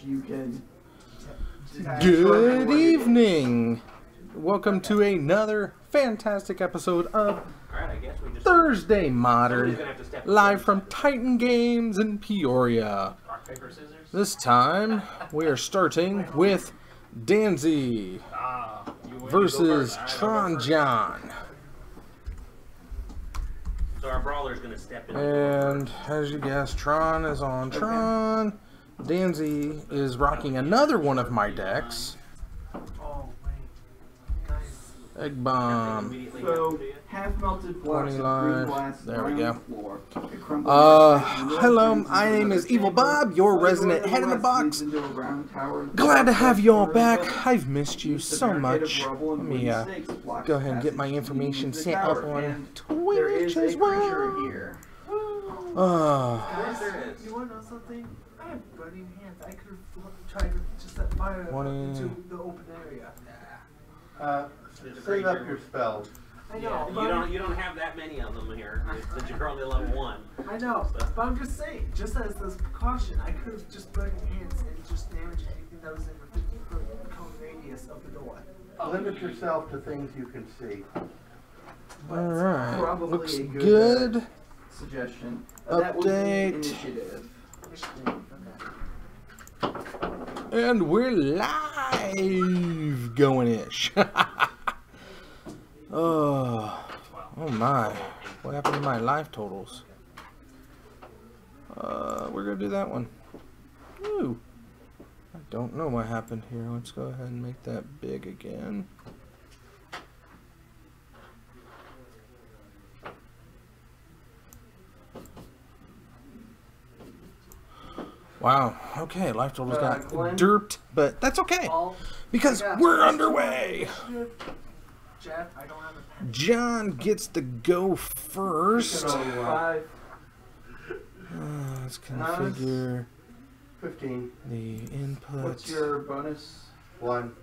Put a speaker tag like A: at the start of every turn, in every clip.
A: you can.
B: Good evening. Welcome to another fantastic episode of Thursday Modern, live from Titan Games in Peoria. This time, we are starting with Danzy versus Tron John.
C: So our brawler's gonna step in.
B: And as you guessed, Tron is on Tron. Danzy is rocking another one of my decks. Egg Bomb.
A: So, half melted blocks of green glass.
B: There we go.
A: Floor.
B: Hello, my name is Evil Bob, your resident head in the box. Glad to have you all back. I've missed you so much. Let me go ahead and get my information set up on Twitch as well.
D: You want to know something? I have burning hands. I could have tried to just set fire into the open area.
E: Save up your spells.
D: I know.
C: Yeah, you don't have that many of them here, since you're only level 1.
D: I know, but I'm just saying, just as this precaution, I could have just burning hands and just damaged anything that was in the 50-foot cone radius of the door.
E: Limit yourself to things you can see.
B: Alright, looks good.
A: Suggestion.
B: Update.
A: Initiative.
B: And we're live going-ish. Oh my. What happened to my life totals? We're gonna do that one. Ooh. I don't know what happened here. Let's go ahead and make that big again. Wow. Okay, life totals got derped, but that's okay because we're underway.
D: Jeff, I don't have a pen.
B: John gets to go first. Let's configure
E: 15.
B: the input.
A: What's your bonus?
E: 1.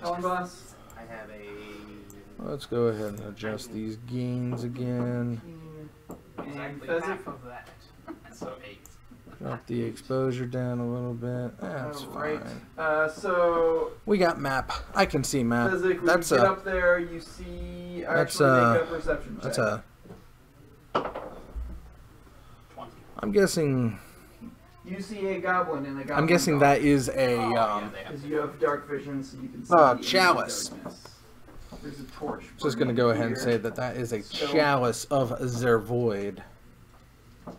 A: Tell him, boss.
C: I have a...
B: Let's go ahead and adjust these gains again.
A: And Pheasant.
D: of that.
C: So 8.
B: Drop the exposure down a little bit. That's fine.
A: So
B: We got map. I can see map.
A: Pheasant, when
B: That's
A: you get up there, you see. Actually, make a perception check.
B: That's a. I'm guessing.
A: You see a goblin in a goblin.
B: I'm guessing that is a
A: because you have dark vision, so you can see.
B: Chalice.
A: There's a torch.
B: Just gonna go ahead and say that that is a chalice of Zervoid.
C: So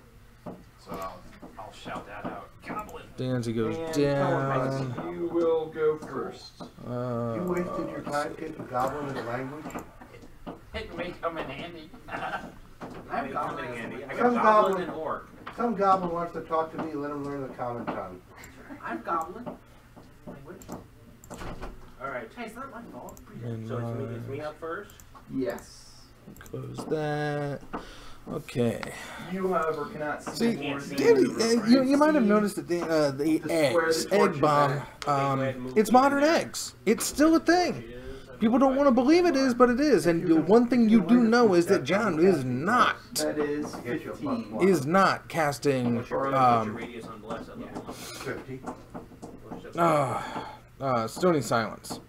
C: I'll shout that out. Goblin!
B: Danzy goes
A: And
B: down.
A: you will go first.
E: You wasted your time getting goblin in the language?
C: It may come in handy.
D: I'm goblin.
C: I got goblin and orc.
E: Some goblin wants to talk to me, let him learn the common tongue.
D: I'm goblin. Language.
C: Alright.
D: Hey, it's not my fault.
C: So it's me up first?
A: Yes.
B: Close that. Okay.
A: You, however, cannot see.
B: You might have noticed that the eggs, egg bomb, it's modern eggs. It's still a thing. People don't want to believe it is, but it is. And the one thing you do know is that John is not.
A: That is 15.
B: Is not casting.
C: What's your radius on bless at level
E: 50.
B: Stony Silence.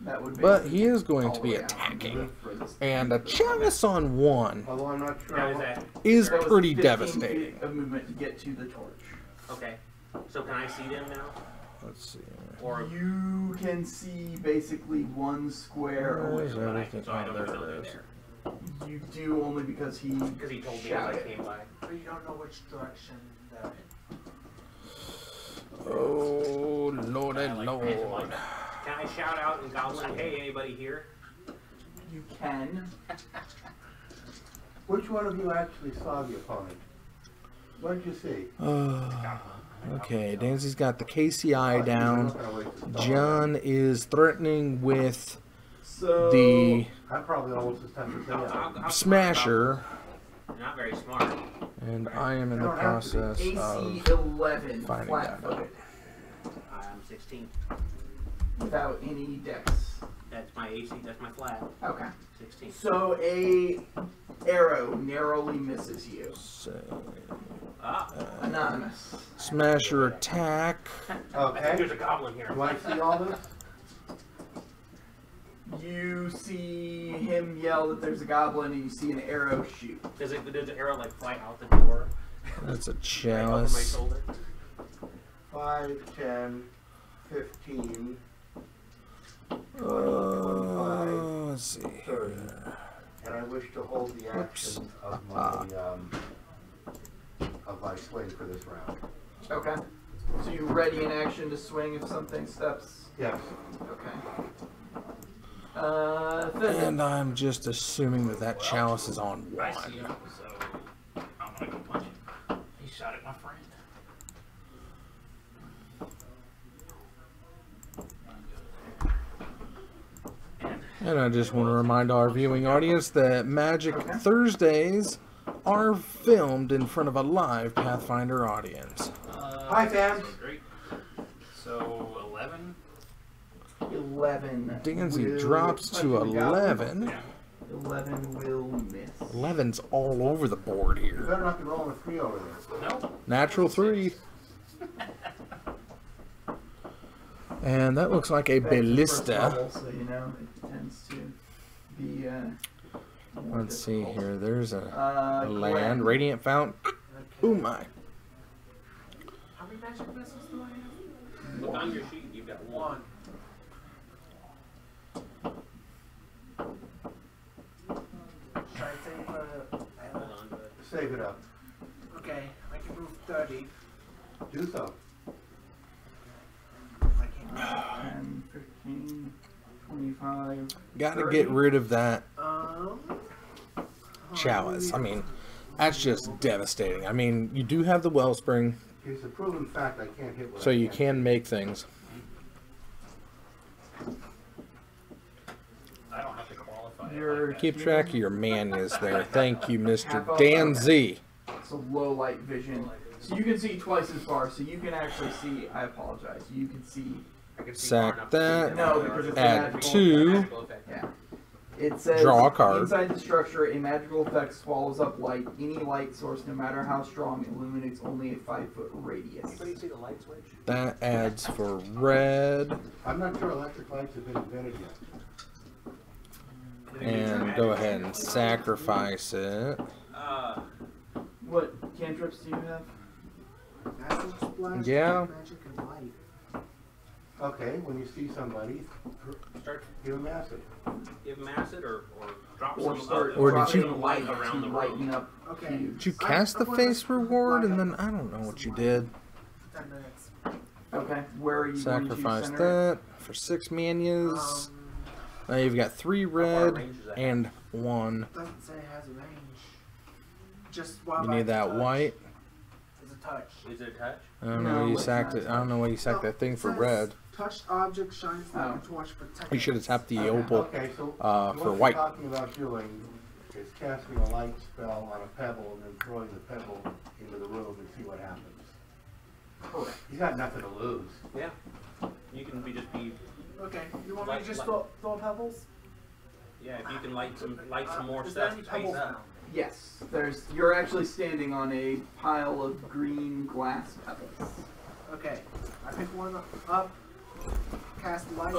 A: That would be.
B: But he is going to be attacking. And a chalice on 1
E: Although I'm not sure.
C: How is that?
B: is
A: That was
B: pretty
A: 15
B: devastating.
A: feet of movement to get to the torch.
C: Okay. So can I see them now?
B: Let's see.
C: Or
A: You can see basically one square away.
B: Where's everything?
C: so I
B: Oh,
C: don't
B: there
C: know
B: it
C: they're
B: is.
C: there.
A: You do only because he
C: Because he told me as I
A: shouted.
C: came by.
D: But you don't know which direction they're in.
B: Oh, Lord and Lord.
C: Can I shout out in Goblin, hey, anybody here?
A: You can.
E: Which one of you actually saw the opponent? What did you see?
B: Okay, Danzy's got the KCI down. John is threatening with
A: So
B: the
E: I'm probably almost as tempted as you.
B: Smasher,
C: You're not very smart.
B: and I am in the process
A: AC
B: of
A: 11
B: finding
A: flat
B: that out.
A: footed
C: I'm 16.
A: without any dex.
C: That's my AC. That's my flat.
A: Okay.
C: 16.
A: So a arrow narrowly misses you. Anonymous.
B: Smash your attack.
C: I think
E: Okay.
C: there's a goblin here.
E: Do I see all this?
A: You see him yell that there's a goblin, and you see an arrow shoot.
C: Does the arrow like fly out the door?
B: That's a
C: Right over my
B: chalice.
C: shoulder?
E: 5, 10, 15,
B: Let's see.
E: 30. And I wish to hold the action of my swing for this round.
A: Okay. So you ready in action to swing if something steps?
E: Yes.
A: Okay.
B: And I'm just assuming that that chalice is on
C: I see
B: one.
C: him, so I'm gonna go punch him. He shot at my friend.
B: And I just want to remind our viewing audience that Magic Thursdays are filmed in front of a live Pathfinder audience.
E: Hi, fam.
C: Great. So 11.
A: 11.
B: Danzy
A: will
B: drops
A: touch
B: to
A: the goblin.
B: 11.
C: Yeah.
A: 11 will miss.
B: 11's all over the board
E: You
B: here.
E: better not be rolling a 3 over there.
C: No.
B: Natural 3. And that looks like a
A: That's the first
B: ballista.
A: level, so you know it tends to be. More
B: Let's see
A: difficult.
B: here. There's a land.
A: Glenn.
B: Radiant fountain. Oh my.
D: How many magic missiles do I have?
C: Look on your sheet. You've got one.
D: Should I save
C: Hold on to it.
E: Save it up.
D: Okay, I can move 30.
E: Do so.
D: I can't move
A: 10, 15, 25.
B: Gotta
A: 30.
B: get rid of that
D: oh,
B: chalice. I mean, that's just devastating. I mean, you do have the wellspring,
E: It's a proven fact I can't hit what
B: so
E: I
B: you
E: can't
B: can make things.
C: I don't have to qualify. it
A: Your
C: like that.
B: Keep track of your manias there. Thank you, Mr. Dan Z.
A: It's a low light vision. So you can see twice as far, so you can actually see. I apologize. You can see.
C: I can see
B: Sack
C: far enough
B: that.
C: to-
A: No, because it's a
B: Add
A: magical
B: 2.
C: Magical effect.
A: Yeah. It says
B: Draw a card.
A: inside the structure, a magical effect swallows up light. Any light source, no matter how strong, illuminates only a 5-foot radius.
C: Anybody see the light switch?
B: That adds for red.
E: I'm not sure electric lights have been invented yet.
B: And go ahead and sacrifice it.
A: What cantrips do you have?
D: Acid splash,
B: Yeah.
D: magic, and light.
E: Okay, when you see somebody,
C: Start
E: give them acid.
C: give them acid or drop
A: Or
C: some
A: start
C: of the
B: Or did
A: dropping
B: you-
A: light
C: around
A: to
C: the
A: lighten
C: room.
A: up
D: Okay.
A: cubes.
B: Did you cast the face reward and then I don't know what you did.
D: 10 minutes.
A: Okay, where are you
B: Sacrifice
A: going to center?
B: that for 6 manias.
D: Um,
B: Now you've got 3 red and 1.
D: doesn't say it has a range. Just while
B: You need that white.
D: It's a touch.
C: Is it a touch?
B: I don't
A: No,
B: know why you
A: it's
B: sacked
A: not
B: it. I don't know why you sacked that thing for
D: Says,
B: red.
D: Touched object shines like
A: Oh.
D: a torch for 10
B: You should have tapped the opal.
E: Okay, so
B: for
E: what
B: white.
E: you're talking about doing is casting a light spell on a pebble and then throwing the pebble into the room and see what happens.
A: Correct.
E: He's got nothing to lose.
C: Yeah. You can just be.
D: Okay, you want me to
C: Light-
D: just
C: light-
D: throw pebbles?
C: Yeah. If you can light some more
D: Is there
C: stuff.
D: any
C: Space
D: pebbles
C: up.
D: now?
A: Yes, you're actually standing on a pile of green glass pebbles.
D: Okay, I pick one up, cast light.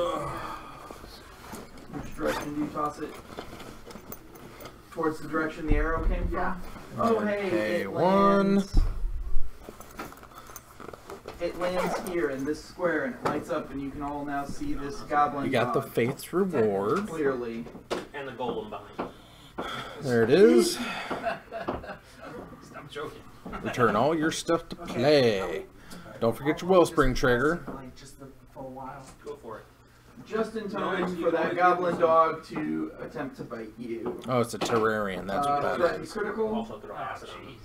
A: Which direction do you toss it? Towards the direction the arrow came from?
D: Yeah.
A: Oh, hey,
B: Okay,
A: it
B: 1.
A: lands. It lands here in this square and it lights up, and you can all now see this goblin
B: You got the
A: dog
B: Faith's reward.
A: clearly.
C: And the golem behind.
B: There it is.
C: Stop joking.
B: Return all your stuff to play. Don't forget your wellspring trigger.
D: Like just for a while.
C: Go for it.
A: Just in
C: No,
A: time
C: it's-
A: for that goblin dog to attempt to bite you.
B: Oh, it's a Terrarian. That's what that
A: Threaten
B: is.
A: critical,
C: Also throw acid on them.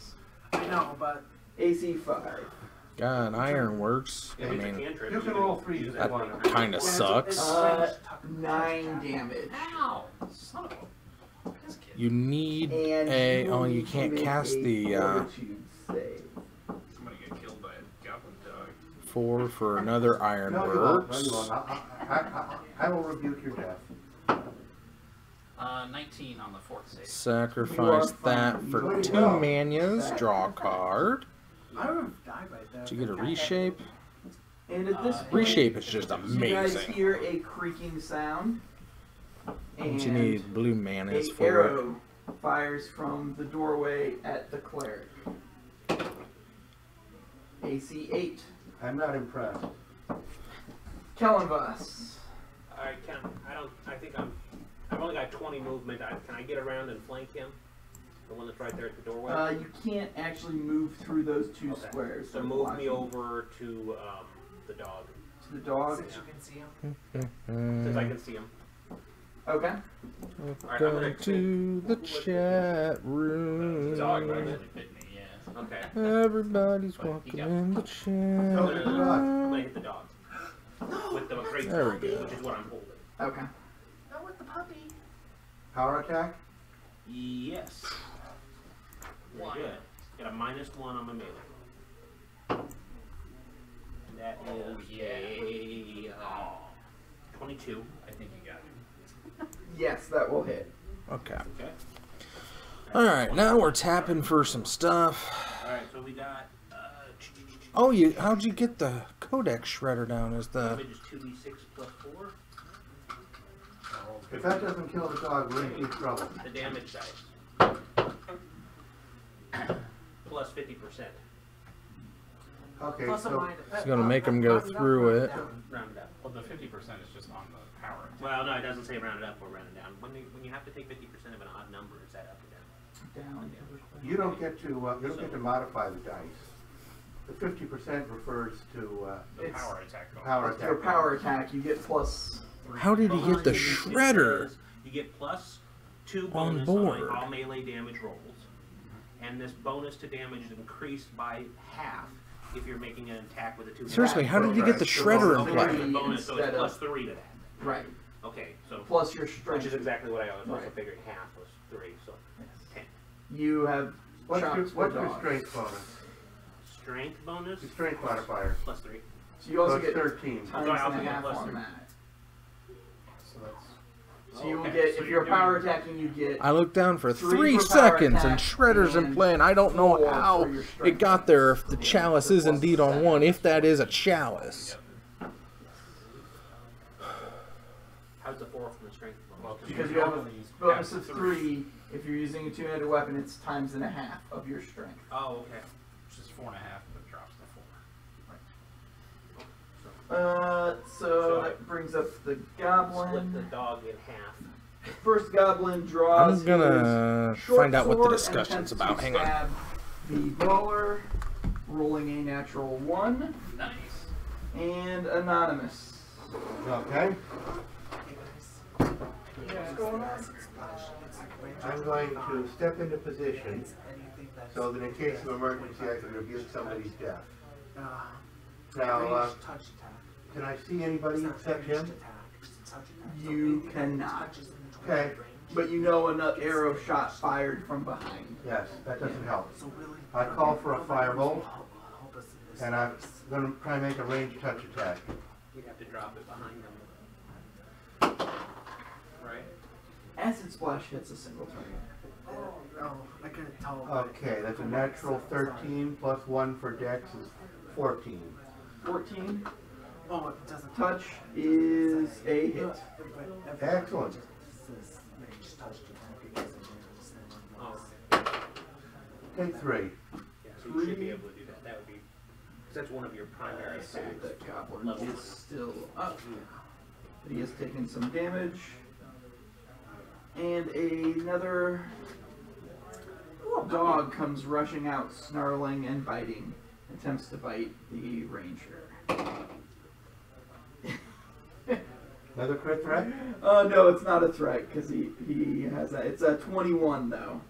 D: I know, but
A: AC 5.
B: God, ironworks. I
C: If it's a
B: mean,
C: cantrip,
E: You can roll 3
C: use
E: if
C: that
E: you want.
C: one.
B: kind of
D: Yeah,
B: sucks.
D: it's-
A: 9 damage.
C: Ow! Son of a. This kid.
B: You need
A: And
B: a.
A: you
B: Oh,
A: will
B: you
A: need to
B: can't
A: make
B: cast
A: a
B: the
A: fortitude save.
C: Somebody get killed by a goblin dog.
B: 4 for another
E: No, you won't. No, you
B: ironworks.
E: won't. I will rebuke your death.
F: 19 on the fourth save.
B: Sacrifice that for 2 manas. Draw a card.
D: I would have died right there.
B: Did you get a reshape?
A: And at this point,
B: Reshape is just
A: you guys
B: amazing.
A: hear a creaking sound.
B: What you need blue manas
A: A
B: for it.
A: arrow fires from the doorway at the cleric. AC 8.
E: I'm not impressed.
A: Kellenvoss.
C: Alright, I think I've only got 20 movement. Can I get around and flank him? The one that's right there at the doorway?
A: You can't actually move through those 2 squares.
C: So move me over to the dog.
A: To the dog?
D: Since you can see him.
C: Since I can see him.
A: Okay.
C: Alright,
B: Go to the chat room.
F: Dog actually bit me, yeah.
C: Okay.
B: Everybody's walking in the chat.
C: I'm gonna hit the dog. With the great
B: There we go.
C: which is what I'm holding.
A: Okay.
D: Not with the puppy.
E: Power attack?
C: Yes. Very good. Got a -1 on my melee. That is a 22.
F: I think you got it.
A: Yes, that will hit.
B: Okay.
C: Okay.
B: Alright, now we're tapping for some stuff.
C: Alright, so we got
B: Oh, how'd you get the codex shredder down? Is the
C: damage is 2d6 plus 4.
E: If that doesn't kill the dog, we're in deep trouble.
C: The damage dice. Plus 50%.
E: Okay,
D: Plus or
E: so
D: minus.
B: It's gonna make him go through it.
C: Round it up.
F: Well, the 50% is just on the power attack.
C: Well, no, it doesn't say round it up or round it down. When you have to take 50% of an odd number, is that up or down?
A: Down.
E: you don't get to modify the dice. The 50% refers to
F: The
A: It's-
F: power attack bonus.
E: power
A: Your
E: attack.
A: power attack, you get plus.
B: How did he get the
C: It
B: shredder?
C: says You get plus 2
B: On
C: bonus
B: board.
C: on all melee damage rolls. And this bonus to damage is increased by half if you're making an attack with a 2.
B: Seriously, how did you get the shredder in
C: Okay,
B: play?
C: the bonus, so it's
A: Instead of-
C: plus 3 to that.
A: Right.
C: Okay, so
A: Plus your
C: which
A: strength.
C: is exactly what I was also
A: Right.
C: figuring. Half was 3, so
A: Yes.
C: 10.
A: You have
E: What's your
A: chops for dogs.
E: strength bonus?
C: Strength bonus
E: Your strength modifier.
C: plus 3.
A: So you also
E: So it's
A: get
E: 13.
A: times
C: So I also
A: and a
C: get
A: half
C: plus
A: on
C: 3.
A: that.
F: So that's...
A: So you will
C: Okay,
A: get,
C: so
A: if
C: you're
A: you're power
C: doing-
A: attacking, you get
B: I looked down for
A: 3
B: 3
A: for power
B: seconds and
A: attack
B: shredder's in
A: and
B: play, and I don't know
A: 4
B: how
A: for your
B: it
A: strength.
B: got there. If the chalice is indeed on 1, if that is a chalice.
C: How's the 4 from the strength bonus?
A: Because you have a bonus of 3. If you're using a 2-handed weapon, it's times and a half of your strength.
C: Oh, okay.
F: Which is 4.5, but it drops to 4.
A: So that brings up the
C: Split the
A: goblin.
C: dog in half.
A: First goblin draws.
B: I'm gonna
A: his short
B: find out what the
A: sword and
B: discussion's
A: attempts
B: about.
A: to
B: Hang on.
A: stab The bowler, rolling a natural 1,
F: Nice.
A: and anonymous.
E: Okay.
A: What's going on?
E: I'm going to step into position so that in case of emergency I can rebuke somebody's death. Now,
D: touch attack.
E: can I see anybody except him?
A: You cannot.
E: Okay.
A: But you know an arrow shot fired from behind.
E: Yes, that doesn't help.
D: So really,
E: I call for a firebolt,
D: help us in this.
E: and I'm going to try and make a ranged touch attack.
C: You'd have to drop it behind them. Right?
A: Acid splash hits a single target.
D: Oh, I couldn't tell.
E: Okay, that's a natural 13 plus 1 for dex is 14.
A: 14.
D: Oh, it doesn't
A: Touch is a hit.
E: Excellent.
C: Oh,
E: Take 3.
C: yeah, so you should be able to do that. That would be, because that's one of your primary
A: So
C: attacks.
A: that goblin is still up. But he has taken some damage. And another dog comes rushing out, snarling and biting. Attempts to bite the ranger.
E: Another crit threat?
A: No, it's not a threat because he has a. It's a 21 though.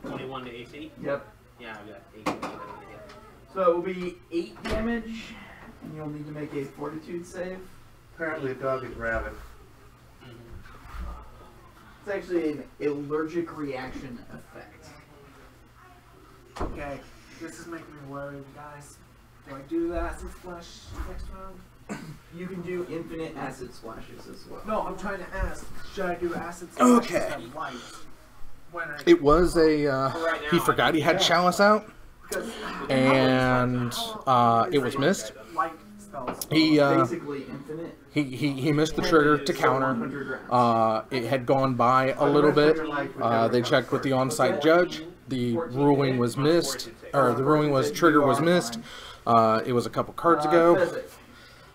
C: 21 to AC?
A: Yep.
C: Yeah, I've got 18.
A: So it will be 8 damage, and you'll need to make a fortitude save.
E: Apparently the dog is rabid.
A: It's actually an allergic reaction effect.
D: Okay, this is making me worried, guys. Do I do the acid splash next round?
A: You can do infinite acid splashes as well.
D: No, I'm trying to ask. Should I do acid splashes
B: Okay.
D: at light? When I
B: It was a, he forgot he had Chalice out,
D: because
B: and it was missed.
D: light spells.
B: He
A: Basically infinite.
B: he missed the trigger to counter. It had gone by a little bit. They checked with the on-site judge. The ruling was missed, or the ruling was trigger was missed. It was a couple cards ago.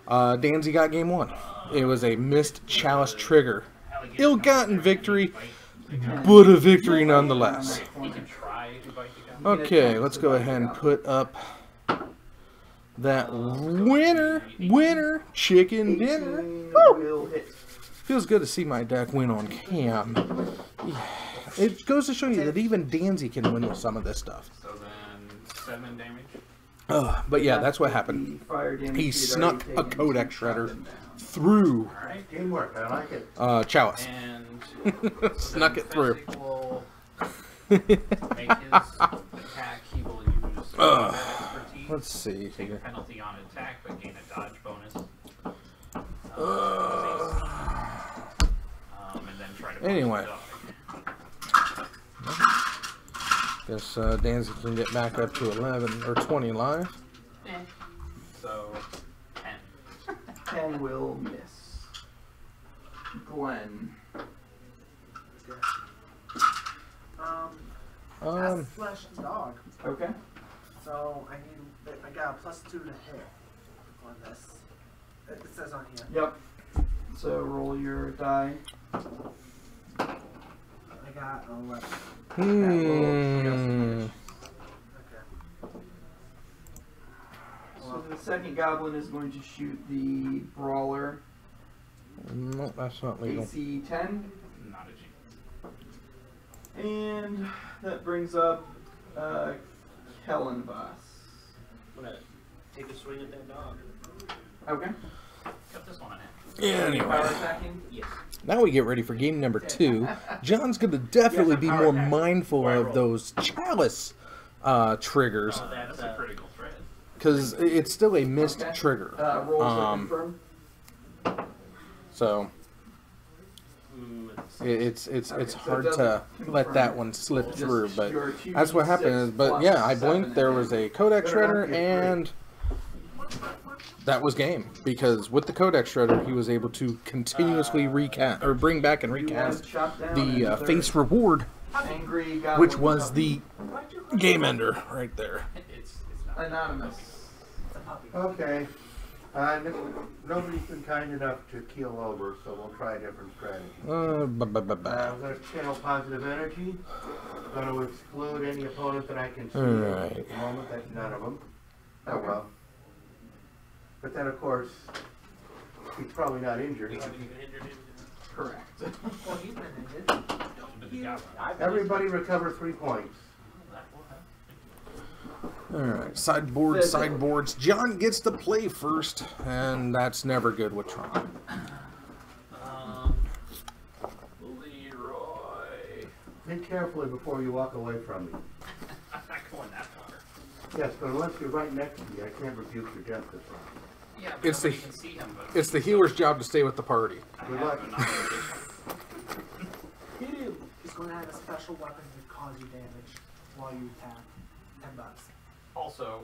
B: Danzy got game 1. It was a missed Chalice trigger. Ill-gotten victory, but a victory nonetheless.
C: He can try to bite the gun.
B: Okay, let's go ahead and put up that winner chicken dinner. Woo! Feels good to see my deck win on cam. Yeah. It goes to show you that even Danzy can win with some of this stuff.
F: So then 7 damage.
B: But yeah, that's what happened. He snuck a Codex Shredder through
F: Alright.
E: Teamwork, I like it.
B: Chalice.
F: And
B: Snuck it through.
F: Will make his attack. He will use expertise.
B: Let's see
F: Take a
B: here.
F: penalty on attack, but gain a dodge bonus. And then try to punch
B: Anyway.
F: the dog.
B: Guess Danzy can get back up to 11 or 20 live.
F: So 10.
A: 10 will miss. Gwen.
D: Acid splash the dog.
A: Okay.
D: So I got a +2 to hit on this. It says on here.
A: Yep. So roll your die.
D: I got 11.
B: Hmm.
D: Okay.
A: So the second goblin is going to shoot the brawler.
B: No, that's not legal.
A: AC 10.
F: Not a G.
A: And that brings up Kellenvoss.
C: I'm gonna take a swing at that dog.
A: Okay.
F: Cut this one in half.
B: Yeah,
A: Power
B: anyway.
A: attacking?
C: Yes.
B: Now we get ready for game number 2. John's going to definitely be more mindful of those Chalice triggers,
F: That's a critical threat.
B: because it's still a missed
A: Okay.
B: trigger.
A: Roll to confirm.
B: So it's
A: Okay, so it
B: hard
A: doesn't
B: to let
A: confirm.
B: that one slip
A: Just
B: through, but
A: your
B: that's what
A: 2d6
B: happened. But
A: plus
B: yeah, I
A: 7
B: blinked. There was a Codex
A: Better not
B: Shredder,
A: get
B: and that was game, because with the Codex Shredder, he was able to continuously recast or bring back and
A: You want to
B: recast
A: chop down
B: the
A: another
B: face reward,
A: angry goblin
B: which was
A: puppy.
B: the game ender right there.
F: It's not.
A: Anonymous.
D: It's a puppy.
E: Okay. Nobody's been kind enough to keel over, so we'll try a different strategy. I'm going to channel positive energy. I'm going to exclude any opponent that I can see.
B: Alright.
E: At the moment, that's none of them. Oh well. But then, of course, he's probably not injured.
C: We haven't even injured him.
A: Correct.
D: Well, he's been injured.
F: But the goblin.
E: Everybody recover 3 points.
B: Alright, sideboards. John gets to play first, and that's never good with Tron.
F: Leroy.
E: Think carefully before you walk away from me.
F: I'm not going that far.
E: Yes, but unless you're right next to me, I can't rebuke your death this round.
F: Yeah, but
B: It's the-
F: nobody can see him, but
B: It's the healer's job to stay with the party.
F: I
E: Good
F: have
E: luck.
F: an obligation.
D: He's going to have a special weapon to cause you damage while you attack. $10.
F: Also,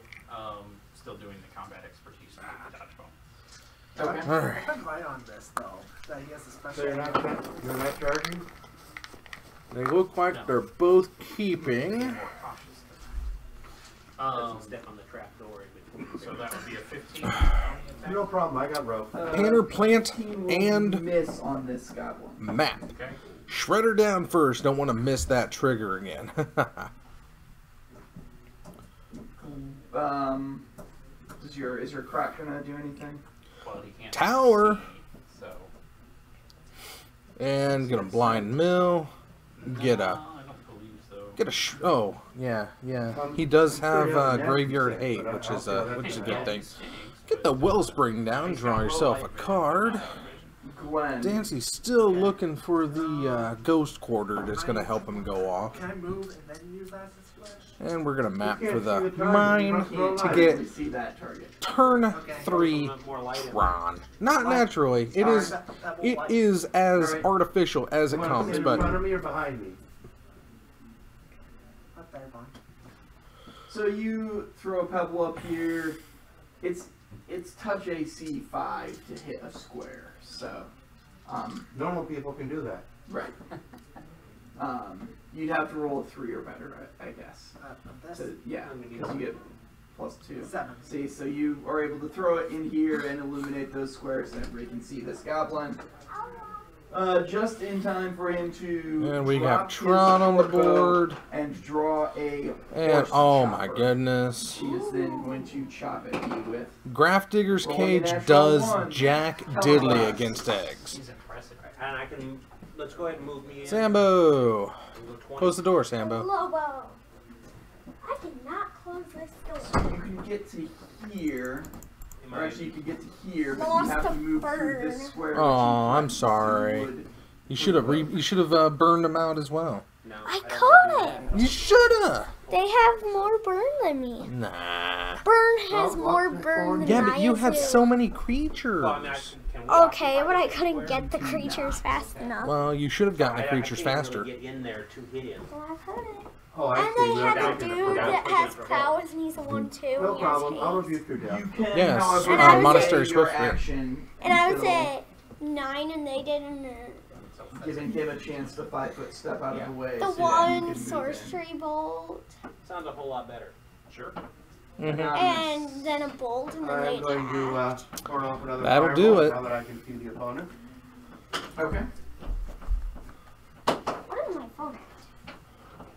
F: still doing the combat expertise on the dodge bone.
A: Okay.
B: Alright.
D: I've been right on this, though, that he has a special
E: So you're not charging?
B: They look like they're both keeping.
F: More cautious than
C: Doesn't step on the trap door in between.
F: that. So that would be a 15.
E: No problem, I got rope.
B: Panner, Plant,
A: 15 will
B: and
A: miss on this goblin.
B: Map.
F: Okay.
B: Shredder down first. Don't want to miss that trigger again.
A: Is your crack gonna do anything?
F: Well, he can't
B: Tower.
F: see, so.
B: And get a blind mill. Get
F: No,
B: a
F: I don't believe so.
B: oh yeah. He does have graveyard 8, which is a good thing. Get the wellspring down. Draw yourself a card.
A: Gwen.
B: Dancy's still looking for the ghost quarter that's gonna help him go off.
D: Can I move and then use acid splash?
B: And we're gonna map
E: You
B: for
E: can't
B: the
E: see the target,
B: mine
E: you must roll
B: to
E: light.
B: get
A: Really see that target.
B: turn 3
C: More light in it.
B: Tron. Not naturally. It
A: Sorry.
B: is.
D: That won't
B: It
D: light.
B: is as
A: Alright.
B: artificial as it
E: You want to
B: comes,
E: sit in
B: but
E: front of me or behind me?
D: Up there, Bon.
A: So you throw a pebble up here. It's touch AC 5 to hit a square. So,
E: Normal people can do that.
A: right. You'd have to roll a 3 or better, I guess.
D: This
A: So, yeah, because you get +2.
D: 7.
A: See, so you are able to throw it in here and illuminate those squares so everybody can see this goblin. Just in time for him to
B: and we
A: drop
B: got
A: his
B: Tron on the
A: short bow
B: board.
A: and draw a
B: And
A: horse
B: oh my
A: chopper.
B: goodness.
A: She is then going to chop at you with.
B: Graph Digger's
A: Rolling a
B: Cage
A: natural
B: does
A: 1.
B: jack
A: Tell
B: diddly
A: us.
B: against eggs.
C: He's impressive. And I can. Let's go ahead and move me in.
B: Sambo!
C: We'll go 20.
B: Close the door, Sambo.
G: Lobo. I cannot close this
A: So
G: door.
A: you can get to here,
C: Am
A: or
C: I-
A: actually you could get to here, but
G: Lost
A: you have
G: a
A: to move through this
G: bird.
A: square.
B: Aw,
A: which you
B: I'm
A: can't.
B: sorry.
A: You would-
B: You should have burned them out as well.
C: No,
G: I
C: don't wanna do
G: could.
C: that.
B: You shoulda.
G: They have more burn than me.
B: Nah.
G: Burn has
E: Oh,
G: more
E: lock the
G: burn
E: door.
G: than
B: Yeah, but you
G: I
B: have
G: do.
B: so many creatures.
C: Well, I mean, can we
G: Okay,
C: occupy
G: but I
C: this
G: couldn't
C: square?
G: get the creatures fast enough.
B: Well, you should have gotten the
C: I
B: creatures
C: can't
B: faster.
C: Really get in there to hit him.
G: Well, I couldn't.
E: Oh, I
G: And
E: see.
G: they
E: You're
G: have
E: down
G: a
E: to the
G: dude
E: front.
G: that
C: Yeah.
G: has prowess and he's a 1/2.
E: No
G: and he has
E: problem. I'll
G: haste.
E: rebuke your
A: You
E: death.
A: can,
B: Yes,
A: however,
G: And I would
B: monastery
A: say your
B: swift.
A: action
G: And I would
A: until
G: say 9 and they did an
A: giving him a chance to 5-foot step out of the way.
G: the
A: so that you can
G: one
A: move
G: sorcery bolt
C: Sounds a whole lot better. Sure.
A: in.
B: Mhm.
G: and then a bolt and then they
E: I'm going to
G: attacked.
E: turn off another
B: That'll
E: fireball
B: do it.
E: now that I can see the opponent.
A: Okay.
G: What is my phone at?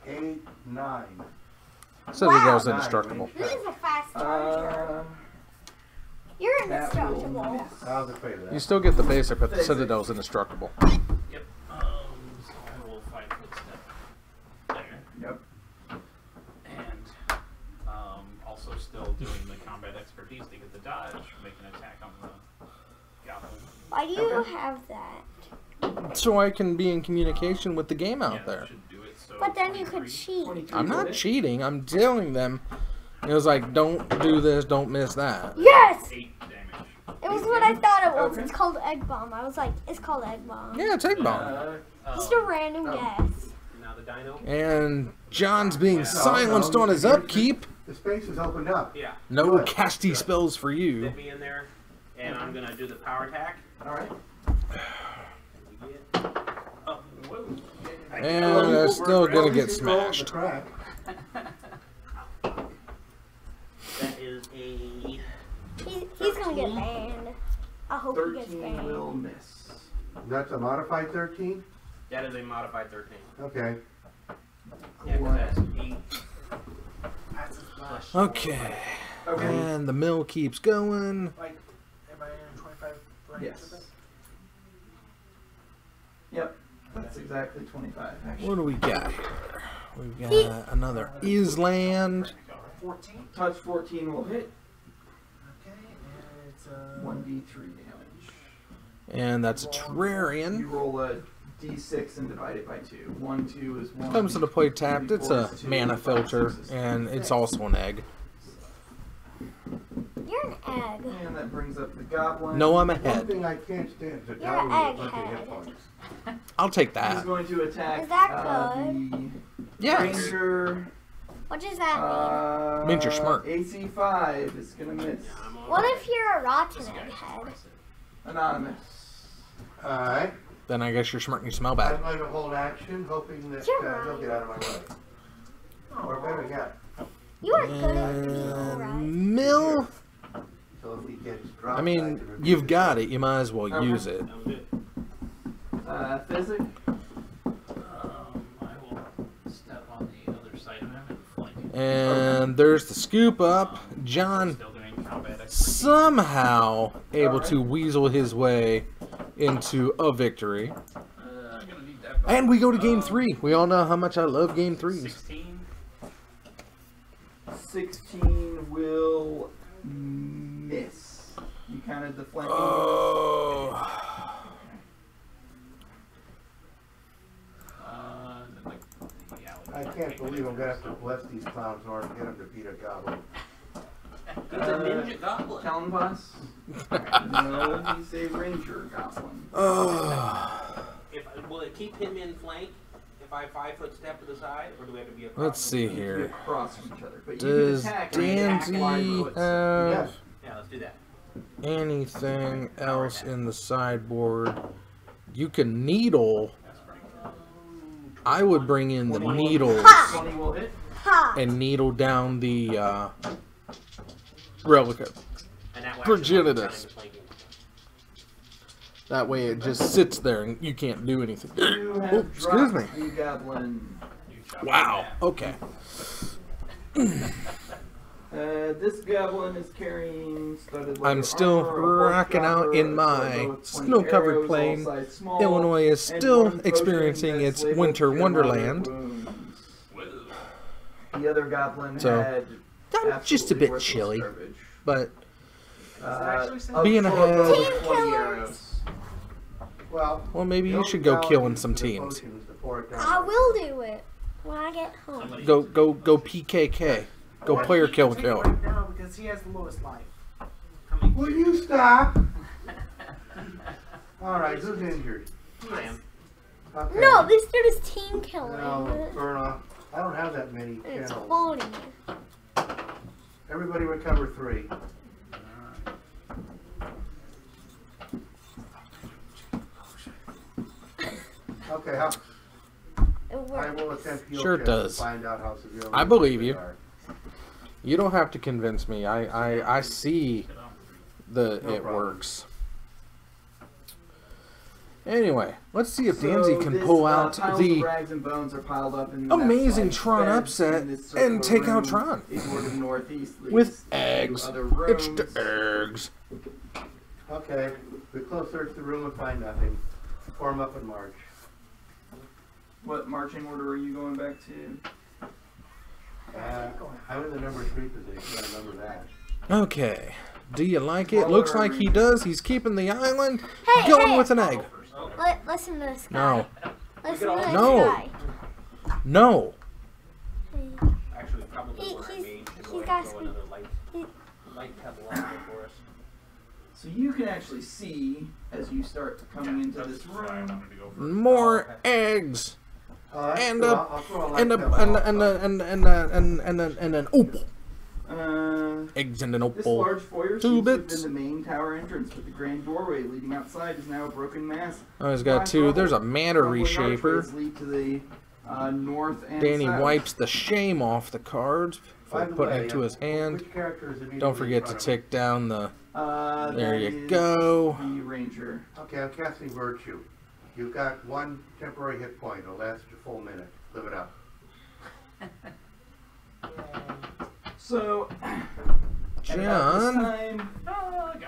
E: 8, 9.
B: Citadel's
G: Wow.
B: indestructible.
G: This is a fast charger. You're
A: That will
G: indestructible.
A: miss.
E: I was afraid of that.
B: You still get the basic, but the Citadel's indestructible.
F: Yep. So I will 5-foot step there.
A: Yep.
F: And also still doing the combat expertise to get the dodge, make an attack on the goblin.
G: Why do you have that?
B: So I can be in communication with the game out
F: Yeah, that
B: there.
F: should do it. So
G: But then you
F: 23.
G: could cheat.
A: 23
B: I'm not
A: hit.
B: cheating. I'm telling them. It was like, don't do this, don't miss that.
G: Yes!
F: 8 damage.
G: It was what I thought it was.
A: Okay.
G: It's called egg bomb. I was like, it's called egg bomb.
B: Yeah, take bomb.
G: Just a random
A: oh.
G: guess.
C: Now the dino.
B: And John's being
C: Yeah.
B: silenced
E: No,
B: on his
E: you-
B: upkeep.
E: The space is opened up.
C: Yeah.
B: No casty spells for you.
C: Fit me in there, and I'm gonna do the power attack.
A: All right.
C: We get- Oh, whoa.
B: And that's still gonna get
E: Please roll the
B: smashed.
E: crack.
C: That is a
G: He's gonna get banned. I hope he gets
A: 13
G: banned.
A: will miss.
E: That's a modified 13?
C: that is a modified 13.
E: Okay.
C: Yeah, 'cause that's 8.
D: That's his flash.
B: Okay.
A: Okay.
B: And the mill keeps going.
D: Like, am I in 25 range
A: Yes.
D: of this?
A: Yep. That's exactly 25. Actually.
B: What do we got here? We've got another Island.
D: 14.
A: Touch 14 will hit.
D: Okay, and it's
A: 1d3 damage.
B: And that's a
A: You
B: Terrarian.
A: roll a d6 and divide it by 2. 1, 2 is 1.
B: Comes into play tapped. It's a
A: 4 is 2,
B: mana
A: 5,
B: filter,
A: 6 is
B: and
A: 6.
B: it's also an egg.
G: You're an egg.
A: And that brings up the goblin.
B: No, I'm a
E: One
B: head.
E: thing I can't stand is a
G: You're
E: dog with a bunch of
G: egghead.
E: hit points.
B: I'll take
A: He's
B: that.
A: going to attack
G: Is that
A: the
B: Yes.
A: ranger.
G: What does that
B: Means you're smart.
A: AC 5 is going to miss.
C: Yeah, I'm
G: mean?
C: all
G: What
C: right.
G: if you're a rotten
F: This guy's
G: egghead?
F: impressive.
A: Anonymous.
E: Alright.
B: Then I guess you're smart and you smell
E: I'm
B: bad.
E: going to hold action, hoping that
G: You're
E: he'll
G: right.
E: get out of my way. Or better yet,
G: You are good at being
B: And
G: right.
B: mill.
E: so if he gets dropped,
B: I
E: can
B: mean,
E: rebuke
B: you've
E: his
B: got
E: death.
B: it. You might as well
A: Okay.
B: use it.
C: That was it.
A: Physic.
F: I will step on the other side of him and flank him.
B: And there's the scoop up. John
F: Still doing combat expertise.
B: somehow able to weasel his way into a victory.
F: I'm gonna need that.
B: And we go to game 3. We all know how much I love game 3s.
F: 16.
A: 16 will miss. You counted the flanking.
B: Oh.
F: Like, yeah,
E: I can't believe I'm gonna have to bless these clowns in order to get them to beat a goblin.
C: He's a ninja goblin.
A: Talon boss? No, he's a ranger goblin.
C: Will it keep him in flank if I 5-foot step to the side, or do we have to be across?
B: Let's see
A: You can be
B: here.
A: across from each other, but
B: Does
A: you can attack and
B: Danzy
A: attack
B: have
C: Yeah, let's do that.
B: anything else in the sideboard? You can needle. I would bring in the needles
A: 20 will hit.
B: and needle down the relica
C: And that way
B: progenitus. That way it just sits there and you can't do anything.
A: You
B: Oh,
A: have
B: excuse me.
A: dropped the goblin.
B: Wow. Okay.
A: This goblin is carrying studded leather
B: I'm still
A: armor, a
B: rocking out
A: horse
B: in
A: dropper,
B: my
A: a bow with 20
B: snow-covered
A: arrows, all
B: plain.
A: sides small,
B: Illinois is
A: and
B: still
A: one potion
B: experiencing
A: that's
B: its
A: labeled
B: winter
A: cure
B: wonderland.
A: moderate wounds. The other goblin
B: So,
A: had
B: I'm just a
A: absolutely
B: bit
A: worthless
B: chilly,
A: garbage.
B: but
A: A
B: being
A: short
B: ahead-
A: bow with
G: Team
A: 20
G: killers.
A: arrows.
B: well, maybe you
E: the
B: should go
E: only
B: killing
E: goblin
B: some
E: uses the
B: teams.
E: potions to pour it down.
G: I will do it when I get home.
B: Go PKK. Go player kill
D: Take it
B: killer.
D: right now because he has the lowest life.
E: Will you stop? Alright, who's injured?
C: I am.
E: Okay.
G: No, this dude is team killing.
E: No, burn off. I don't have that many
G: It's
E: channels.
G: floating.
E: Everybody recover 3. Okay,
G: It
E: I
G: works.
E: will attempt heal
B: Sure it
E: checks to
B: does.
E: find out how severe
B: I believe
E: they
B: you.
E: are.
B: You don't have to convince me. I see
E: No
B: it
E: problem.
B: works. Anyway, let's see if
A: So
B: Danzy can
A: this,
B: pull out
A: piles
B: the
A: of rags and bones are piled up in
B: amazing
A: that side
B: Tron
A: bed
B: upset
A: in this
B: and
A: circular
B: take out
A: room.
B: Tron.
A: A door to the northeast leads
B: with
A: to
B: eggs.
A: other
B: It's
A: rooms.
B: the eggs.
E: Okay, we close search the room and find nothing. Form up and march.
A: What marching order are you going back to?
E: I'm in the number 3 position, I remember that.
B: Okay. Do you like it? Looks like he does. He's keeping the island
G: Hey,
B: going
G: hey.
B: with an egg.
G: Listen to this guy.
B: No.
G: Listen to this
B: No.
G: guy.
B: No.
C: Actually, probably
G: He-
C: where I
G: he's-
C: made to
G: he's
C: go ahead
G: got
C: and throw
G: some-
C: another light pebble out there for us.
A: So you can actually see as you start coming into this room.
B: More eggs. And
E: I'll throw a light
B: And a
E: pebble
B: and
E: also.
B: and an opal.
A: Uh,
B: Eggs and an
A: this
B: opal.
A: large foyer
B: 2
A: seems to have
B: bits.
A: been the main tower entrance, but the grand doorway leading outside is now a broken mass.
B: Oh, he's got 2. There's a matter
A: Crumbling
B: reshaper.
A: archways lead to the north and
B: Danny
A: south.
B: wipes the shame off the cards before
E: By the
B: putting
E: way,
B: it to his hand.
E: which character is immediately
B: Don't forget
E: in
B: to
E: front of
B: tick down the. There
A: That
B: you
A: is
B: go.
A: The ranger.
E: me? Okay, I'm casting Virtue. You've got 1 temporary hit point. It'll last a full minute. Live it up.
A: So, at about this
B: John.
A: time,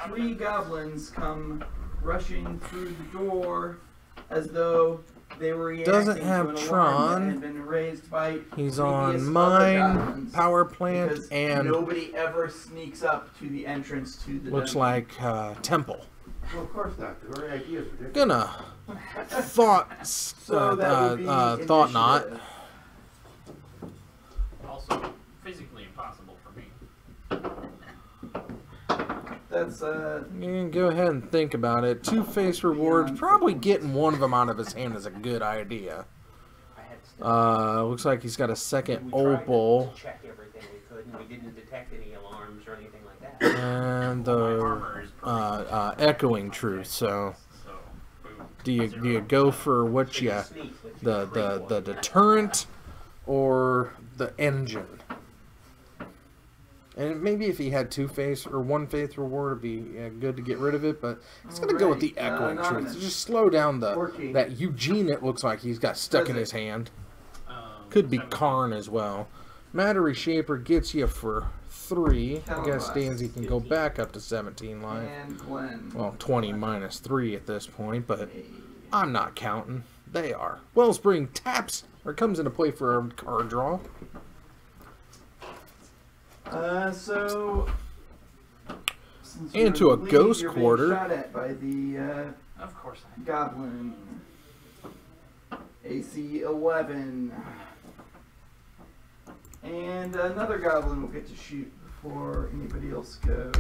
A: 3 goblins come rushing through the door as though they were reacting
B: Doesn't have
A: to an
B: Tron.
A: alarm that had been raised by
B: He's
A: previous
B: on
A: other
B: mine,
A: goblins,
B: power plant,
A: because
B: and
A: nobody ever sneaks up to the entrance to the
B: looks
A: dungeon.
B: like temple.
E: Well, of course not. The very idea is ridiculous.
B: Gonna thought
A: So that would be
B: thought not.
A: initiative.
F: Also, physically impossible for me.
A: That's
B: Yeah, go ahead and think about it. 2 face rewards. Probably getting one of them out of his hand is a good idea.
C: I had stuff.
B: Looks like he's got a second
C: We tried
B: opal.
C: to check everything we could, and we didn't detect any alarms or anything like that.
B: And
F: My
B: the
F: armor is perfect.
B: echoing truth. So
F: So, boom.
B: do you go for what you
C: Sneak with your
B: the deterrent or the engine? And maybe if he had 2 face or 1 faith reward, it'd be good to get rid of it. But it's gonna go with the
A: Alright,
B: echoing truth.
A: anonymous.
B: Just slow down the
E: 14.
B: that Eugene. It looks like he's got stuck in his hand. Could be
F: 17.
B: Karn as well. Matter reshaper gets you for 3. I guess Danzy can go back up to 17 life.
A: and Glenn.
B: Well, 20 minus 3 at this point, but I'm not counting. They are. Wellspring taps or comes into play for a card draw.
A: So since
B: Into
A: you're
B: a
A: in the lead,
B: ghost
A: you're being
B: quarter.
A: Shot at by the
F: Of course I
A: goblin. AC 11. And another goblin will get to shoot before anybody else goes.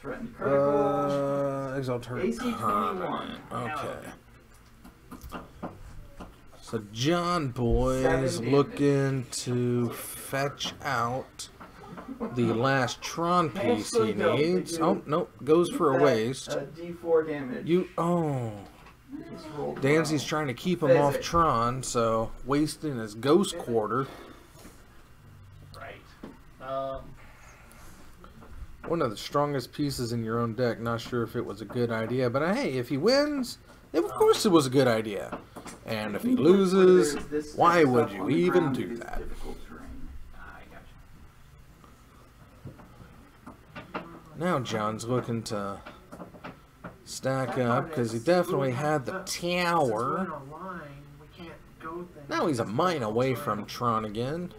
A: Threatened critical.
B: Exalt her.
A: AC 21.
B: Okay. So John Boy
A: 7
B: is
A: damage.
B: looking to fetch out the last Tron piece he needs. Oh, nope. Goes for a waste.
A: D4 damage.
B: You, oh.
A: Just rolled
B: Danzy's
A: well.
B: trying to keep him off
A: Physics.
B: Tron, so wasting his ghost quarter.
F: Right.
B: One of the strongest pieces in your own deck. Not sure if it was a good idea, but hey, if he wins, of course it was a good idea. And if he loses,
A: This
B: why
A: stuff
B: would
A: on
B: you
A: the
B: even
A: ground
B: do
A: is
B: that?
A: difficult terrain.
F: I got you.
B: Now John's looking to stack up because he definitely had the tower. Now he's a mine away from Tron again.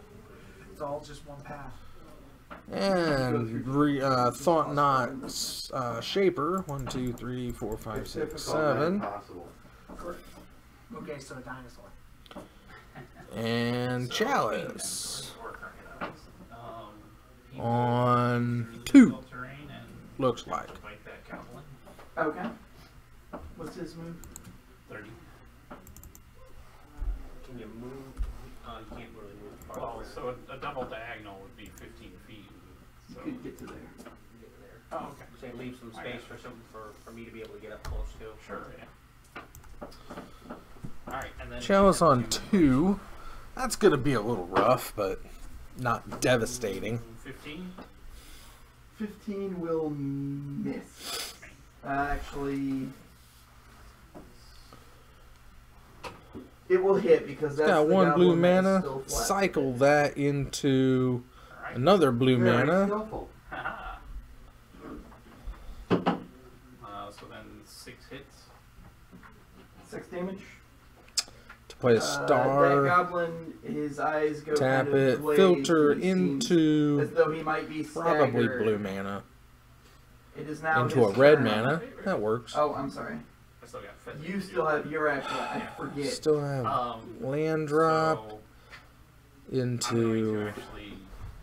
D: It's all just one path.
B: And Thought Knot Shaper. 1, 2, 3, 4, 5, 6, 7.
D: Okay, so a dinosaur.
B: And Chalice.
F: He
B: On
F: will
B: 2.
F: build terrain and
B: Looks like.
F: fight that goblin.
A: Okay. What's his move?
F: 30.
C: Can you move? You can't really move far.
F: Well, so a double diagonal would be 15 feet. So,
A: You could get to there.
C: Get there.
F: oh, okay.
C: So leave some space for me to be able to get up close to.
F: Sure, yeah. Alright, and then.
B: Chalice on 2. That's going to be a little rough, but not devastating.
F: 15?
A: 15 will miss. Actually, it will hit because that's
B: Got
A: the
B: 1 blue
A: goblin that is
B: mana.
A: still flat.
B: Cycle that into
F: Alright.
B: another blue
E: Very
B: mana.
E: skillful.
F: Haha. So then 6 hits.
A: 6 damage.
B: To play a
A: That
B: star.
A: goblin, his eyes go
B: Tap
A: kind of
B: it.
A: glazed,
B: Filter
A: and he seems
B: into
A: as though he might be
B: probably
A: staggered.
B: blue mana.
A: It is now
B: Into a
A: his
B: red
A: turn.
B: mana. That works.
A: Oh, I'm sorry.
F: I still got 50.
A: You still have your actual. I forget.
B: Still have land drop
F: So I'm going to
B: into
F: actually.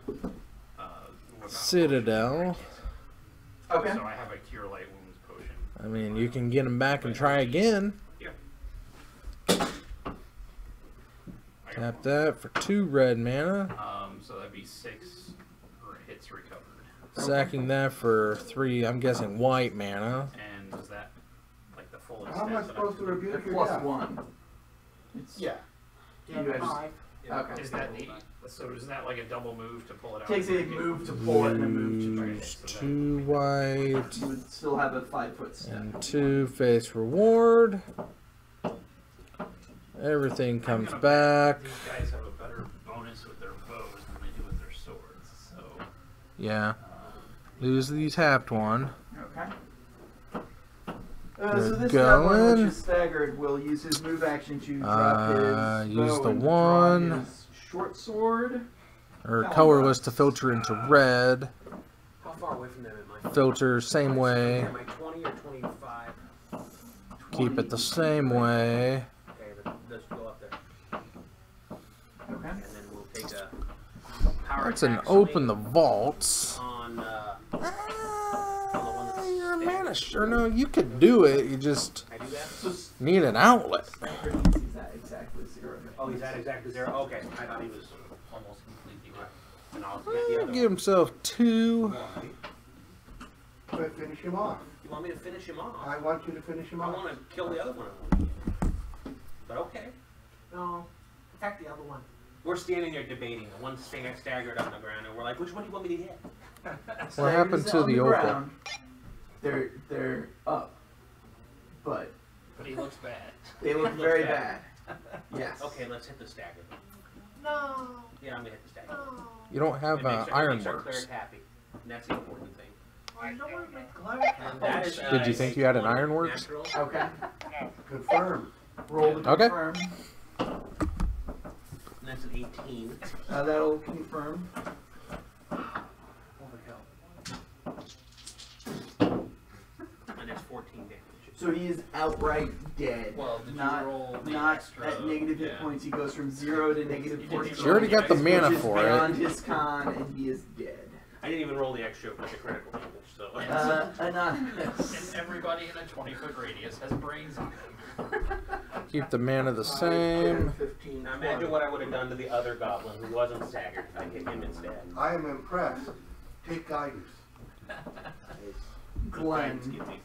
F: Work on
B: Citadel.
A: Okay.
F: So I have a Cure Light Wounds potion.
B: I mean, you can get him back and try again.
F: Yeah.
B: Tap that for 2 red mana.
F: So that'd be 6 hits recovered.
B: Sacking that for 3, I'm guessing white mana.
F: And is that like the full
E: How am I
F: extent that
E: supposed to
F: can do?
E: rebuke your
A: Plus
E: death?
A: 1. It's,
F: Yeah.
A: You guys-
D: 5.
A: Okay.
F: Is that so? Isn't that like a double move to pull it out?
A: Takes a move to pull it and a move to try
B: Use
A: it.
B: 2 white
A: You would still have a 5-foot step.
B: and 2 face reward. Everything comes back.
F: These guys have a better bonus with their bows than they do with their swords. So
B: Yeah. Lose the tapped one.
A: Okay. So
B: Good
A: this goblin,
B: going.
A: which is staggered, will use his move action to drop his
B: use
A: bow
B: the
A: and draw
B: one.
A: his short sword.
B: Or colorless to filter into red.
C: How far away from them am I?
B: Filter same way.
C: Am I 20 or 25?
B: Keep it the same way.
C: Okay, let's go up there.
A: Okay.
C: And then we'll take a power
B: That's an
C: attack
B: open the
C: swing
B: vaults.
C: on the one that's
B: You're a
C: staggered.
B: mana. Sure, no, you could do it. You just
C: Can I do that?
A: So
B: need an outlet.
A: staggered he's at exactly 0.
C: Oh, he's at exactly 0? Okay, I thought he was almost completely right. And I'll get the other
B: Give
C: one.
B: himself 2.
E: But finish him off.
C: You want me to finish him off?
E: I want you to finish him
C: I
E: off.
C: want to kill the other one. But okay.
D: No. Attack the other one.
C: We're standing there debating. The one's staggered on the ground, and we're like, which one do you want me to hit?
B: What happened to the opal?
A: ground. They're up, but
F: but he looks bad.
A: they look
C: Looks
A: very
C: bad.
A: bad. Yes.
C: Okay, let's hit the staggered.
D: No.
C: Yeah, I'm going to hit the staggered.
D: No.
B: You don't have
C: It makes our
B: ironworks.
C: cleric happy. And that's the important thing.
D: I know where to make cleric.
C: And that is,
B: Did you think you had an
C: one
B: ironworks?
C: natural.
A: Okay.
E: Confirm.
A: Roll to
B: Okay.
A: confirm.
C: And that's an 18.
A: That'll confirm.
C: And that's 14 damage.
A: So he is outright dead.
F: Well, did you
A: not
F: roll the
A: not
F: extra?
A: at negative hit
F: Yeah.
A: points. He goes from 0 to negative
F: You
A: 14.
B: You already got the mana
A: which is
B: for
A: beyond
B: it.
A: his con, and he is dead.
C: I didn't even roll the extra with the critical damage, so.
A: Anonymous.
F: And everybody in a 20-foot radius has brains on them.
B: Keep the mana the same.
E: 15,
C: Now imagine what I would have done to the other goblin who wasn't staggered. I hit him instead.
E: I am impressed. Take guidance.
A: Glenn.
C: Excuse me.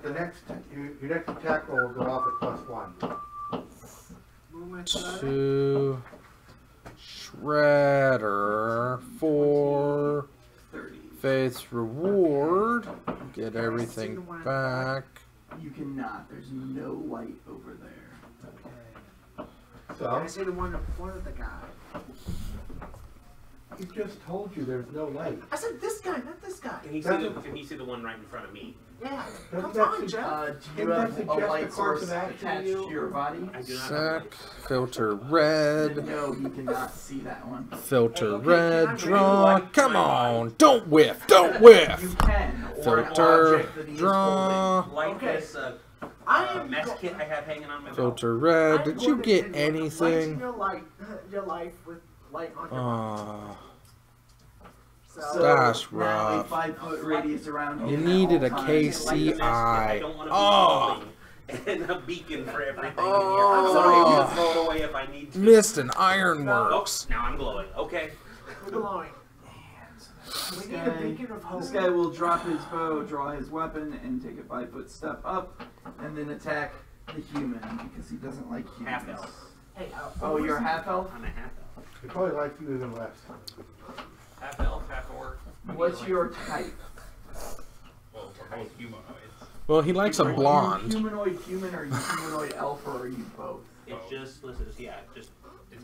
E: The next, your next attack roll will go off at +1.
D: Movement side.
B: 2. Shredder. 4.
A: 30.
B: Faith's reward. Get everything back.
A: You cannot. There's no light over there.
D: Okay.
E: So,
D: I say the one in front of the guy.
E: he just told you there's no light.
D: I said this guy, not this guy.
C: Can he see the one right in front of me?
D: Yeah.
E: Doesn't
D: Come
E: that
D: on,
E: suggest-
D: Jeff.
A: Do you
E: Didn't that
A: have a
E: suggest
A: light
E: a course
A: source
E: of action
A: attached
E: you-
A: to your body?
C: I do not have
B: Sack. Filter red.
A: No, you cannot see that one.
B: Filter
D: Hey, okay,
B: red.
D: can I
B: Draw.
C: really
B: Come
C: like
B: on. Don't whiff. Don't whiff.
A: You can. Or an
B: Filter.
A: object that he is
B: Draw.
A: holding.
C: like
D: Okay.
C: this
D: I am
C: mess
D: go-
C: kit I have hanging on my belt.
B: Filter red.
D: I'm
B: Did you
D: going to
B: get
D: lighten
B: anything?
D: your life with light on your body.
B: Oh.
A: So
B: That's
A: now
B: rough.
A: a 5-foot radius around
B: You
A: him at
B: needed
A: all
B: a
A: times.
B: KC.
C: I don't want to be
B: Oh.
C: holding and a beacon for everything
B: Oh.
C: in here. So I can throw it away if I need to.
B: Missed an
C: Oh,
B: ironworks.
C: now I'm glowing. Okay.
D: We're glowing.
A: This
D: We need a beacon of hope.
A: This guy will drop his bow, draw his weapon, and take a 5-foot step up, and then attack the human because he doesn't like humans.
C: Half elf.
D: Hey,
A: Oh, you're a half elf?
C: I'm a half elf.
E: He probably likes you even less.
F: Half elf, half orc.
A: What's your type?
F: Well, we're both humanoids.
B: Well, he likes a
A: Are you
B: blonde.
A: humanoid human, or are you humanoid elf, or are you both?
C: It's just, listen, it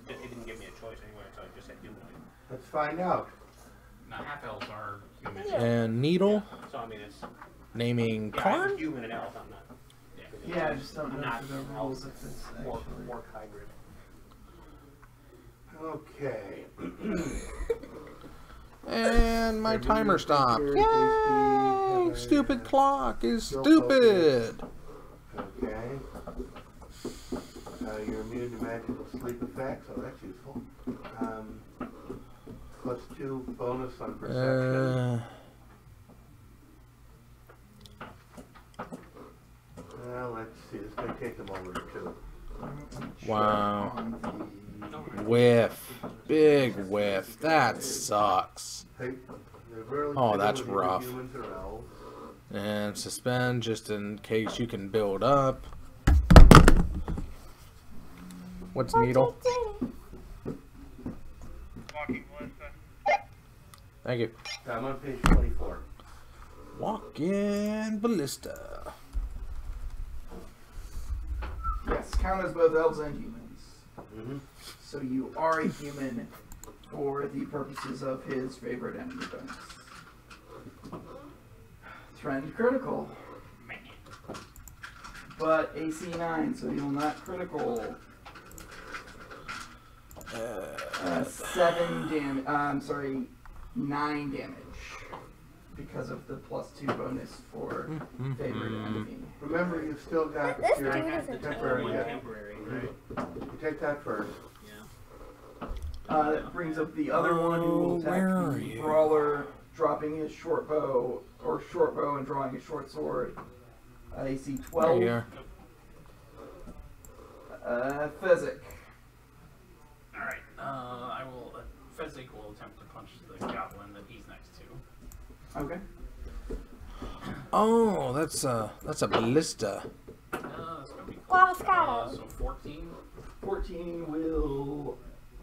C: didn't give me a choice anywhere, so I just said humanoid.
E: Let's find out.
F: Now, half elves are human.
B: And needle.
C: So I mean, it's
B: Naming
C: I'm
B: Karn.
C: human and elf. I'm not.
A: Yeah, I just don't know
C: Not
A: the rules of this,
C: Orc
A: actually.
C: hybrid.
E: Okay.
B: And my timer stopped.
E: Fear,
B: Yay!
E: tasty,
B: Stupid
E: have
B: clock is
E: Still
B: stupid.
E: Okay. You're immune to magical sleep effects, so that's useful. +2 bonus on perception. Well, let's see. This may take them over to 2.
B: Wow.
A: On
B: Whiff. Big whiff. That sucks.
E: Hey, they're really
B: Oh, that's
E: similar to
B: rough.
E: Humans or elves.
B: And suspend just in case you can build up. What's needle? Thank you.
E: I'm on page 24.
B: Walk-in ballista.
A: Yes, count as both elves and humans.
E: Mm-hmm.
A: So you are a human for the purposes of his favorite enemy bonus. Trend critical. But AC 9, so he'll not critical. 9 damage. Because of the +2 bonus for favorite enemy.
E: Remember, you've still got
G: This
E: your
G: dude is a
E: temporary.
C: One
E: Yeah.
C: temporary, right?
E: You take that first.
C: Yeah.
A: That brings up the other one who will attack
B: where are
A: the
B: you?
A: brawler, dropping his short bow and drawing a short sword. AC
B: There
A: 12.
B: you are.
A: Fezzik.
F: Alright, I will. Fezzik will attempt to punch the goblin that he's next to.
A: Okay.
B: Oh, that's a ballista.
F: That's gonna be
G: Well,
F: close.
G: Scotto.
F: So 14.
A: 14 will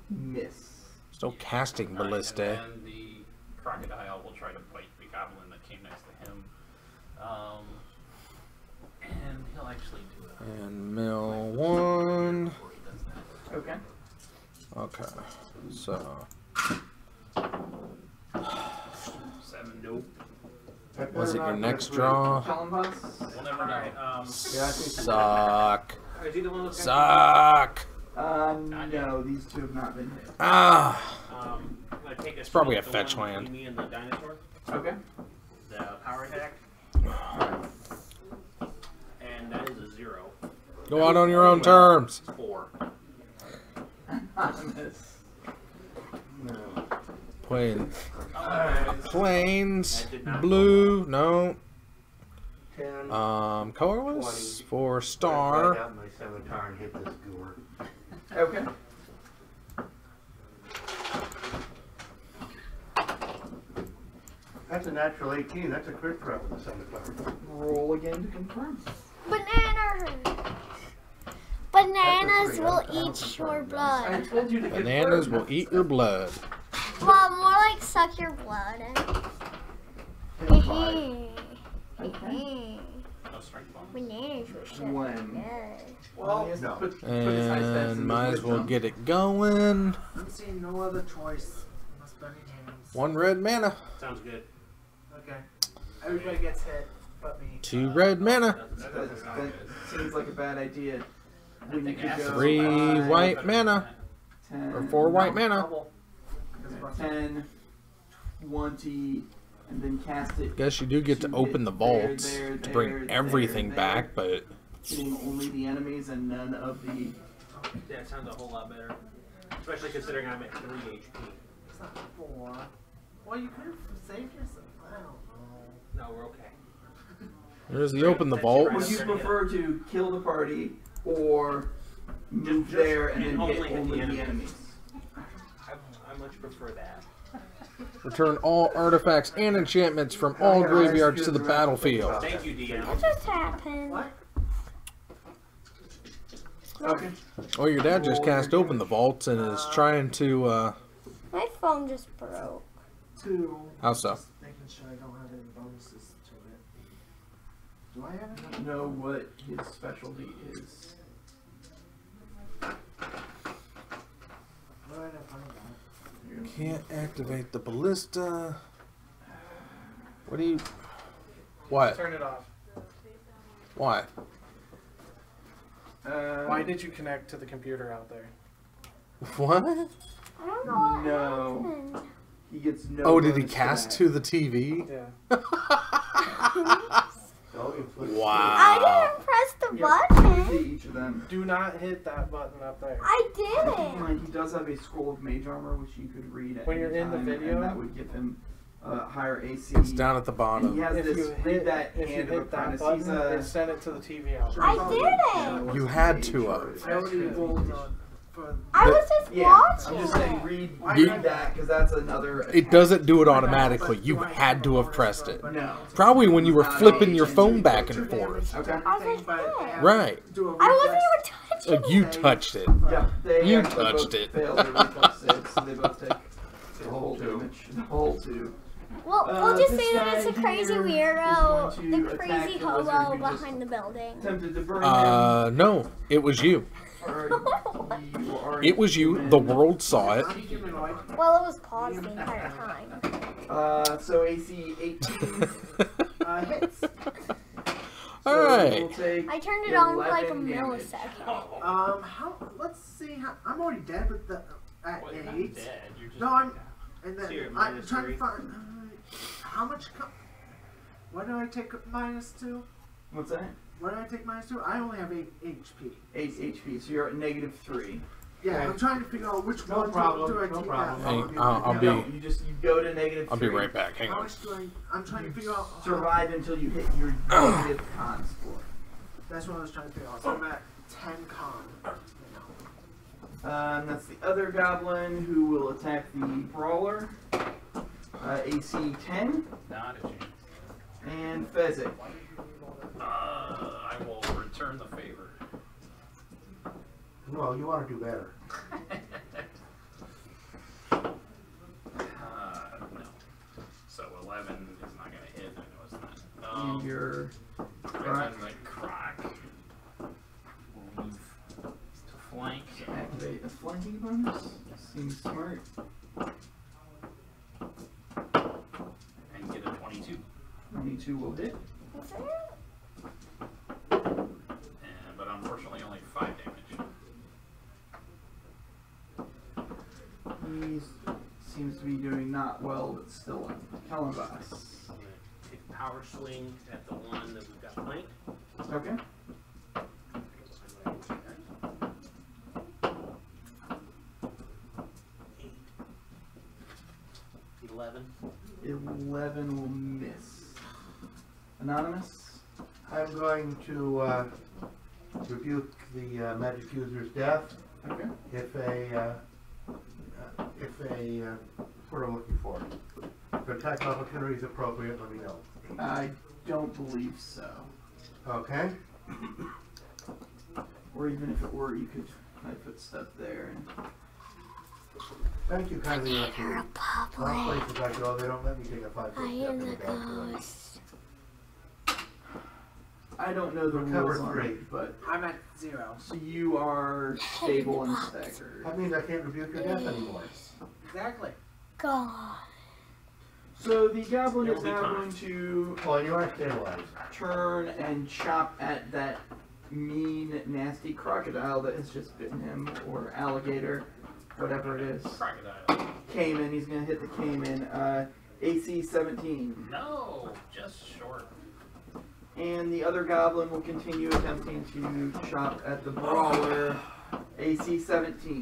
A: miss.
B: Still casting
F: Alright,
B: ballista.
F: and then the crocodile will try to bite the goblin that came next to him. And he'll actually do it.
B: And mill 1.
F: Before he does that.
A: Okay.
B: Okay. So
F: 7. Nope.
E: That
B: was it
E: better
B: your
E: not
B: next
E: get
B: draw?
A: Talonboss.
F: We'll never know.
E: Yeah, I think
B: Suck.
C: Is he the one that's
B: Suck.
A: No, these two have not been hit.
B: Ah.
C: I'm gonna take
B: It's probably a
C: the
B: fetch
C: one
B: land.
C: between me and the dinosaur.
A: Okay.
C: The power attack. And
B: Go out on your own terms.
C: 4.
A: Anonymous.
E: No.
B: Plains, blue, no.
E: 10.
B: Colorless for
E: Right
B: star.
E: out my scimitar and hit this goober.
A: Okay.
E: That's a natural 18. That's a crit threat with a scimitar.
A: Roll again to confirm.
G: Bananas will eat your
A: I
G: blood.
A: told you to
B: Bananas
A: confirm.
B: will eat your blood.
G: Well, more like suck your blood.
A: Okay.
F: No strength bonus.
G: Bananas will suck your
A: When?
G: blood.
A: Well,
E: no.
A: put his high stats
B: And
A: in
B: might
A: the
B: as well
A: wisdom.
B: get it going.
D: I'm seeing no other choice unless burning hands.
B: 1 red mana.
C: Sounds good.
D: Okay. Everybody gets hit, but me.
B: 2 red mana.
A: That seems like a bad idea.
F: I
A: When you
F: think
A: could go
B: 3
A: 5,
B: white mana.
A: 10,
B: Or 4 white mana.
D: Double.
A: 10, 20, and then cast it.
B: Guess you do get to open the vaults
A: there,
B: to bring
A: there,
B: everything
A: there.
B: back, but
A: Hitting only the enemies and none of the.
C: Yeah, it sounds a whole lot better. Especially considering I'm at 3 HP.
D: It's not 4. Well, you could have saved yourself. I don't know.
C: No, we're okay.
B: there's the open the vault.
A: Would you prefer to kill the party or move there and then hit only the enemies?
C: I much prefer that.
B: Return all artifacts and enchantments from all graveyards to the battlefield.
C: Thank you, DM.
G: What just happened?
D: What?
A: Okay.
B: Oh, your dad just cast open the vaults and is trying to,
G: My phone just broke.
D: 2.
B: how so?
D: Just making sure I don't have any bonuses to it. Do I have
A: I
D: any?
A: don't know what his specialty is.
D: Where did I find that?
B: Can't activate the ballista. What do you... What?
H: Turn it off.
B: Why?
H: Why did you connect to the computer out there?
B: What?
G: I don't know what
A: No.
G: happened.
A: He gets no.
B: Oh, did he
A: bonus
B: cast
A: that.
B: to the TV?
H: Yeah.
G: I didn't press the
A: Yeah,
G: button.
A: see each of them.
H: Do not hit that button up there.
G: I
A: Keep in
G: didn't.
A: mind, he does have a scroll of mage armor, which you could read at
H: When
A: any
H: you're in the
A: time,
H: video?
A: and that would give him higher AC.
B: It's down at the
A: And he
B: bottom.
A: has
H: If
A: this
H: you
A: read
H: hit
A: that
H: if you
A: hand of
H: hit that
A: apprentice.
H: button,
A: He's
H: it sent it to the TV out.
G: I didn't.
B: You had to have.
D: I already rolled on for.
G: I was just
A: Yeah,
G: watching.
A: I'm just saying read
B: You-
A: that because that's another.
B: It doesn't do it automatically. You had to have pressed it.
A: No.
B: Probably when you were flipping your phone back and forth.
A: Okay.
G: I was like, yeah.
B: Right.
G: I wasn't even touching
B: You
G: it.
B: touched it.
A: Yeah, they
B: You
A: actually
B: touched
A: both
B: it.
A: failed their reflex saves, so they both take the whole damage. The whole 2.
G: Well, we'll just
A: this
G: say that it's a
A: guy
G: crazy
A: here
G: weirdo,
A: is going
G: the
A: to
G: crazy
A: attack the wizard
G: hobo
A: who just
G: behind the building.
A: Attempted to burn him.
B: No. It was you.
A: You are
B: It was you. The world saw it.
D: I'm humanoid.
G: Well, it was paused the entire time.
A: So AC 18
D: Hits.
B: Alright.
A: We'll take
G: I turned it on for like a
A: 11 damage.
G: millisecond.
D: How? Let's see. How, I'm already dead with the at
F: Well, you're
D: 8.
F: not dead. You're just
D: No, I'm. And
C: So you're
D: then
C: at
D: I'm
C: minus
D: trying
C: 3.
D: to find. How much? Why do I take -2?
A: What's that?
D: Why do I take -2? I only have 8 HP.
A: 8 HP, so you're at -3.
D: Yeah,
E: Okay.
D: I'm trying to figure out which
E: No
D: one
E: problem,
D: do I
E: no
D: take
E: problem.
D: that.
B: Hey, I'll
A: You
B: be-
A: don't. You go to -3.
B: I'll be right back. Hang
D: How
B: on.
D: much do I? I'm trying to figure out.
A: Survive until you hit your negative con score.
D: That's what I was trying to figure out. So I'm at 10 con.
A: That's the other goblin who will attack the brawler. AC 10
F: Not a chance.
A: and Fezzik.
F: I will return the favor.
E: Well, you want to do better.
F: No. So 11 is not going to hit. I know it's not.
A: And your
F: And then the croc will move to flank.
A: activate a flanking bonus. Seems smart.
F: And get a 22.
A: 22 will hit.
G: Is it?
F: But unfortunately only 5 damage.
A: He seems to be doing not well, but still on Calabas.
C: I'm gonna take a power swing at the one that we've got flanked.
A: Okay. 11 will miss. Anonymous?
E: I'm going to rebuke the magic user's death.
A: Okay.
E: If a what I'm looking for. If attack opportunity is appropriate, let me know.
A: I don't believe so.
E: Okay.
A: Or even if it were, you could put stuff there. And
E: Thank you kindly enough. Some places I go, they don't let me take a 5 foot step in the ghost.
A: I don't know the rules on it, but
D: I'm at 0.
A: so you are stable and staggered.
E: That means I can't rebuke your death anymore.
D: Exactly.
G: God.
A: So the goblin is now going to
E: Oh, you are stabilized.
A: turn and chop at that mean, nasty crocodile that has just bitten him, or alligator, whatever it is.
F: Crocodile.
A: Cayman, he's going to hit the Cayman. AC 17.
F: No, just short.
A: And the other goblin will continue attempting to chop at the brawler. AC 17.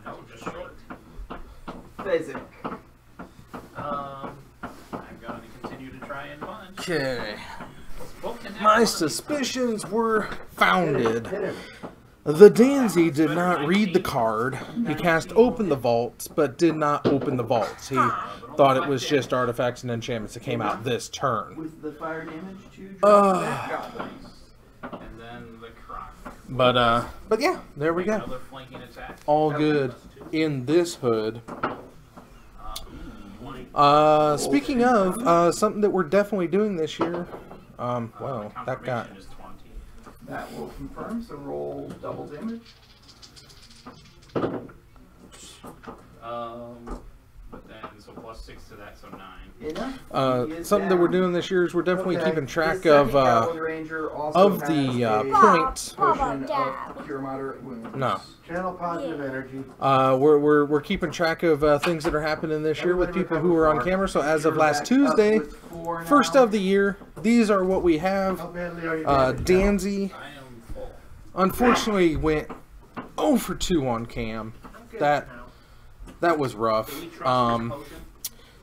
F: No, just short.
A: Basic.
F: I'm going to continue to try and punch.
B: Okay.
F: Both can have
B: My
F: one.
B: suspicions were founded.
E: Hit him.
B: The Danzy did not read the card. He cast open the vaults, but did not open the vaults. He thought it was just artifacts and enchantments that came out this turn.
A: With the fire damage to drop that goblin.
F: And then the croc.
B: But yeah, there we go.
F: Another flanking attack.
B: All good in this hood.
F: 20.
B: Speaking of, something that we're definitely doing this year. Well, that got...
F: Confirmation is 20.
A: That will confirm, so roll double damage.
F: But then, so plus 6 to that, so 9.
A: Enough.
B: Something that we're doing this year is we're definitely
E: Okay.
B: keeping track
A: The
B: of,
A: second Goblin Ranger also
B: of
A: has
B: the
A: a
B: points.
A: potion of cure moderate wounds.
B: No.
E: Channel positive energy.
B: We're keeping track of things that are happening this year with people who are on camera. So as of last Tuesday, first of the year, these are what we have.
E: How badly are you damaged now?
B: Danzy,
F: I am full.
B: unfortunately, went 0 for 2 on cam. That was rough.
C: Can we trust this potion?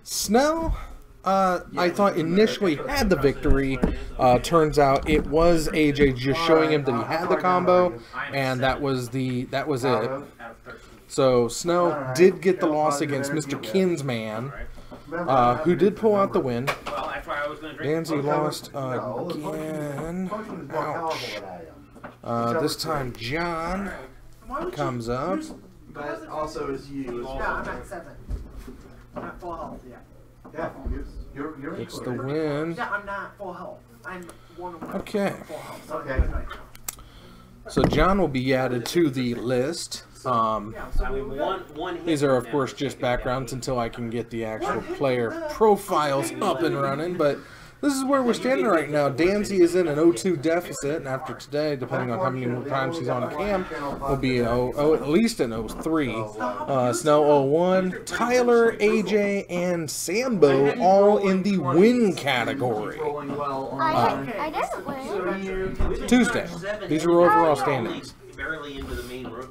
B: Snell, I thought initially had the victory. Turns out it was AJ just showing him that he had the combo, and that was it.
E: Out of
C: Out of 13.
B: So Snell did get the loss against Mr. Kinsman, who did pull out the win.
C: Well, that's why I was going to drink.
B: Danzy lost
E: No, the
B: again.
E: potion is more powerful
B: Ouch.
E: than I am.
B: This time John comes up.
A: But also is you as
D: Yeah,
A: well.
D: I'm at 7. I'm at full health, yeah.
E: Yeah, you're
B: Gets
E: in
B: the
E: for it.
B: win.
D: Yeah, I'm not full health. I'm 1 of 1.
B: Okay.
D: Full health. So
E: Okay.
D: I'm good right now.
B: So John will be added to the list.
D: Yeah, so
C: I mean,
D: we're good.
C: one hit
B: These are, of
C: from
B: course,
C: them
B: just
C: is taking
B: backgrounds
C: down
B: until I can get the actual player profiles up and running. But this is where we're standing right now. Danzy is in an 0-2 deficit, and after today, depending on how many more times he's on cam, will be at least an 0-3. Snell 0-1, Tyler, AJ, and Sambo all in the win category.
A: Rolling well on
G: I didn't win.
A: So you continue.
B: Tuesday. These are overall standings.
C: barely into the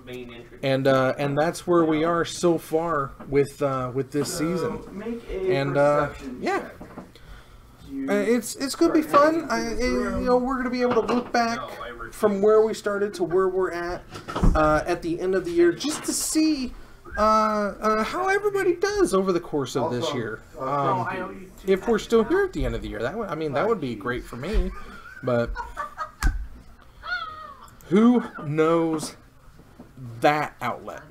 C: main entry.
B: And that's where we are so far with this season.
A: Make a
B: And
A: perception
B: yeah.
A: check. You
B: It's gonna be fun. We're gonna be able to look back from where we started to where we're at the end of the year, just to see how everybody does over the course of this year. If we're still here at the end of the year, that would be great for me. But who knows that outlet?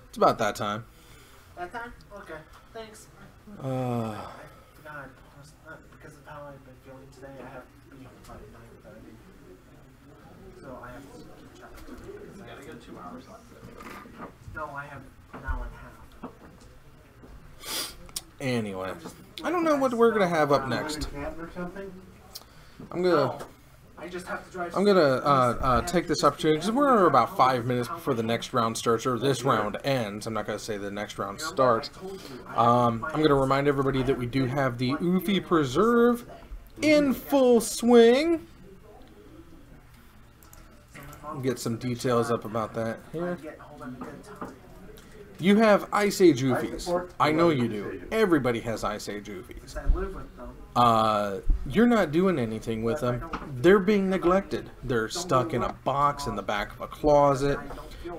B: It's about that time.
D: That time? Okay. Thanks.
B: Uh,
D: God, because of how I've been feeling today, I have to be home by 9:30. So I have to keep track.
F: You gotta go 2 hours left.
D: No, I have an hour and a half.
B: anyway, I don't know what we're gonna have up next. I'm gonna.
D: I just have to drive.
B: I'm gonna take this opportunity because we're about 5 minutes before the next round starts, or this round ends. I'm not gonna say the next round starts. I'm gonna remind everybody that we do have the Oofy Preserve in full swing. Get some details up about that here. You have Ice Age Oofies.
E: support
B: I know you
E: Ice
B: do.
E: Age.
B: Everybody has Ice Age Oofies.
H: I live with them.
B: You're not doing anything with them. They're being neglected. They're stuck in a box in the back of a closet.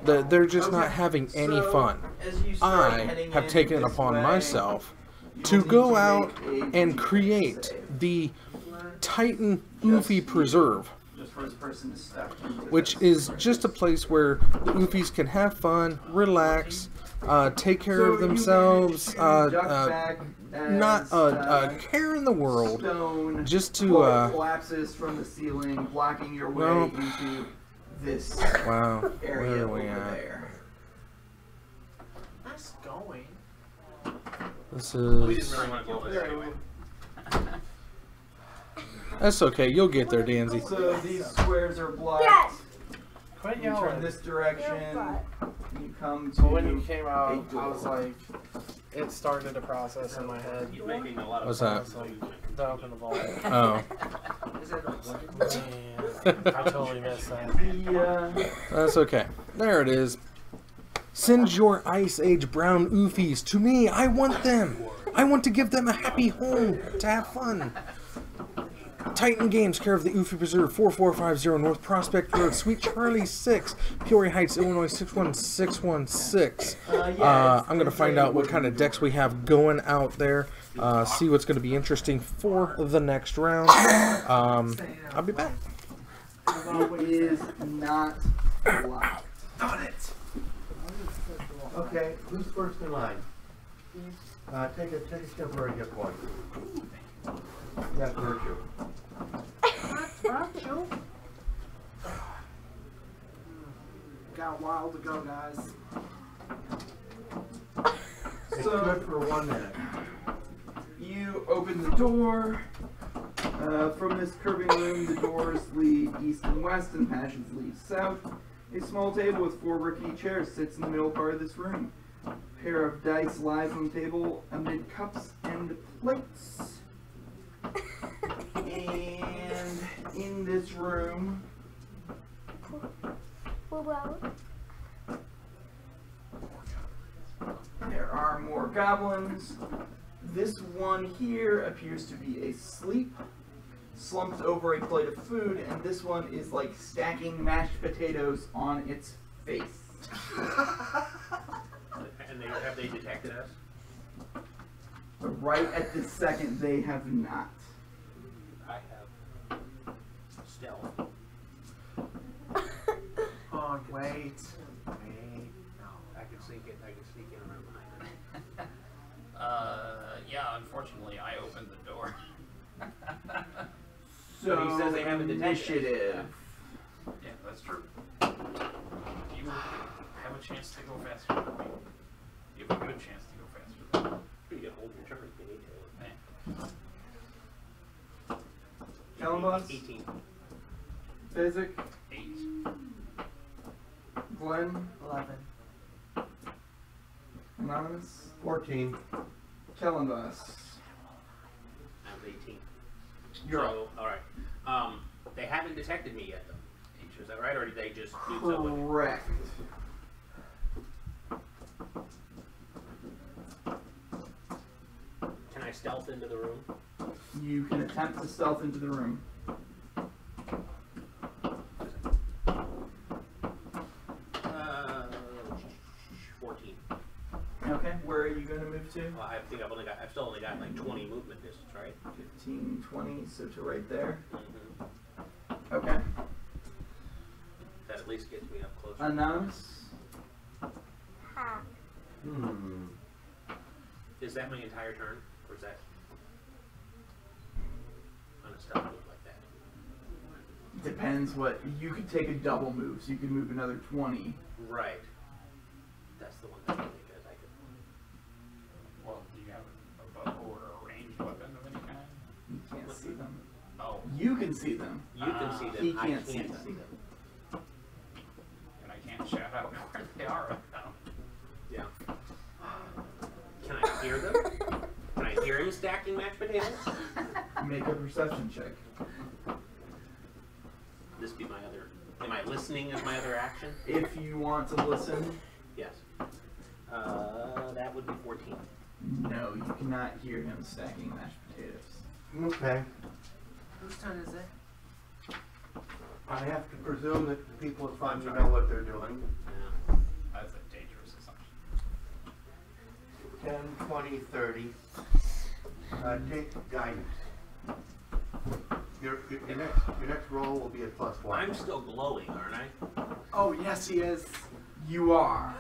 B: They're just not having any fun.
A: As you start
B: I
A: heading
B: have
A: in
B: taken it
A: this
B: upon
A: way,
B: myself
A: you'll
B: to
A: need
B: go
A: to
B: out
A: make a
B: and
A: constitution
B: create
A: save.
B: the Titan Oofy Preserve,
A: Just for this person to step into
B: which
A: this.
B: is just a place where the Oofies can have fun, relax, take care
A: So
B: of
A: you
B: themselves,
A: manage to duck back
B: not
A: as,
B: a care in the world,
A: stone
B: just to,
A: collapses from the ceiling, blocking your way
B: well,
A: into this
B: wow,
A: area
B: where are
A: over
B: we at?
A: there.
H: Nice going.
B: This
C: We didn't
B: is,
C: really want to go over there anyway.
B: that's okay, you'll get there, Danzy.
A: So these squares are blocked.
G: Yes.
H: Quit
A: You turn
H: yelling.
A: this direction. You come to.
H: So when you came out,
A: a
H: I was
A: door.
H: like, it started a process in my head.
C: He's making a lot of
B: What's
H: I
B: that?
H: was like, to open the vault.
B: Oh,
H: Man, I totally missed that.
A: The,
B: that's okay. There it is. Send your Ice Age brown Oofies to me. I want them. I want to give them a happy home to have fun. Titan Games, care of the Oofy Preserve, 4450 North Prospect Road, Suite Charlie 6, Peoria Heights, Illinois 61616. I'm going to find out what kind of decks we have going out there, see what's going to be interesting for the next round. I'll be back.
A: it is not locked.
E: Got it. Okay, who's first in line? Take a temporary hit point. That's virtue.
H: Got a while to go, guys.
E: It's
A: So-
E: good for 1 minute.
A: You open the door. From this curving room, the doors lead east and west, and passages lead south. A small table with 4 rickety chairs sits in the middle part of this room. A pair of dice lies on the table amid cups and plates. And in this room, there are more goblins. This one here appears to be asleep, slumped over a plate of food, and this one is like stacking mashed potatoes on its face.
C: And have they detected us?
A: But right at this second, they have not.
C: I have stealth.
H: Oh, wait.
C: No, I can sneak in. I can sneak in around behind it.
F: Yeah, unfortunately, I opened the door.
A: So
C: But he says they haven't detected us.
A: initiative.
F: Yeah, that's true. You have a chance to go faster than me. You have a good chance to go faster than me.
C: You can hold your turn if you need to.
F: Eh,
A: Columbus,
C: 18.
A: Physic,
F: 8.
A: Glenn,
H: 11.
A: Anonymous,
E: 14.
A: Columbus.
C: I'm 18.
A: You're
C: So, alright. They haven't detected me yet, though. Is that right? Or did they just do so with it?
A: Correct.
C: Can I stealth into the room?
A: You can attempt to stealth into the room.
C: 14.
A: Okay, where are you going to move to?
C: Well, I think I've still only got like 20 movement distance, right?
A: 15, 20, so to right there.
C: Mm-hmm.
A: Okay.
C: That at least gets me up closer.
A: Anonymous.
E: Hmm.
C: Is that my entire turn? Or is that on a stealth move like that?
A: Depends what. You could take a double move, so you could move another 20.
C: Right. That's the one that I think is I could.
F: Well, do you have a bow or a ranged weapon of any kind?
A: You can't see them.
F: Oh,
A: You can see them.
C: You can see them.
A: He
C: I
A: can't
C: can't
A: see
C: see
A: them.
C: them.
F: and I can't shout out where they are right now.
C: Yeah. Can I hear them? Can I hear him stacking mashed potatoes?
A: Make a perception check.
C: This be my other. Am I listening as my other action?
A: If you want to listen,
C: Yes. That would be 14.
A: No, you cannot hear him stacking mashed potatoes.
E: Okay.
H: Whose turn is it?
E: I have to presume that the people at Farm know what they're doing.
F: Yeah. That's a dangerous assumption.
E: 10, 20, 30. Take guidance. Your next roll will be a +1.
C: I'm still glowing, aren't I?
H: Oh, yes, he is.
A: You are.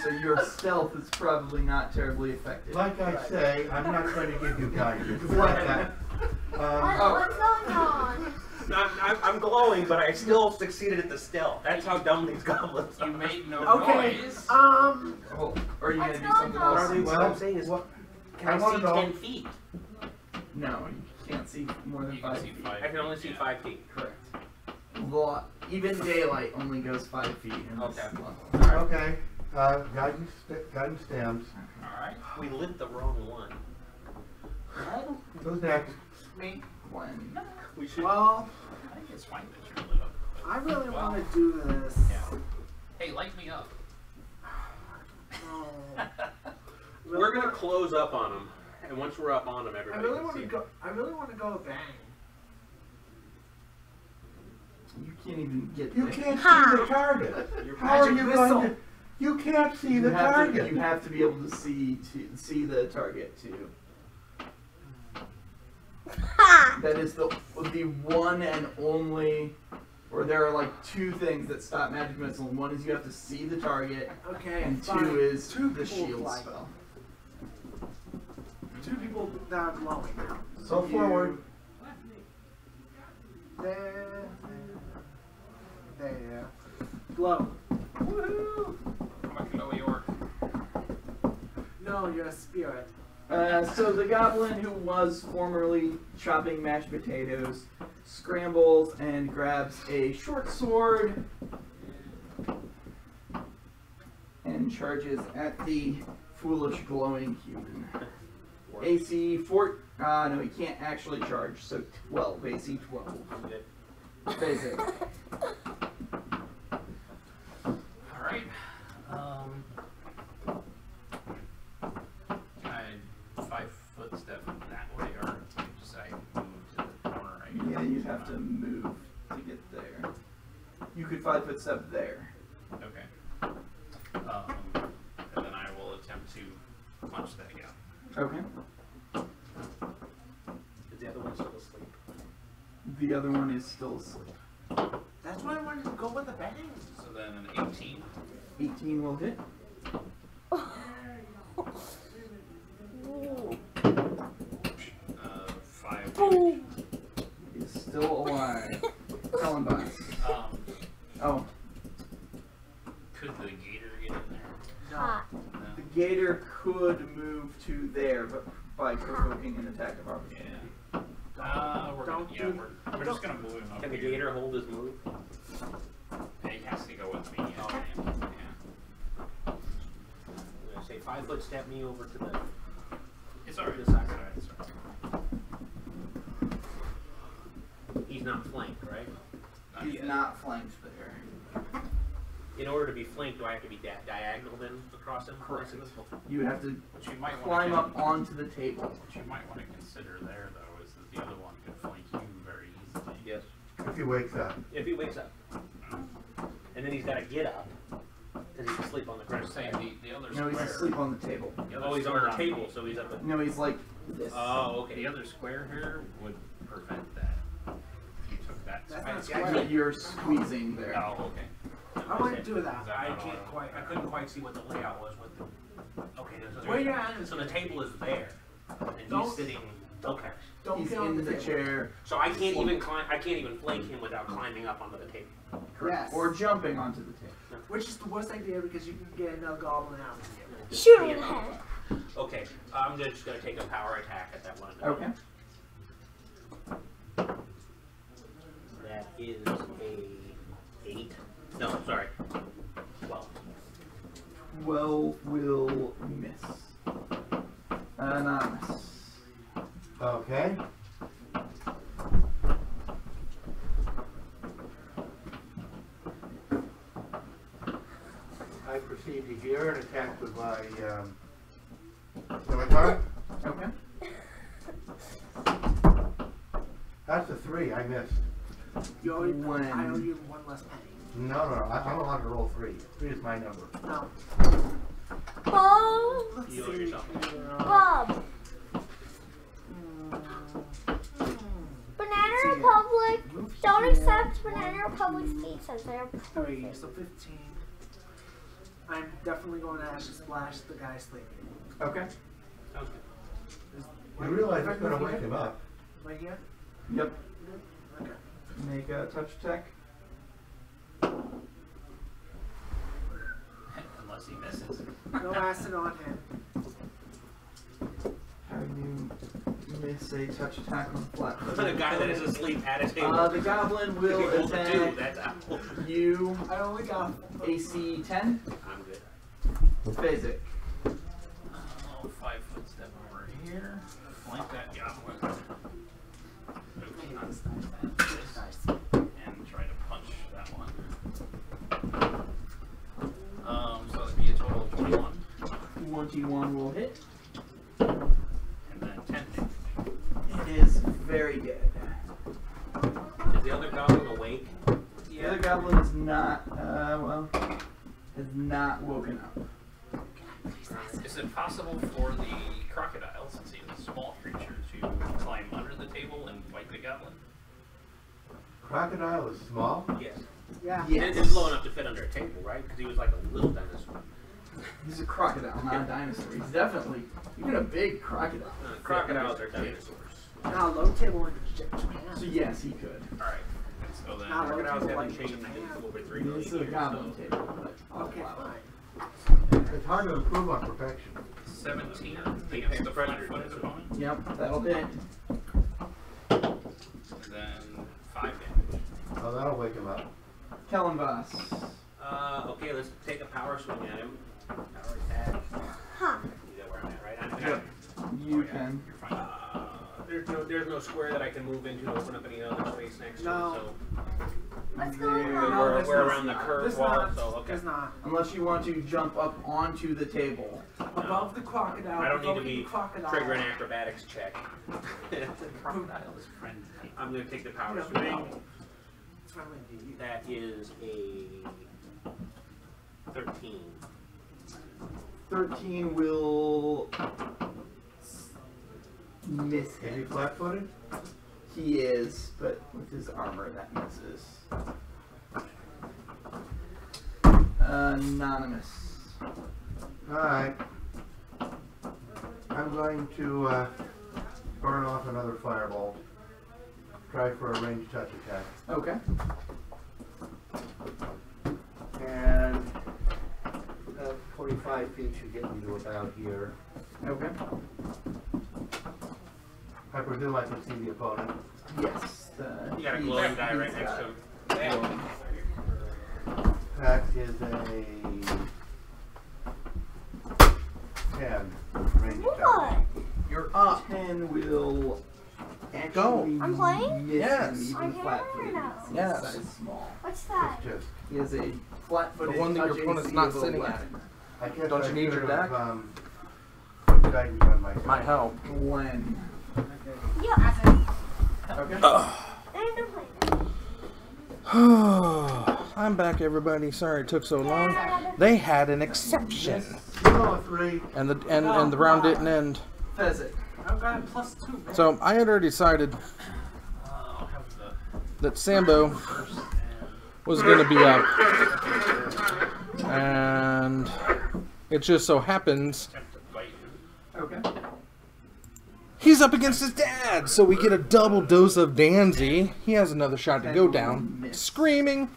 A: So your stealth is probably not terribly effective.
E: Like I say, I'm not going to give you guidance. Like that.
G: What's going on?
C: I'm glowing, but I still succeeded at the stealth. That's how dumb these goblins are.
F: You made no
H: Okay.
F: noise.
A: Oh, are you going to do
G: What's
A: something
G: going
A: else?
G: on?
C: What I'm saying is, can I
E: wanna
C: see
E: know-
C: 10 feet?
A: No, you can't see more than
F: You
A: 5
F: can see
A: feet.
F: 5.
C: I can only see 5 feet.
A: Correct. Well, even daylight only goes 5 feet in this
C: Okay.
A: level.
E: Okay. Guidance stands.
F: Alright.
C: We lit the wrong one.
E: Who's next?
H: Me.
A: When
C: We should.
H: Well,
F: I think it's fine that you're lit up. But
H: I really
F: well,
H: want to do this.
F: Yeah. Hey, light me up.
H: Oh.
C: We're gonna close up on them, and once we're up on them,
H: I
C: everybody
H: really
C: can
H: want
C: see
H: to
C: 'em.
H: go. I really want to go bang.
A: you can't even get
E: You
A: there.
E: can't see the target.
C: Your
E: How are
H: magic
E: you
H: missile.
E: going to? You can't see
A: You
E: the
A: have
E: target.
A: to, you have to be able to see the target too. That is the one and only, or there are like 2 things that stop magic missile. One is you have to see the target,
H: Okay.
A: and
H: fine.
A: 2 is
H: Two
A: the
H: people
A: shield
H: fly.
A: spell.
H: 2 people that are glowing.
E: Go forward.
H: There. There. Glow.
F: Woohoo! I'm a Kanoe York.
H: No, you're a spirit.
A: So the goblin who was formerly chopping mashed potatoes scrambles and grabs a short sword and charges at the foolish glowing human. AC 4. No, he can't actually charge. So 12. AC 12. Basic.
F: Alright. Can I 5-foot step that way, or just I move to the corner?
A: Yeah, you'd have to move to get there. You could 5-foot step there.
F: Okay. And then I will attempt to punch that guy.
A: Okay.
C: Is the other one still asleep?
A: The other one is still asleep.
H: That's why I wanted to go with the bang.
F: So then an 18.
A: 18 will hit.
G: Ooh.
F: 5
G: Ooh.
A: He's still alive. Telling boss. Oh,
F: Could the gator get in there?
G: Hot.
F: No.
A: the gator could move to there, but by provoking an attack of opportunity.
F: We're just gonna move him up
C: Can the
F: here.
C: gator hold his move?
F: He has to go with me. Yeah.
C: Okay.
F: Yeah.
C: I'm gonna say 5-foot step me over to the.
F: It's alright.
C: This side.
F: It's alright.
C: He's not flanked, right?
A: He's
F: yet.
A: not flanked there.
C: In order to be flanked, do I have to be diagonal then across him?
A: Correct. You would have to
F: What you might
A: climb
F: want
A: up onto the table.
F: What you might want to consider there, though, is that the other one could flank you very easily.
C: Yes.
E: If he wakes up.
C: If he wakes up. And then he's got to get up. Because he's asleep on the
F: I'm
C: ground.
F: just saying the other
A: No,
F: square.
A: he's asleep on the table.
F: The other
C: Oh, he's on
F: square
C: the table, so he's up at.
A: No, he's like this.
C: Oh, okay.
F: The other square here would prevent that. If you took that
H: That's
F: square.
H: not
A: Yeah,
H: square.
A: you're squeezing there.
F: Oh, okay.
H: I want to do that.
C: I couldn't quite see what the layout was with the. Okay,
H: Where you at?
C: So the table is there, and
H: Don't-
C: he's sitting. Okay.
H: Don't
A: He's
H: get on
A: in
H: the
A: the
H: table.
A: chair.
C: So I can't even climb. I can't even flank him without climbing up onto the table.
H: Yes.
A: Or jumping onto the table.
H: Which is the worst idea because you can get another goblin out of here.
C: Just
G: Shoot him
C: be
G: in the
C: in-
G: head.
C: Okay, I'm just gonna take a power attack at that one.
A: Okay.
C: That is a 8. No, sorry. 12.
A: 12 will miss. Anonymous.
E: Okay. my scimitar.
A: Okay.
E: That's a 3. I missed.
H: You already,
A: When?
H: I owe you one less penny.
E: No. I'm allowed to roll 3. 3 is my number.
H: No.
G: Bob.
H: Let's
C: You owe
H: see.
C: yourself.
G: Bob. Banana Republic. Don't accept Banana Republic's pizzas. They're
H: 3, so 15. I'm definitely going to Ash Splash the guy sleeping.
A: Okay.
C: Sounds good.
E: You realize it's going to wake him up.
H: Right here?
A: Yep.
H: Okay.
A: Make a touch attack.
F: Unless he misses.
H: No acid on him.
A: How do you miss a touch attack on flat?
C: The guy that is asleep at a table.
A: The goblin will
C: If he rolls a 2,
A: attack
C: that's out.
A: you.
H: I only got
A: AC 10.
C: I'm good.
A: Basic.
F: 5 foot step over here. Flank that goblin. Oops, not this. And try to punch that one. So that'd be a total of 21.
A: 21 will hit.
F: And then 10 damage.
A: It is very good.
C: Is the other goblin awake?
A: The other goblin is not, has not woken up.
F: Is it possible for the crocodile, since he is a small creature, to climb under the table and fight the goblin?
E: Crocodile is small.
C: Yes.
H: Yeah.
A: Yes.
C: It's low enough to fit under a table, right? Because he was like a little dinosaur.
A: He's a crocodile, not a dinosaur. He's definitely, even a big crocodile.
C: Crocodiles are dinosaurs.
H: Now low table in Japan.
A: So yes, he could.
F: Alright. So then.
H: Now low
C: Crocodiles
H: table
C: haven't
H: like
C: changed in
H: Japan.
C: over 3
A: This
C: million
A: is a
C: years.
A: goblin
C: So.
A: table, but
H: Okay, fine.
E: It's hard to improve on perfection.
F: 17 against the flat-footed opponent.
A: Yep, that'll hit.
F: And then 5 damage.
E: Oh, that'll wake him up.
A: Kellenvoss.
C: Okay, let's take a power swing at him. Power attack.
G: Huh.
C: Is that where I'm at, right?
A: Yep. You can.
F: You're fine.
C: There's no square that I can move into to open up any other space next to
H: No.
C: it, so
G: What's going
A: There.
G: on?
H: No,
C: we're
H: there's
C: around the
H: not.
C: curved
H: There's
C: wall,
H: not.
C: so okay.
H: There's not.
A: Unless you want to jump up onto the table.
H: Above the crocodile.
C: I don't need to
H: above the
C: be
H: crocodile.
C: trigger an acrobatics check.
F: The crocodile is friendly.
C: I'm going to take the power
H: No,
C: swing.
H: no. It's friendly to you.
C: That is a 13.
A: 13 will miss
E: Is he
A: him.
E: flat-footed?
A: He is, but with his armor that misses. Anonymous.
E: Alright. I'm going to burn off another firebolt. Try for a ranged touch attack.
A: Okay.
E: And 45 feet should get me to about here.
A: Okay.
E: I presume I can see the opponent.
A: Yes.
C: You got a glowing guy right next to him.
A: glowing.
E: That is a 10 ranged touch.
G: What?
A: You're up. 10 will actually
G: I'm playing?
A: miss
B: Yes.
A: him,
G: I
A: even
G: hear
A: flat-footed.
G: now.
A: He's
B: Yes.
A: size small.
G: What's that?
E: It's just,
A: He has a flat-footed
B: The one that your
A: touch
B: opponent's
A: AC
B: not
A: of
B: sitting at.
A: 11.
E: I guess
B: Don't
E: I
B: you need your
E: should
B: deck?
E: have, guidance on myself.
B: Might help.
A: Glenn.
G: Yeah.
A: Okay.
G: And I'm playing.
B: I'm back, everybody. Sorry it took so long. They had an exception,
E: No, 3.
B: and the round didn't end.
A: Fezzik.
H: I've got a +2, man.
B: So I had already decided
F: I'll have the
B: that Sambo
F: first and
B: was going to be up, and it just so happens
F: attempt to bite you.
A: Okay.
B: he's up against his dad, so we get a double dose of Danzy. He has another shot to go down, screaming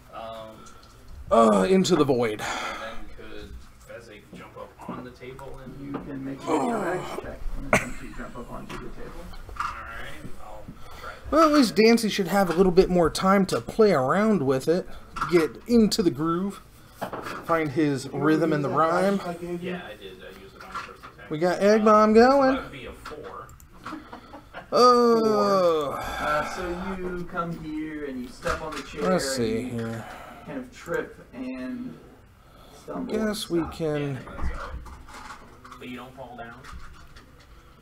B: into the void.
F: And then could Fezzik jump up on the table and
A: You can make an acrobatics check once you jump up onto the table.
F: Alright, I'll try that.
B: Well, at least Dancy should have a little bit more time to play around with it, get into the groove, find his rhythm in the rhyme.
E: I gave you?
F: Yeah, I did. I used it on the first attack.
B: We got Egg Bomb
F: So
B: going.
F: that would be a 4.
B: Oh,
A: So you come here and you step on the chair.
B: let's see
A: and you
B: here.
A: kind of trip and stumble.
B: Guess we
A: Stop.
B: can.
F: Yeah, that's alright.
C: But you don't fall down?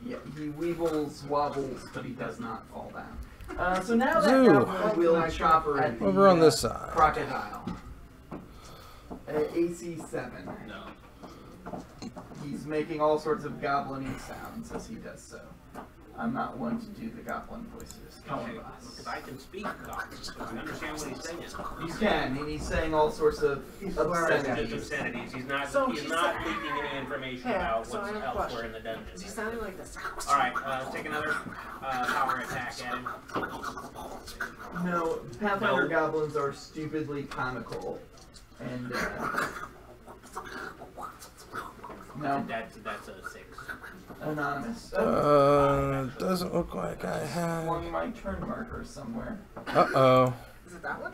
A: Yeah, he weebles, wobbles, but he does not fall down. So now that
B: Zoo.
A: goblin will chopper at the,
B: Over on this side.
A: crocodile. AC 7.
F: No.
A: He's making all sorts of goblin-y sounds as he does so. I'm not one to do the goblin voices.
C: Okay, because I can speak goblin, so I understand what he's saying.
A: You can, and he's saying all sorts of obscenities.
C: Obscenities. He's not leaking any information
H: Yeah,
C: about
H: so I
C: what's
H: have a
C: elsewhere
H: question.
C: in the dungeon.
H: Is he sounding like this?
C: Alright, let's take another power attack at him.
A: No, Pathfinder goblins are stupidly comical. And, no,
C: That's a 6.
A: anonymous.
B: Doesn't look like I have.
A: Flung my turn marker somewhere.
B: Uh-oh.
H: Is it that one?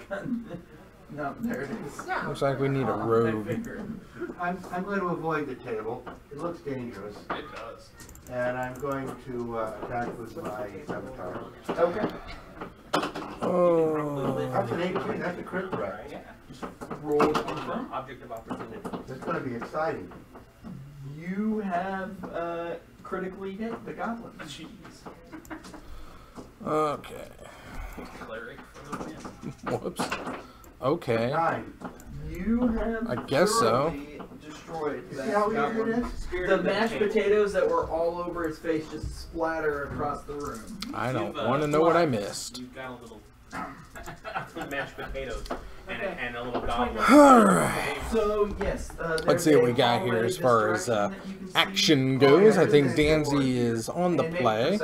A: No, there it is.
H: Yeah.
B: Looks like we need a
A: I
B: rogue.
A: figured.
E: I'm going to avoid the table. It looks dangerous.
F: It does.
E: And I'm going to attack with my avatar.
A: Okay.
B: Oh.
E: That's an 18. That's a crit threat.
C: Yeah.
A: Roll to confirm.
C: Object of opportunity.
E: That's going to be exciting.
A: You have critically hit the goblin.
C: Jeez.
B: Okay.
F: Cleric for the win.
B: Whoops. Okay.
E: 9.
A: You have
B: I guess so.
A: thoroughly destroyed
E: You
A: that
E: see how weird
A: goblin.
E: it is?
A: The mashed potatoes that were all over his face just splatter across the room.
B: I don't want to know what I missed.
C: You've got a little mashed potatoes and a little goblin.
B: Alright.
A: So yes,
B: Let's see what we got here as far as action goes. I think Danzy is on the play.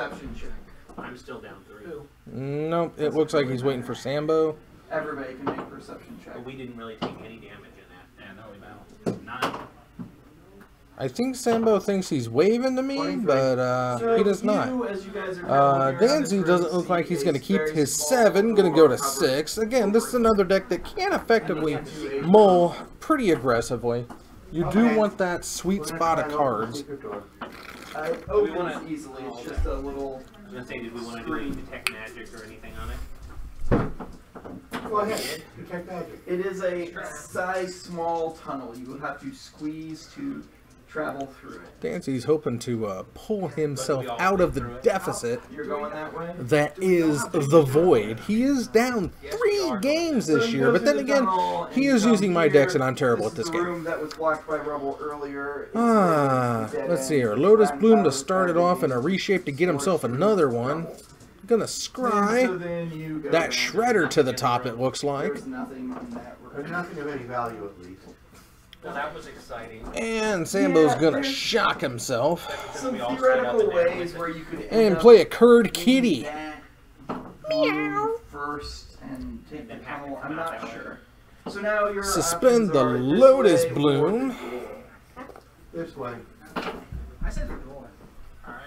C: I'm still down 3.
B: Nope, it looks like he's waiting for Sambo.
A: Everybody can make a perception check.
C: But we didn't really take any damage in that.
F: Yeah, no, we don't. 9.
B: I think Sambo thinks he's waving to me, but he does not. Danzy doesn't look like he's going to keep his 7, going to go to 6. Again, this is another deck that can effectively mull pretty aggressively. You do want that sweet spot of cards.
A: It opens easily, it's just a little...
C: I was going to say, did we want to do any detect magic or anything on it?
E: Go ahead. Detect magic.
A: It is a size small tunnel. You would have to squeeze to travel through it.
B: Danzy's hoping to pull himself out of the deficit
A: You're going that way?
B: that is the Void. He is down 3 games this year, but then again, he is using my decks and I'm terrible at this game.
A: Room that was blocked by rubble earlier.
B: Let's see here. Lotus Bloom to start it off and a reshape to get himself another one. Gonna scry that Shredder to the top, it looks like.
A: There's nothing in that room.
E: There's nothing of any value, at least.
C: Well, that was exciting.
B: And Sambo's gonna shock himself.
A: Some theoretical ways where you could
B: and play a Curd Kitty.
A: Meow. First and take the tunnel. I'm not sure. So now your
B: Suspend the Lotus Bloom.
E: This way.
H: I said the door.
C: Alright.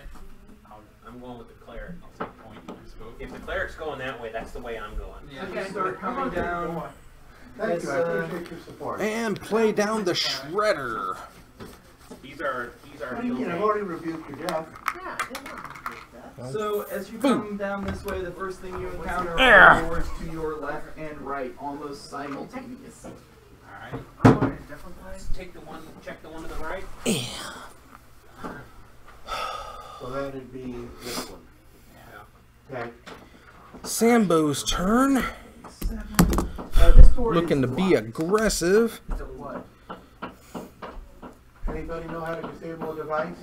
C: I'm going with the cleric. I'll take point. If the cleric's going that way, that's the way I'm going.
A: Yeah, okay. Start coming down.
E: Thank you, I appreciate your support.
B: And play down the Shredder.
C: These are
E: What do you mean? I've already rebuked your death.
H: Yeah, I didn't want to do that.
A: So as you come down this way, the first thing you encounter are doors to your left and right, almost simultaneously.
C: Alright.
H: I'm going a different place.
C: Check the one to the right.
E: So that'd be this one.
C: Yeah.
E: Okay.
B: Sambo's turn.
A: This door
B: Looking
A: is
B: to be
A: locked.
B: aggressive.
A: So what?
E: Anybody know how to disable a device?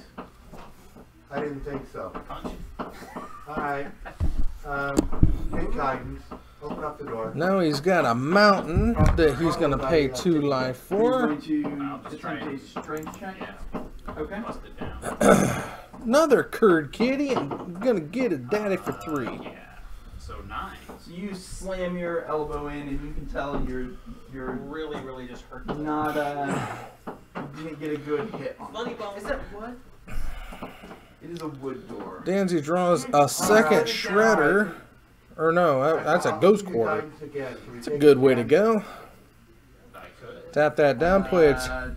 E: I didn't think so.
F: Punch.
E: Alright. Take guidance. Open up the door.
B: Now he's got a mountain that he's gonna pay 2 life
A: Are you
B: for.
A: going to
F: I'll just try
A: attempt a strength check?
F: Yeah.
A: Okay.
F: Bust it down.
B: Another Curd Kitty and gonna get a daddy for 3.
F: Yeah. So 9.
A: So you slam your elbow in, and you can tell you're
C: Really just hurt.
A: not you didn't get a good hit on it.
C: Funny bone.
H: Is that wood?
A: It is a wood door.
B: Danzy draws a second Shredder. Or no, that's a Ghost Quarter. It's a good way to go.
F: I could.
B: Tap that down, play its
A: 10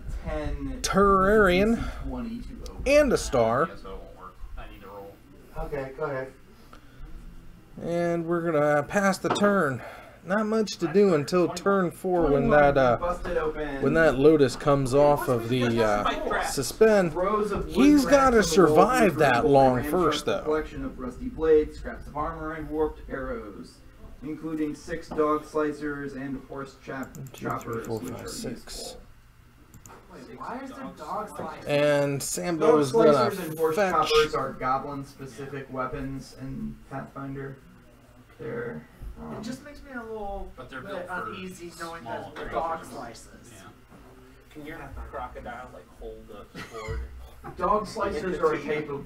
B: Terrarian
A: 20 to open.
B: and a star.
F: Yeah, so it won't work. I need to roll.
E: Okay, go ahead.
B: And we're gonna pass the turn. not much to do until turn 4 when that lotus comes off of the suspend. He's got to survive that long first, though.
A: Collection of rusty blades, scraps of armor, and warped arrows, including 6 dog slicers and horse choppers,
B: 4, 5, 6.
H: Wait, why is there dog slicers?
B: And Sambo is gonna
A: slicers and horse
B: fetch.
A: choppers are goblin-specific weapons in Pathfinder. They're
H: It just makes me a little
F: But they're
H: bit
F: built for
H: uneasy knowing
F: small
H: that they're
F: creatures.
H: dog slices.
F: Yeah.
C: Can your crocodile like hold a sword?
A: dog slicers are a type of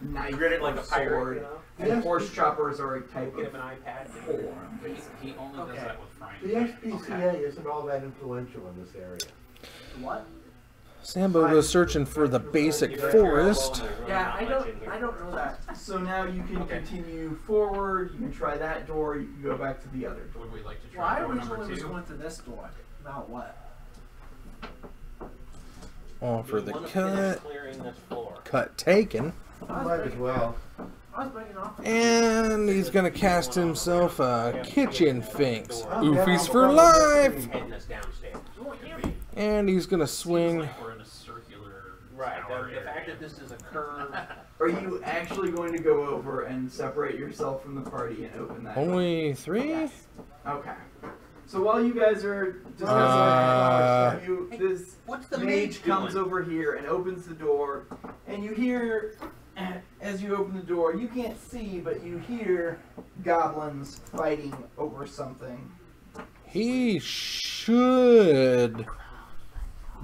A: knife
C: Grit it like
A: or
C: a pirate,
A: sword,
C: you know?
A: and horse choppers are a type
C: Get
A: of
C: him an iPad.
A: pole.
F: But he only does
H: Okay.
F: that with Frank.
E: The SPCA isn't all that influential in this area.
H: What?
B: Sambo goes searching for the basic forest.
H: Yeah, I don't know that.
A: So now you can
C: Okay.
A: continue forward. You can try that door. You can go back to the other door.
F: Would we like to
H: Well, I
F: try door number
H: originally was
F: 2?
H: going to this door. Now what?
B: Offer the
C: We wanna
B: cut.
C: finish clearing this floor.
B: Cut taken.
E: Might as well.
H: I was breaking off.
B: And he's gonna cast himself a kitchen finks.
E: Yeah,
B: Oofies for
E: I'll
B: life!
C: Heading us downstairs.
B: And he's gonna swing.
F: Seems like we're in a circular
C: Right.
F: tower
C: The fact
F: area.
C: that this is a curve.
A: Are you actually going to go over and separate yourself from the party and open that door?
B: Only 3?
A: Okay. So while you guys are
B: Uh,
A: discussing, this
C: What's the
A: mage comes
C: doing?
A: over here and opens the door, and you hear, as you open the door, you can't see, but you hear goblins fighting over something.
B: He should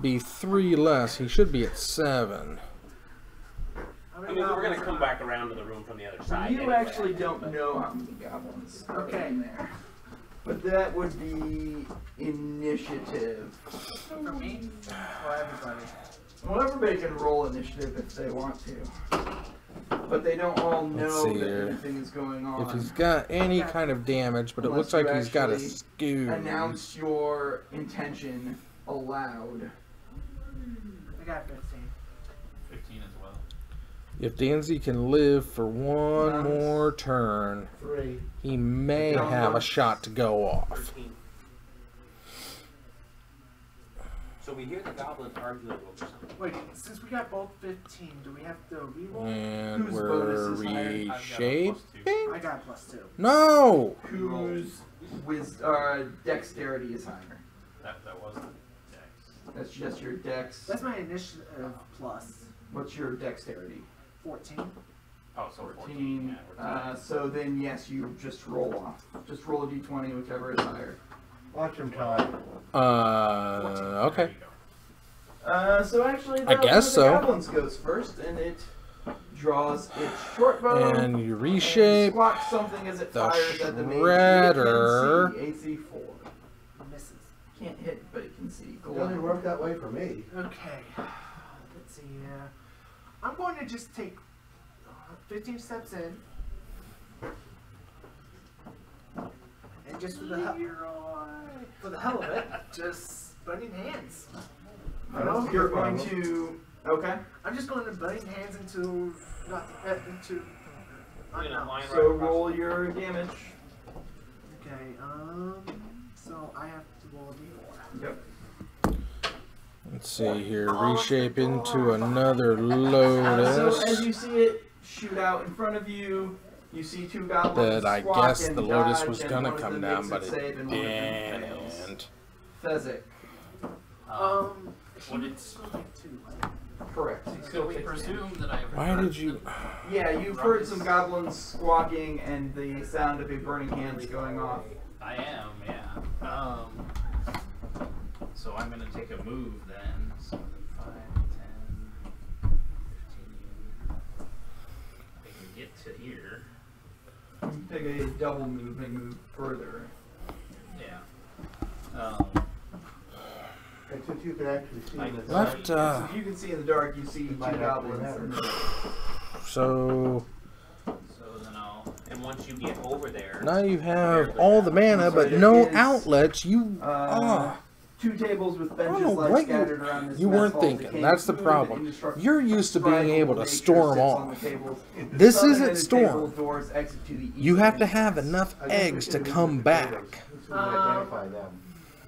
B: be 3 less. He should be at 7.
C: I mean, we're gonna come back around to the room from the other side.
A: You
C: anyway,
A: actually
C: I think,
A: don't
C: but-
A: know how many goblins are
H: Okay.
A: in there. But that would be initiative.
H: For me? For everybody.
A: Well, everybody can roll initiative if they want to. But they don't all
B: Let's
A: know
B: see
A: that
B: here.
A: anything is going on.
B: If he's got any kind of damage, but it looks like he's got a
A: Unless
B: skew.
A: Announce your intention aloud.
H: I got 15.
F: 15 as well.
B: If Danzy can live for one
A: Nice.
B: more turn,
E: 3.
B: he may have a shot to go off.
C: 13. So we hear the goblins arguing over something.
H: Wait, since we got both 15, do we have to reroll?
B: And
A: Whose
B: we're
A: bonus is higher?
F: I've got a
B: reshaping?
F: +2.
H: I got +2.
B: No!
A: Whose dexterity is higher?
F: That was the dex.
A: That's just your dex.
H: That's my initiative plus
A: What's your dexterity?
H: 14.
F: Oh, so
A: 14.
F: Yeah, we're
A: So then, yes, you just roll off. Just roll a d20, whichever is higher.
E: Watch him time.
B: Okay.
A: So actually,
B: I guess so.
A: the goblins goes first, and it draws its short bow.
B: And you
A: and
B: reshape.
A: squawks something as it
B: the
A: fires at the mage.
B: shredder.
A: It can see, AC 4.
H: Misses.
A: Can't hit, but it can see.
E: It doesn't work that way for me.
H: Okay. Let's see here. I'm going to just take 15 steps in. And just for the hell of it, just burning hands.
E: I don't see
A: You're
E: a
A: going
E: problem.
A: to. Okay.
H: I'm just going to burning hands into into.
C: You know,
H: unknown.
C: line
A: So
C: right across
A: roll
C: the-
A: your damage.
H: Okay. So I have to roll a d4.
A: Yep.
B: Let's see here. Reshape into another
A: So
B: lotus.
A: as you see it shoot out in front of you, you see 2 goblins.
B: That I
A: squawk
B: guess
A: and
B: the lotus
A: dodge,
B: was
A: and
B: gonna
A: one of
B: come
A: them
B: down,
A: makes
B: but
A: a
B: it
A: save and one of them fails.
B: didn't.
A: Fezzik.
H: She
F: Would
H: would
F: it-
H: still take 2.
A: Correct. He still
F: Could we
A: takes
F: presume that I?
B: Why did you?
A: Yeah, you've heard some goblins squawking and the sound of a burning hands going off.
F: I am, yeah. So I'm gonna take a move then. So 5, 10, 15. I can get to here.
A: You take a double move and move further.
F: Yeah.
E: And since you can actually see in the
B: Left,
A: So if you can see in the dark, you see 2
E: might actually
A: goblins.
E: matter.
A: in the dark.
B: So
F: So then I'll.
C: And once you get over there,
B: now you have all the mana, but no outlets. You.
A: 2 tables with
B: I
A: benches
B: don't know
A: like
B: what
A: scattered around this
B: you
A: mess
B: weren't
A: hall
B: thinking.
A: decaying
B: That's the
A: food,
B: problem.
A: indestructible
B: You're used to being
A: tribal
B: able to
A: nature
B: storm
A: sits on the
B: off.
A: tables.
B: This
A: Southern
B: isn't
A: ended
B: storm.
A: table doors exit to the east
B: You have to
A: and
B: have
A: west.
B: enough
E: I guess we
B: eggs to
E: could do
B: come
E: the
B: back.
E: potatoes. So we identify them.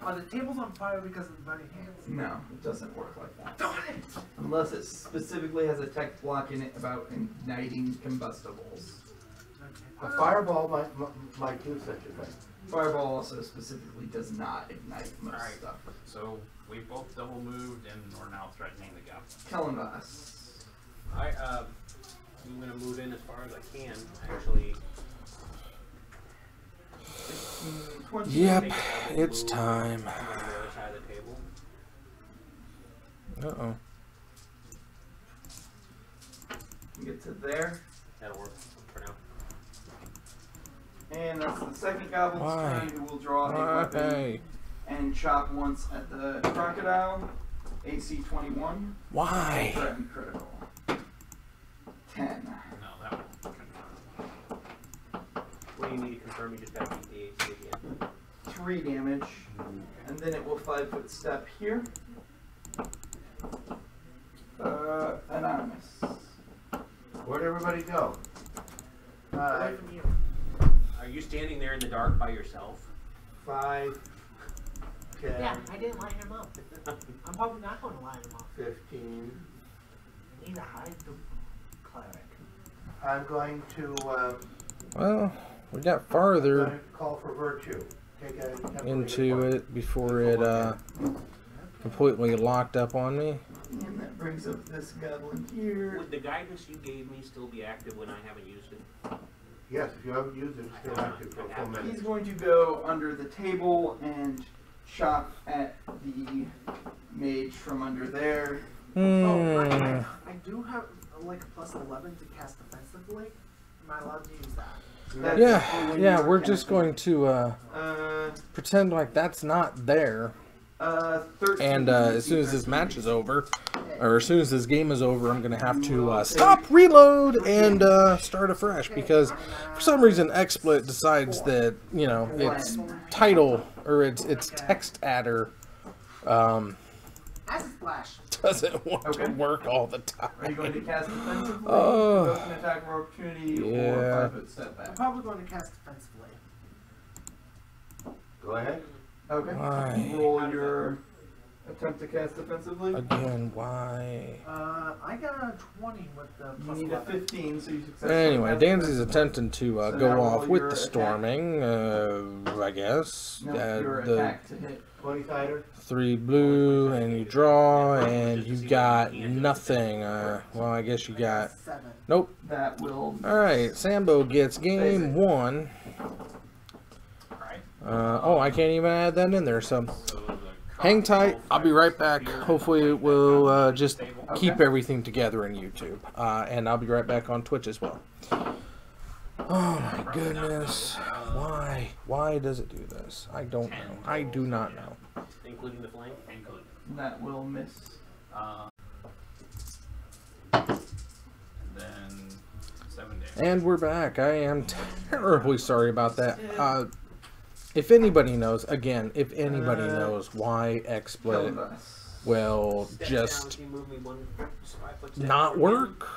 H: Are the tables on fire because of the burning hands?
A: No, it doesn't work like that.
H: Darn it!
A: Unless it specifically has a text block in it about igniting combustibles.
E: A fireball might do such a thing.
A: Fireball also specifically does not ignite most
F: Alright.
A: stuff.
F: So we both double moved and we're now threatening the goblin.
A: Kellenbass.
C: I'm gonna move in as far as I can. Actually,
A: 15, 20.
B: Yep,
C: take a double
B: it's
C: move
B: time.
C: on the other side of the table.
B: Uh-oh.
A: Get to there.
C: That'll work for now.
A: And that's the second goblin's
B: Why?
A: turn, who will draw a weapon
B: Why?
A: and chop once at the crocodile. AC 21.
B: Why?
A: Threaten critical. 10.
F: No, that one confirmed.
C: What do you need to confirm? You just gotta beat the AC again.
A: 3 damage. And then it will 5-foot step here. Anonymous.
E: Where'd everybody go?
H: Away from you.
C: Are you standing there in the dark by yourself?
E: 5, 10,
H: Yeah, I didn't line him up. I'm probably not going to line him up.
E: 15.
H: I need to hide the cleric.
E: I'm going to
B: Well, we got
E: I'm
B: farther
E: going to call for virtue. Take a temporary
B: into
E: one.
B: it before it completely locked up on me.
A: And that brings up this goblin here.
C: Would the guidance you gave me still be active when I haven't used it?
E: Yes, if you haven't used it, it's still active for a full minute.
A: He's going to go under the table and chop at the mage from under there.
H: Oh,
B: Hmm.
H: I do have like a plus 11 to cast defensively. Am I allowed to use that?
A: That's
B: Yeah,
A: when
B: yeah,
A: you're
B: we're just
A: casting.
B: going to
A: Uh,
B: pretend like that's not there.
A: 13.
B: And as soon as this match is over, or as soon as this game is over, I'm going to have to stop, reload, and start afresh. Because for some reason, XSplit decides that, you know, its title, or its text adder,
H: Acid splash.
B: doesn't want
A: Okay.
B: to work all the
A: Are you going to
B: time.
A: cast defensively?
B: Oh.
A: Both an attack of opportunity or
B: Yeah.
A: 5-foot step
H: I'm
A: back?
H: probably going to cast defensively.
E: Go ahead.
A: Okay.
B: Why?
A: Roll your attempt to cast defensively.
B: Again, why?
H: I got a 20 with the
A: You
H: plus
A: need a
H: 11.
A: 15, so you successfully
B: Anyway,
A: cast
B: Danzy's
A: defensively.
B: attempting to
A: So now
B: go
A: roll
B: off with
A: your
B: the
A: attack.
B: storming, I guess.
A: No, your
B: The
A: attack to hit.
E: 20-sider.
B: 3 blue, and you draw, and you got nothing. Well, I guess you got...
H: 7.
B: Nope.
A: That will.
B: Alright, Sambo gets game 1.
F: Alright.
B: Oh, I can't even add that in there, so...
F: So the
B: Hang tight,
F: crocodile
B: I'll be right
F: fires
B: back.
F: spear
B: Hopefully
F: right
B: we'll
F: back on
B: just
F: the table.
B: keep
A: Okay.
B: everything together in YouTube. And I'll be right back on Twitch as well. Oh my goodness. Why? Why does it do this? I don't know. I do not know.
C: Including the flank?
F: Including.
A: That will miss.
F: And then 7 days.
B: And we're back. I am terribly sorry about that. If anybody knows, again, if anybody knows why XSplit
A: Kellenbass.
B: will
C: Step
B: just
C: down, so you move me 1 5-foot step
B: not
C: forward.
B: work,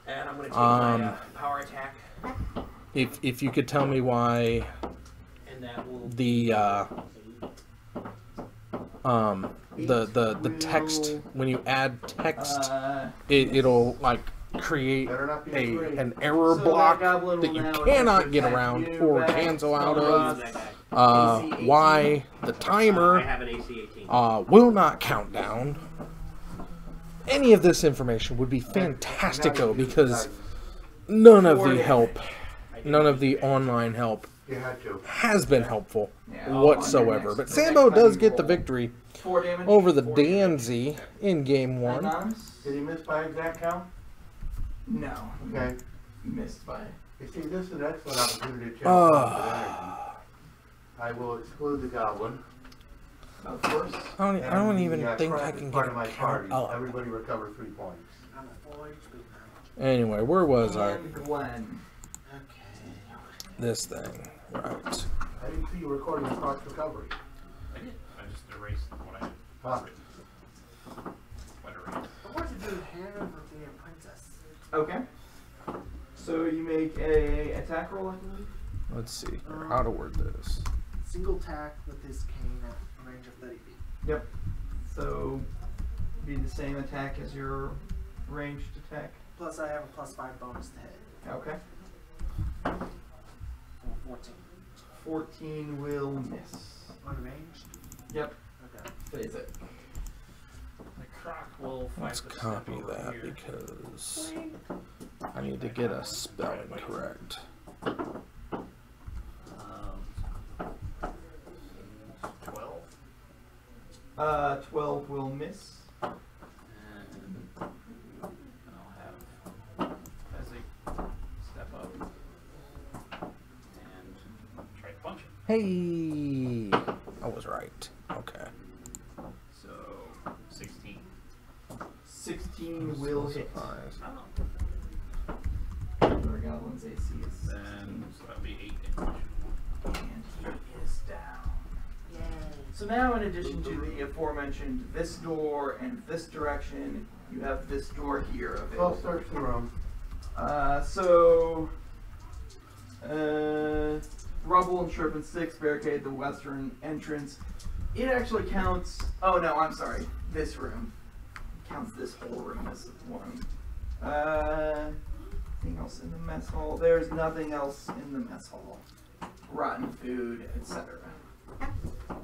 C: And I'm gonna take my
B: Um,
C: power attack,
B: if you could tell me why
C: and that will
B: the text, when you add text, it'll like create
E: Better not be afraid.
B: an error
A: So
B: block
A: that goblin
B: that
A: will
B: you
A: now
B: cannot
A: attempt
B: get
A: to
B: around
A: attack you
B: or
A: back.
B: cancel out
A: Kellenbass.
B: of.
A: AC 18.
B: Why the
C: I
B: timer
C: have an AC 18.
B: will not count down. Any of this information would be fantastico because none of the help, none of the online help
E: You had to.
B: has been helpful
A: Yeah,
B: whatsoever.
A: on your
B: But
A: next-
B: Sambo
A: next time
B: does
A: you
B: get the
A: roll.
B: victory
A: 4 damage.
B: over the
A: 4 damage.
B: Danzy in game 1.
A: Anonymous?
E: Did he miss by exact count?
A: No.
E: Okay.
A: Missed by.
E: You see, this is an excellent opportunity to check
B: Oh.
E: positive energy. I will exclude the goblin.
A: Of course.
B: I don't
E: and
B: even
E: the,
B: think I
E: trap is
B: can
E: part
B: get
E: of my
B: a
E: party.
B: count up.
E: Everybody recover 3 points.
H: I'm at 4 HP now.
B: Anyway, where was I?
A: And Glenn.
H: Okay.
B: This thing. Right.
E: I didn't see you recording the cost recovery.
F: I did. I just just erase what I
E: Huh.
F: written. What I erased.
H: I want to do Hannah Birthday and Princess.
A: Okay. So you make a attack roll, I believe.
B: Let's see how to word this.
H: Single attack with his cane at a range of 30 feet.
A: Yep. So be the same attack as your ranged attack.
H: Plus I have a +5 bonus to hit.
A: Okay.
H: 14.
A: 14 will miss.
H: Unranged?
A: Yep.
H: Okay.
A: Phase it.
F: The croc will
B: Let's
F: 5
B: copy
F: over
B: that
F: here.
B: because I need to get a spelling correct.
F: 12.
A: 12 will miss.
F: And I'll have Fezzik step up and try to punch him.
B: Hey, I was right. Okay.
F: So 16.
A: 16 will hit.
B: Surprise.
F: Oh.
A: Our goblin's AC is
F: Then so that'll be 8 damage.
A: and he is down.
H: Yay.
A: So now, in addition to the aforementioned this door and this direction, you have this door here
E: Well,
A: available.
E: search the room.
A: Rubble and Sherp and Sticks barricade the western entrance. It actually counts. Oh no, I'm sorry. This room counts this whole room as one. Anything else in the mess hall? There's nothing else in the mess hall. Rotten food, etc.
H: Well,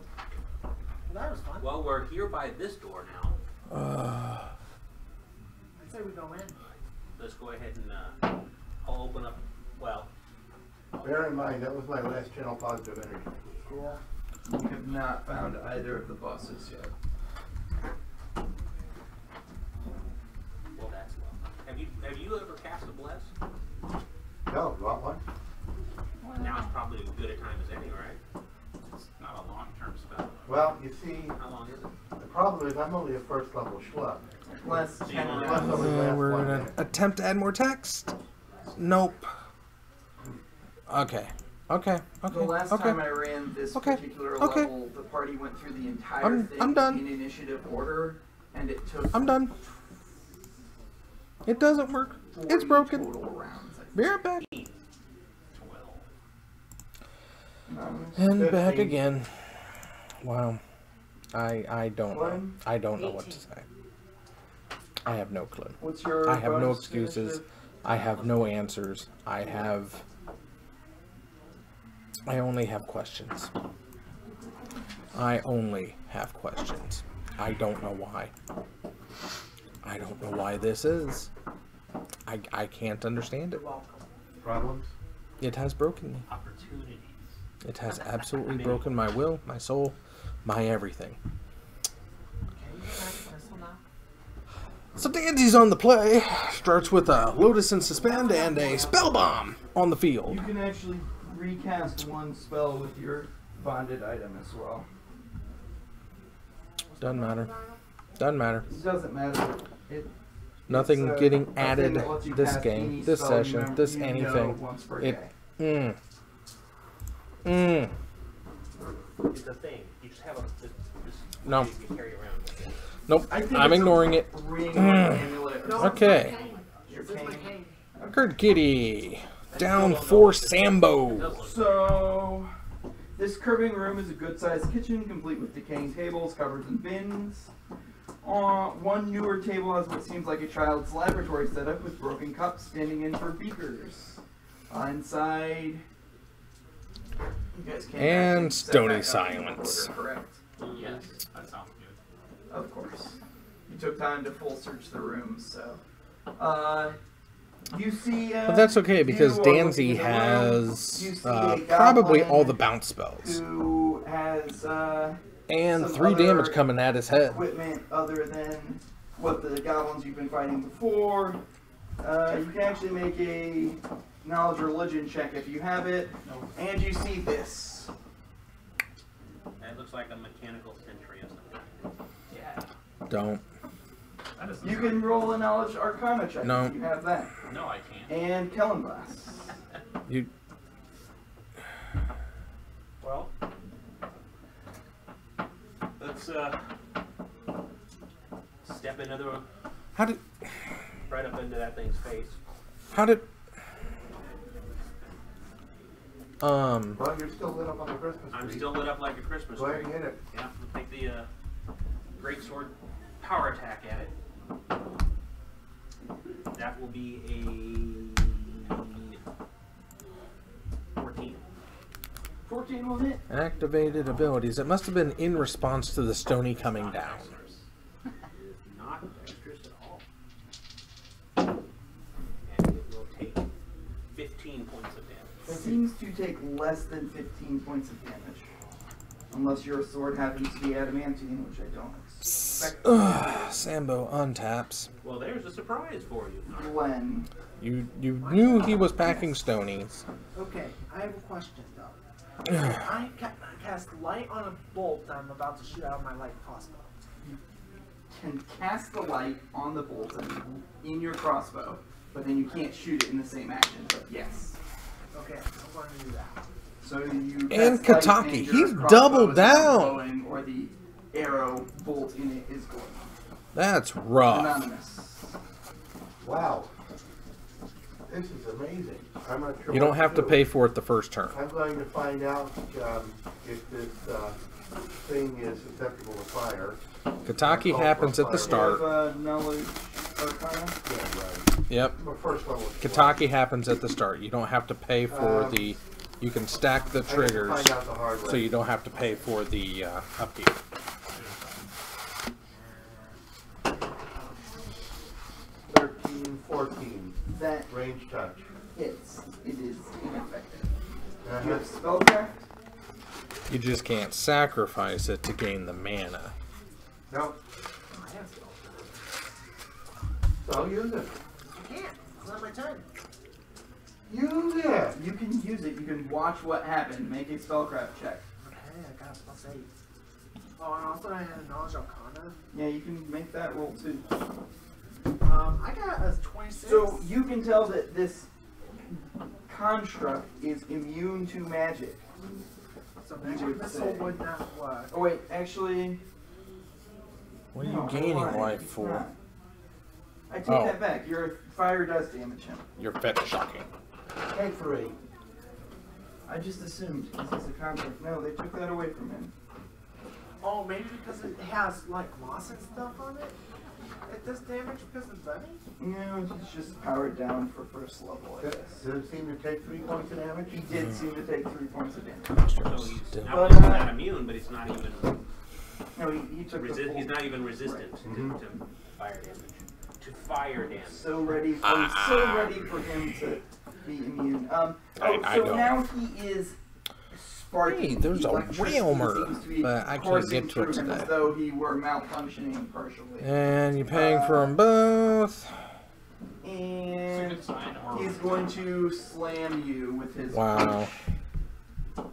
H: that was fun.
C: Well, we're here by this door now.
H: I'd say we go in.
C: Let's go ahead and I'll open up. Well,
E: Bear in mind, that was my last channel positive energy.
H: Cool.
A: You have not found either of the bosses yet.
C: well, that's well. Have you ever cast a bless?
E: No, you want one?
C: Now it's probably as good a time as any, right?
F: It's not a long-term spell.
E: Well, you see,
C: How long is it?
E: the problem is I'm only a first level schlub.
A: Less
C: So you
A: 10
C: want-
A: rounds.
B: We're gonna attempt to add more text. Nope. Okay. Okay. Okay.
A: The last
B: okay.
A: time I ran this
B: Okay,
A: particular
B: okay.
A: level, the party went through the entire
B: I'm
A: thing
B: done.
A: in initiative order, and it took
B: I'm done. It doesn't work.
A: 40
B: It's broken.
A: total rounds. I
B: Be right back.
C: 12.
A: think.
B: And back
E: 15.
B: again. Wow. I don't know.
A: One.
B: I don't know what to say. I have no clue.
A: What's your
B: I have no
A: bonus
B: excuses.
A: initiative?
B: I have no answers. I only have questions. I only have questions. I don't know why. I don't know why this is. I can't understand it.
E: Problems?
B: It has broken me.
F: Opportunities.
B: It has absolutely broken my will, my soul, my everything.
H: Can you go back to this one now?
B: So Danzy's on the play. Starts with a Lotus and Suspend and a Spell Bomb on the field.
A: You can actually recast one spell with your bonded item as well.
B: Doesn't matter. Doesn't matter.
A: It doesn't matter.
B: Nothing
A: It's,
B: getting
A: a thing
B: added
A: that lets you
B: this
A: cast
B: game,
A: any
B: this
A: spell you
B: session, this
A: you know
B: anything.
A: once per
B: It.
A: day.
C: It's a thing. You just have this
B: No.
C: you can carry around.
B: Nope.
A: I think
B: I'm
A: it's a
B: ignoring it.
A: ring or amulet or
H: No,
A: something.
B: Okay.
A: Your
H: This is my
A: cane.
H: cane.
B: Kurt Kitty. Down for Sambo.
A: So, this curving room is a good-sized kitchen, complete with decaying tables, cupboards, and bins. One newer table has what seems like a child's laboratory setup with broken cups standing in for beakers. Inside, you guys can't
B: And
A: actually set
B: stony
A: back up in
B: silence.
A: order, correct?
F: Yes, that sounds good.
A: Of course. You took time to full search the room, so. You see.
B: But that's okay because
A: you are looking
B: Danzy
A: in the room.
B: has
A: You see a
B: probably
A: goblin
B: all the bounce spells.
A: who has
B: And
A: some
B: 3
A: other
B: damage coming at his head.
A: equipment other than what the goblins you've been fighting before. You can actually make a knowledge religion check if you have it, and you see this.
C: That looks like a mechanical sentry or something.
A: Yeah.
B: Don't.
F: That is
A: You can roll a knowledge arcana check
B: No.
A: if you have that.
F: No, I can't.
A: And Kellenglass.
B: You.
C: Well, the let's step into the
B: How did?
C: right up into that thing's face.
B: How did?
E: Well, you're still lit up on the Christmas tree.
C: I'm still lit up like a Christmas
E: Go
C: tree.
E: ahead and hit it.
C: Yeah, we'll take the great sword power attack at it. That will be a 14.
A: 14 will hit.
B: Activated abilities. It must have been in response to the Stony coming down.
C: It is not dexterous at all. And it will take 15 points of damage.
A: Seems to take less than 15 points of damage. Unless your sword happens to be adamantine, which I don't expect.
B: Sambo untaps.
C: Well, there's a surprise for you.
A: Glenn.
B: You knew he was packing Stonies.
H: Okay, I have a question though. I cast light on a bolt that I'm about to shoot out of my light crossbow.
A: You can cast the light on the bolt in your crossbow, but then you can't shoot it in the same action, but yes.
H: Okay, I'm going to do that.
A: So you
B: And
A: cast light
B: Kataki,
A: and your
B: he's
A: crossbow
B: doubled
A: is not
B: down.
A: glowing, or the arrow bolt in it is going.
B: That's rough.
A: Anonymous.
E: Wow. This is amazing. I'm not sure
B: You
E: what
B: don't have to
E: do.
B: pay for it the first turn.
E: I'm going to find out if this thing is susceptible to fire.
B: Kataki happens at the
A: Do you
B: start.
A: have knowledge arcana?
E: Yeah, right.
B: Yep.
E: My first level is
B: Kataki happens at the start. You don't have to pay for the... You can stack the
E: I have to
B: triggers,
E: find out the hard way.
B: so you don't have to pay for the upkeep.
E: $13, $14.
A: That
E: Range touch.
A: hits. It is ineffective.
E: Uh-huh.
A: Do you have spellcraft?
B: You just can't sacrifice it to gain the mana.
E: No.
H: I have spellcraft.
E: So use it.
H: I can't. It's not my turn.
E: Use it.
A: You can use it. You can watch what happened. Make a spellcraft check.
H: Okay, I got plus 8. Oh, and also I had a knowledge arcana.
A: Yeah, you can make that roll too.
H: I got a 26.
A: So you can tell that this construct is immune to magic.
H: So
A: you
H: magic
A: would
H: missile
A: say.
H: would not work.
A: Oh wait, actually,
B: What are
A: no,
B: you gaining
A: I lied.
B: life
A: It's
B: for?
A: not. I take
B: Oh.
A: that back. Your fire does damage him.
B: You're fetch shocking.
E: Take 3.
A: I just assumed because he's a construct. No, they took that away from him.
H: Oh, maybe because it has like moss and stuff on it? It does damage because it's bunny?
A: No, it's just powered down for first level, I guess.
E: Does it seem to take 3 points of damage?
A: He did seem to take 3 points of damage.
C: So he's
B: Still.
C: not only not immune, but he's not even
A: No, he took the full.
C: he's not even resistant
A: Right.
C: to fire damage. To fire damage.
A: So ready for him to be immune.
B: I
A: So
B: don't.
A: now he is sparking.
B: Hey, there's a
A: Electricity
B: whalmer,
A: seems to be
B: but I can't
A: coursing
B: get to it
A: through him
B: today.
A: as though he were malfunctioning partially.
B: And you're paying for them both.
A: And
F: It's a good sign, or-
A: he's going to slam you with his
B: Wow.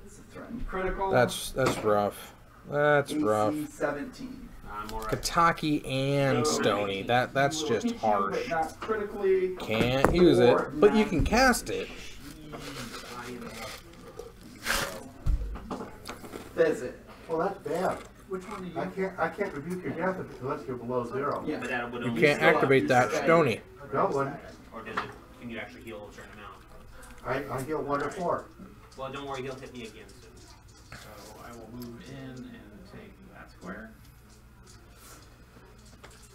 A: It's a threatened critical.
B: That's rough. That's
A: AC
B: rough.
A: 17.
C: I'm alright.
B: Kataki and Stony. That's
A: He will
B: just
A: hit you,
B: harsh.
A: but not critically.
B: Can't use it, but you can cast it.
A: That's it.
E: Well, that's bad.
H: Which one do you
E: I can't rebuke your death unless you're below 0.
A: Yeah.
C: But that would
B: You
C: only
B: can't activate that Stony.
E: No one.
C: Or does it? Can you actually heal a certain amount?
E: I heal 1 or 4.
C: Well, don't worry, he'll hit me again soon.
F: So I will move in and take that square.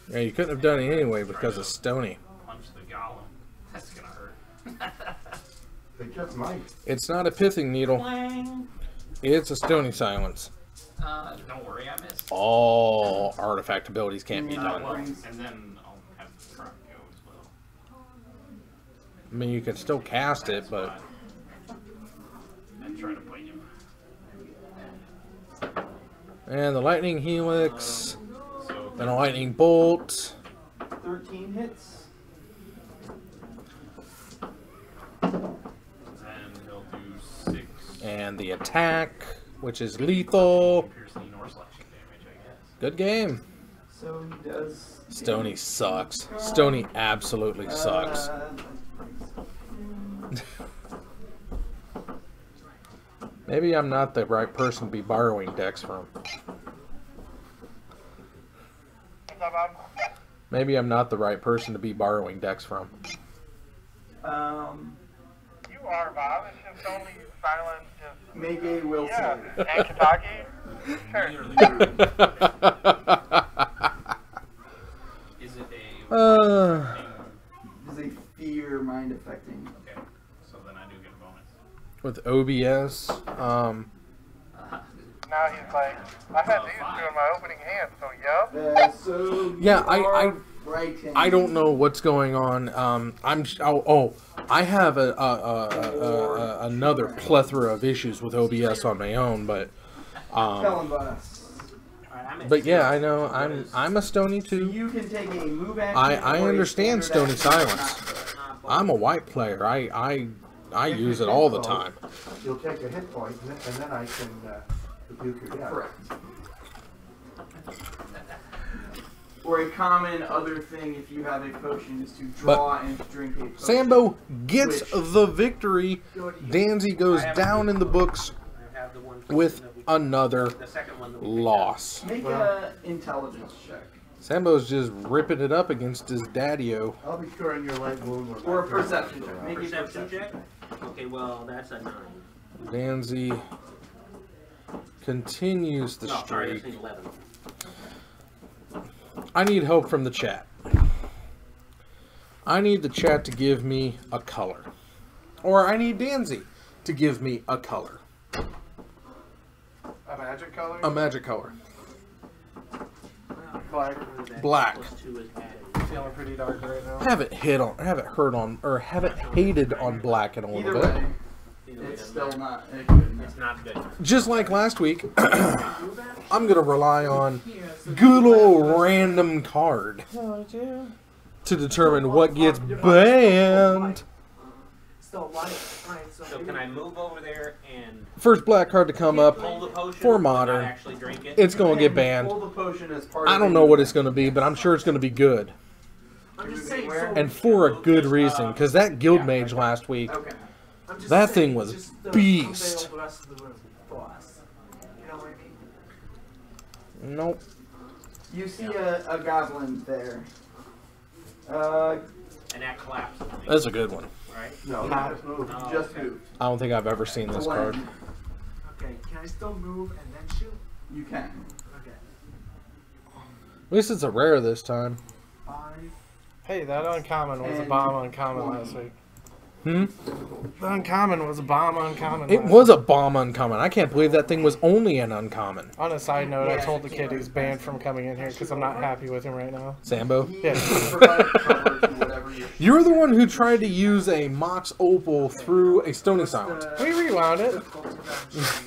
B: Yeah, you couldn't have done it anyway because of Stony.
F: Punch the golem. That's gonna hurt.
E: They just might.
B: It's not a pithing needle. It's a Stony silence.
F: Don't worry, I missed.
B: All artifact abilities can't be
F: Well,
B: done.
F: and then I'll have the truck go as well.
B: I mean, you can still cast it,
F: That's
B: but
F: fine. And try to bite him.
B: and the lightning helix,
F: So
B: then a lightning bolt.
A: 13 hits.
F: then he'll do 6
B: And the attack, which is lethal.
F: piercing or slashing damage, I guess.
B: Good game.
A: So he does.
B: Stony sucks. Stony absolutely sucks. Maybe I'm not the right person to be borrowing decks from. Maybe I'm not the right person to be borrowing decks from.
A: You
I: are, Bob. It's just only silent. Just
A: make a will
I: yeah.
A: save.
I: And Kentucky? Sure.
F: Is it a...
A: Is a fear mind affecting.
F: Okay, so then I do get a bonus.
B: With OBS,
I: Now he's like, I had these two in my opening hand, so yup.
A: So
B: yeah,
A: right
B: I don't know what's going on. I have another plethora of issues with OBS on my own, but but yeah, I know I'm a Stony too.
A: You can take a move action.
B: I understand Stony Silence. I'm a white player. I use it all the time.
E: You'll take a hit point, and then I can rebuke your death.
A: Correct. Or a common other thing, if you have a potion, is to draw and drink a potion.
B: Sambo gets the victory. Danzy goes down in the books with another loss.
A: Make an intelligence check.
B: Sambo's just ripping it up against his daddy-o.
E: I'll be curing your leg wound.
A: Or a perception check. Make a
C: Perception check? Okay, well, that's a 9.
B: Danzy continues the
C: No, sorry,
B: streak.
C: that's an 11.
B: I need help from the chat. I need the chat to give me a color. Or I need Danzy to give me a color.
D: A magic color?
B: A magic color.
D: Black.
B: Black.
D: Feeling pretty dark right now.
B: Haven't hated on black in a little
A: Either
B: bit.
A: way, it's still not good enough.
C: It's not good.
B: Just like last week, I'm gonna rely on good old random card to determine what gets banned.
H: Still light. Right,
C: So can I move over there and
B: First black card to come up
C: pull the potion
B: for
C: but not
B: modern.
C: actually drink it?
B: It's gonna get banned.
A: Pull the potion as part
B: I
A: of
B: don't know what it's gonna be, but I'm sure it's gonna be good.
H: I'm just saying,
B: And for a good reason, because that guild mage last week,
A: Okay.
H: I'm just
B: that
H: saying,
B: thing was
H: just to
B: beast.
H: unveil the rest of the room for us. You know what I mean?
B: Nope.
A: You see a goblin there.
C: And that collapses.
B: That's a good one.
C: Right?
E: No, you just moved.
C: Oh,
A: Just
C: okay.
A: moved.
B: I don't think I've ever seen this card.
H: Okay, can I still move and then shoot?
A: You can.
H: Okay.
B: At least it's a rare this time.
H: 5.
D: Hey, that uncommon was a
A: And
D: bomb uncommon last week.
B: Hmm?
D: The uncommon was a bomb uncommon.
B: It
D: last
B: was a bomb uncommon. I can't believe that thing was only an uncommon.
D: On a side note, I told the kid he's banned from coming in here because I'm not happy with him right now.
B: Sambo?
A: He
D: Yeah.
A: provides cover to whatever you're
B: You're the one who tried to use a Mox Opal through a Stony Silence.
D: We rewound it.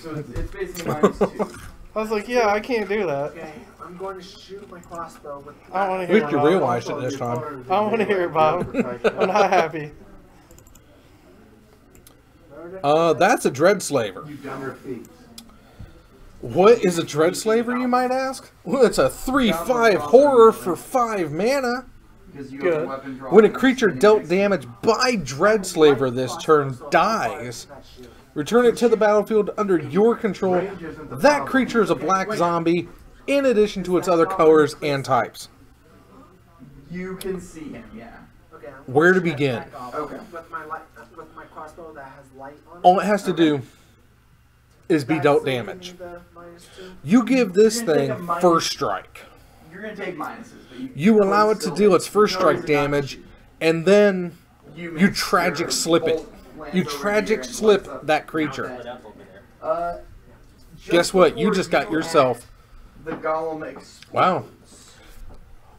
A: So it's basically -2.
D: I was like, yeah, I can't do that.
H: Okay, I'm going to shoot my crossbow with.
D: I don't want to
B: At
D: hear
B: least
D: it,
B: you
D: Bob.
B: realized it this time.
D: I don't want to hear it, Bob. I'm not happy.
B: That's a Dreadslaver.
E: You've done your feet.
B: What is a Dreadslaver, you might ask? Well, it's a 3/5 horror for 5 mana.
A: Because you
D: Good.
A: have a weapon draw.
B: When a creature dealt damage by Dreadslaver this turn dies, return it to the battlefield under your control. That creature is a black zombie, in addition to its other colors and types.
A: You can see him, yeah.
H: Okay, I'm
B: Where to
H: gonna shoot
B: begin?
H: that back off
A: Okay.
H: With my crossbow that has light on it.
B: All it has to do is be dealt
H: That's
B: damage.
H: the -2.
B: You give this
A: You're gonna take
B: thing
A: a minus-
B: first strike.
A: You're going to take minuses. But
B: You allow it to
A: still
B: deal
A: hit.
B: its first
A: No
B: strike
A: reason not to
B: damage,
A: shoot.
B: and then
A: You
B: you
A: miss.
B: tragic
A: Your
B: slip it.
A: bolt lands
B: You
A: over
B: tragic
A: here and
B: slip
A: lights up.
B: that
C: Now
B: creature.
C: it's lit up over there.
A: Just
B: Guess what? You
A: before
B: just got
A: you
B: yourself.
A: act, the golem explodes.
B: Wow.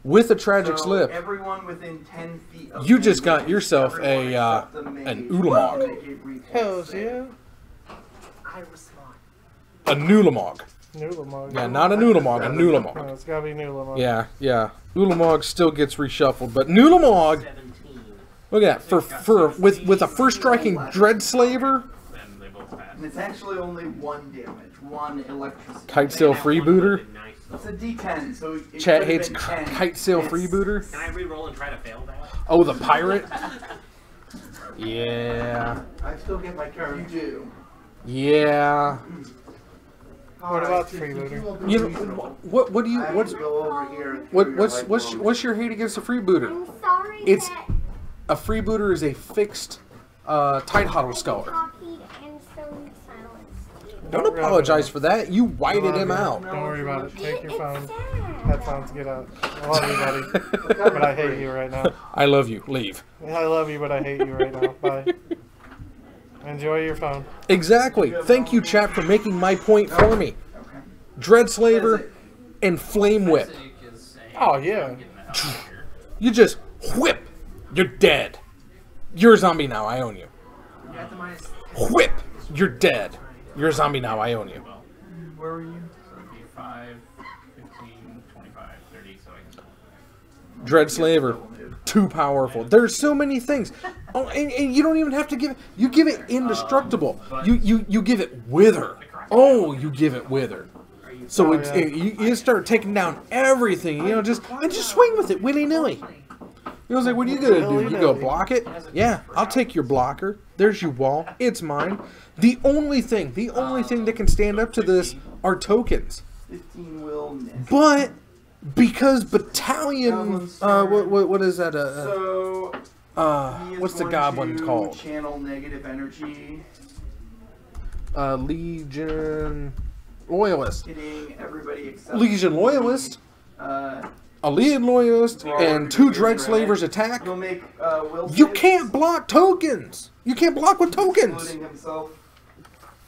B: With a tragic
A: So
B: slip.
A: Everyone within 10 feet of
B: You
A: him
B: just got
A: is
B: yourself
A: everyone
B: a,
A: except the
B: an
A: mage
B: Ulamog.
A: will make a reflex
D: Hells
A: save.
D: yeah.
H: I respond.
B: A Nulamog.
D: Nulamog.
B: Yeah, not a Nulamog, a
D: No,
B: Nulamog.
D: it's gotta be Nulamog.
B: Yeah, yeah. Ulamog still gets reshuffled, but Nulamog,
C: 17.
B: look at that. With a first striking Dreadslaver,
F: Then they both pass.
A: And it's actually only 1 damage, 1 electricity.
B: Kitesail Freebooter.
C: Nice,
A: It's
C: though.
A: a D10, so it
B: Chat
A: could've
B: hates
A: been 10.
B: Kitesail
A: It's-
B: Freebooter.
C: Can I re-roll and try to fail that?
B: Oh, the pirate? Yeah.
E: I still get my
A: You
E: turn.
A: do.
B: Yeah. What
D: about freebooter?
B: You know, what do you what's what's your hate against a freebooter?
G: I'm sorry
B: It's
G: that
B: a freebooter is a fixed tight huddle scholar.
G: talking and so silenced.
B: Don't apologize for that. You whited him out.
D: Don't worry about it. Take your
G: It's
D: phone.
G: sad.
D: Headphones, get out. I love you, buddy. But I hate you right now.
B: I love you. Leave.
D: I love you, but I hate you right now. Bye. Enjoy your phone.
B: Exactly. Thank you, chat, for making my point for me. Dreadslaver and Flame Whip.
D: Oh, yeah.
B: You just whip. You're dead. You're a zombie now. I own you. Whip. You're dead. You're a zombie now. I own you.
F: Where were you? So it'd be 5, 15, 25, 30, so I can...
B: Dreadslaver. Too powerful. There's so many things. Oh, and you don't even have to give it. You give it indestructible. You give it wither. Oh, you give it wither. So you start taking down everything. You know, just swing with it willy nilly. You know, like, what are you gonna do? You go block it? Yeah, I'll take your blocker. There's your wall. It's mine. The only thing that can stand up to this are tokens.
A: 15 will miss.
B: But because battalion, what is that?
A: So he is
B: what's the
A: going
B: goblin
A: to
B: called?
A: Channel negative energy.
B: Legion Loyalist.
A: Hitting everybody except
B: Legion Loyalist. A Legion Loyalist and 2 Dreadslavers attack.
A: He'll make will
B: You
A: saves,
B: can't block tokens. You can't block with tokens.
A: including himself.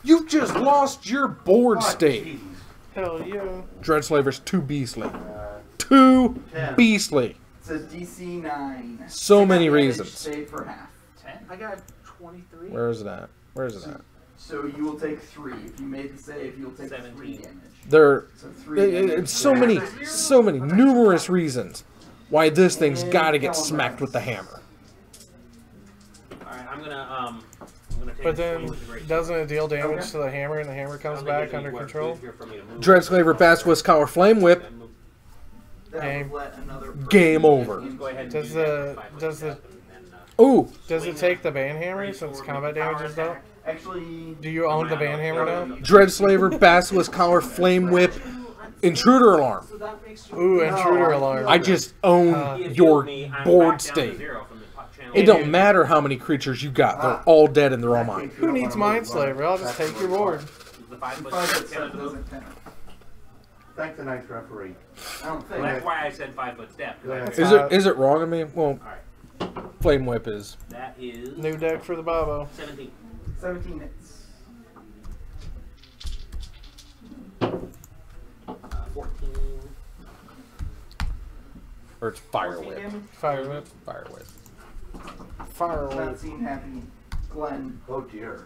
B: You just lost your board state.
D: Hell yeah.
B: Dreadslavers too beastly. Too beastly.
A: It says DC 9.
B: So many reasons.
A: Save for half.
F: 10?
H: I got 23.
B: Where is it at? Where is it at?
A: So you will take 3. If you made the save, you'll take 3 damage.
B: There.
A: So 3 damage.
B: It's so many, numerous reasons why this thing's got to get smacked with the hammer.
C: Alright, I'm gonna take
D: But
C: a
D: then,
C: swing with the great
D: doesn't it deal damage to the hammer and the hammer
C: I
D: comes
C: don't think
D: back
C: there's
D: under
C: anywhere
D: control?
C: here for me to move.
B: Dreadslaver Basilisk Collar Flame Whip.
A: That
D: Game.
A: would let another person
B: Game over.
C: Just go ahead and
D: Does
C: do
D: the-
C: that 5
D: does
C: foot
D: the-
C: step and then,
B: Ooh.
D: Does it take the ban hammer since combat damage is up?
A: Actually,
D: Do you own the ban hammer now?
B: Dreadslaver Basilisk Collar Flame Whip. Intruder Alarm.
H: So that makes you.
D: Ooh, intruder alarm.
B: I just own
C: If
B: your
C: me, I'm
B: board
C: back down to
B: state.
C: 0 from the channel.
B: It don't matter how many creatures you got. They're all dead and they're all mine.
D: Who needs Mindslaver? I'll just take your board.
C: The 5 foot
A: 5
C: step
A: foot step
C: count as a move.
A: doesn't count.
E: Thank the nice referee.
A: I don't think.
C: Well, that's why I said 5 foot step. 'cause I
E: Yeah.
C: figured-
B: Is it wrong of me? Well,
C: Alright,
B: Flame Whip is.
C: that is
D: New deck for the Bobo.
C: 17.
A: 17 hits.
C: 14.
B: Or it's Fire
A: 14
B: Whip.
A: damage?
D: Fire whip.
B: Fire Whip.
D: Fire
A: Not
D: whip.
A: seen happy. Glenn.
E: Oh dear.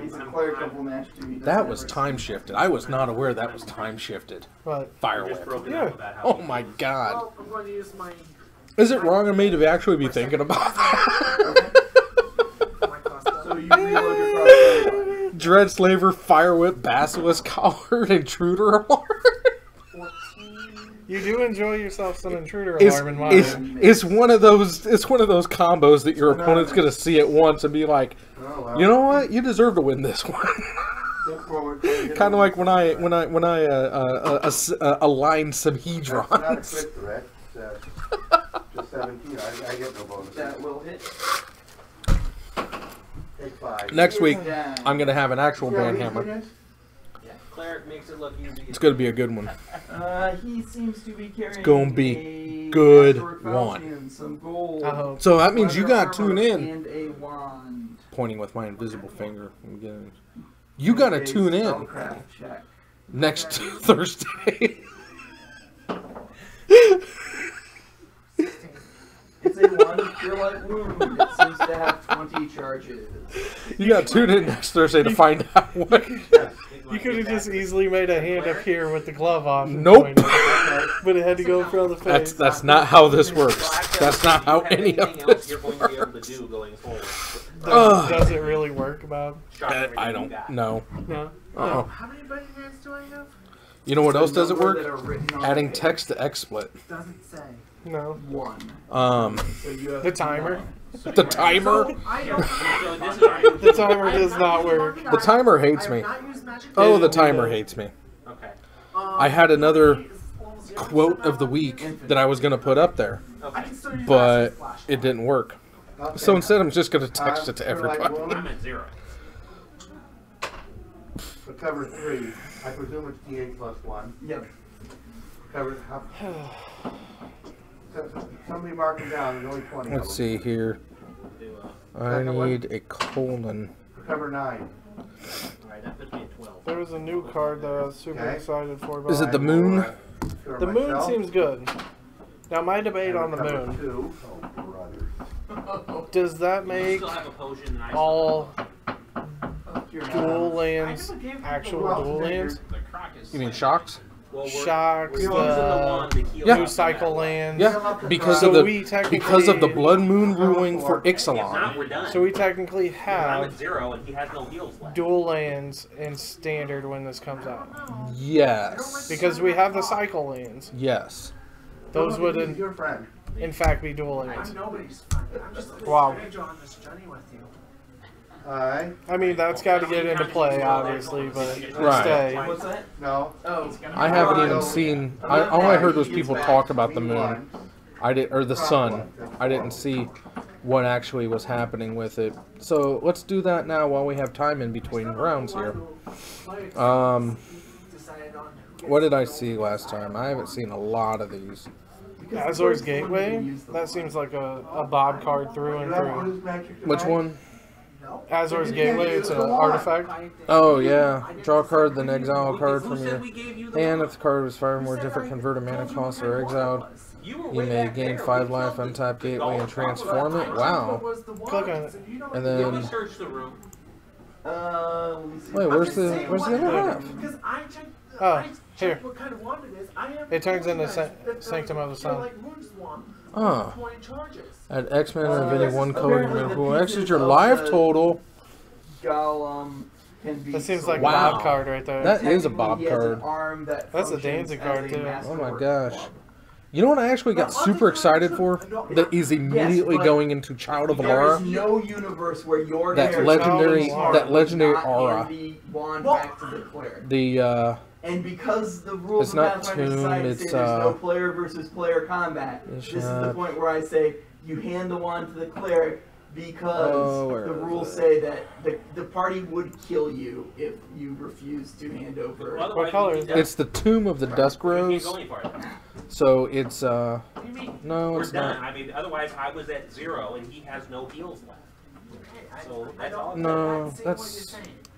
A: He's a cleric of Lamesh too. He doesn't
B: That was
A: ever-
B: time shifted. I was not aware that was time shifted.
D: But
B: Fire
C: Just
B: Whip.
C: broken
D: Yeah.
C: up about how
B: Oh
C: many
B: my
C: moves.
B: god.
H: Well, I'm going to use my
B: Is it wrong of me to actually be thinking about that?
H: my crossbow.
A: So you reload your crossbow.
B: Dreadslaver, Fire Whip, Basilisk Collar, Intruder Alarm.
A: 14.
D: you do enjoy yourself some intruder
B: It's,
D: alarm in mine.
B: it's one of those combos that your opponent's gonna see at once and be like,
E: Oh well.
B: you know what, you deserve to win this one.
A: Look forward.
B: Kind of like when I align some
E: That's not a
B: hedrons.
E: crit threat. Just 17. I get no bonus.
A: That will hit.
E: Take 5.
B: Next week,
A: Down.
B: I'm gonna have an actual
E: Yeah,
B: ban
E: we-
B: hammer.
C: Yeah, cleric makes it look easy.
B: It's gonna be a good one.
A: He seems to be carrying.
B: gonna be
A: a
B: good
A: Asteroid
B: one.
A: Falchion, some gold.
D: I hope.
B: So that means you
A: leather
B: got to
A: armor,
B: tune in.
A: And a wand.
B: Pointing with my invisible finger. Again. You gotta
A: Make a
B: tune in
A: spellcraft check.
B: next Thursday.
A: It's a 1 cure light wound. It seems to have 20 charges.
B: You gotta tune in next Thursday to find out what.
D: You could have just easily made a hand up here with the glove off. and
B: Nope.
D: pointed. But it had to go from the face.
B: That's not how this works. That's not how any of
C: Anything else
B: this
C: you're going to be able to
B: works.
C: do going forward.
D: Does it really work, Bob?
C: Sharpen everything
B: I
C: you
B: don't
C: got.
B: know.
D: No.
B: Uh-uh.
H: How many button hands do I have?
B: You know what else doesn't
A: Number
B: work?
A: that are written on
B: Adding
A: the page.
B: text to XSplit.
H: Doesn't say.
D: No.
A: 1.
B: So
A: you have
D: The timer?
B: the timer.
H: I don't.
C: So this is our
D: The timer does not work.
B: The timer hates
H: I
B: me.
H: have not used magic
B: Oh, the timer hates me.
C: Okay.
B: I had another quote of the week that I was going to put up there,
C: Okay.
B: but it didn't work.
E: Okay.
B: So instead, I'm just going to text it to
E: for light
B: everybody.
E: wound,
C: I'm at 0.
E: for cover 3, I presume it's D8 plus 1.
A: Yep.
E: Cover how? Somebody mark them down. There's only 20.
B: Let's see here.
C: Do,
B: I need a colon.
E: For cover 9.
C: Alright, that puts me at 12.
D: There was a new card that I was super
E: Okay.
D: excited for.
B: Is it
D: but
B: the moon?
D: the moon seems good. Now, my debate on the
E: Cover
D: moon.
E: 2. Oh, brother.
D: Does that
C: You
D: make
C: still have a potion and I
D: all
A: You're not
D: dual
A: on.
D: lands actual dual lands?
F: The croc is.
B: You mean shocks?
C: Well,
D: Shocks,
C: we're using the one to heal
B: Yeah.
D: New
C: up
D: cycle
C: that.
D: lands.
B: Yeah, because
D: So
B: of
D: we
B: the
D: technically-
B: because of the blood moon ruling for
C: If not,
B: Ixalan.
C: we're done.
D: So we technically
C: I'm
D: have
C: at 0 and he has no heals left.
D: dual lands in standard when this comes out.
B: Yes.
D: Because we have the cycle lands.
B: Yes.
D: Those would,
E: He's your friend.
D: in fact, be dual lands.
H: I'm nobody's friend. I'm just a
D: Wow.
H: stranger on this journey with you.
E: Alright.
D: I mean, that's got to get into play, obviously, but
B: Right.
D: stay.
A: What's that?
E: No.
A: Oh,
B: I haven't even seen. All I heard was people talk about the moon. I did, or the sun. I didn't see what actually was happening with it. So let's do that now while we have time in between rounds here. What did I see last time? I haven't seen a lot of these.
D: Azor's Gateway? That seems like a Bob card through and through.
B: Which one?
D: Azor's Gateway, it's an artifact.
B: Oh yeah. Draw a card, then exile a card from
C: Who
B: your
C: said we gave you the
B: hand.
C: one?
B: If the card was fired more different, convert a mana cost or exiled.
C: You were
B: You
C: way
B: may
C: back
B: gain
C: there.
B: 5
C: We
B: life,
C: killed
B: untap
C: the
B: gateway, and
C: golem.
B: transform it. Wow.
D: Click on it.
B: And
C: Let me
B: then,
C: search the room.
A: let me see.
B: wait, where's the other half?
H: Because I checked.
D: Oh,
H: I checked
D: here.
H: what kind of wand it is. I have
D: It turns into
H: told you guys that there
D: Sanctum of the
H: was a
D: Sun.
H: like moon swarm with
B: Oh.
H: 20 charges.
B: Add X-Men of any one color
A: apparently the
B: who
A: pieces
B: X's your
A: of
B: life
A: the-
B: total.
A: Golem can be.
D: That seems like a
B: Wow.
D: Bob card right there.
B: That is a
A: Technically,
B: Bob
A: he has an
B: card.
A: arm that
D: That's a
A: functions
D: Danzig
A: as
D: card,
A: a
D: too.
A: master
B: Oh my
A: work
B: gosh.
A: club.
B: You know what I actually got super excited for? That is immediately
A: but
B: going into Child of
A: There
B: Alara.
A: is no universe where your
B: That
A: character
B: legendary-
A: arm
B: that legendary
A: does not
B: aura.
A: hand the wand back to the cleric.
B: The
A: And because the rules
B: It's
A: of
B: not
A: Pathfinder
B: tomb,
A: Society
B: it's,
A: say there's no player versus player combat,
B: it's
A: this is the
B: not-
A: point where I say you hand the wand to the cleric because
B: Oh, where
A: the
B: is
A: rules
B: it?
A: say that the party would kill you if you refuse to hand over.
C: Otherwise,
D: What color
C: we
D: is
C: can
B: it's the Tomb of the Dusk
C: We can't
B: Rose.
C: go any farther.
B: So it's
C: What do you mean?
B: no,
C: We're
B: it's
C: done.
B: not.
C: I mean, otherwise I was at 0 and he has no heals left. So that's all.
B: No,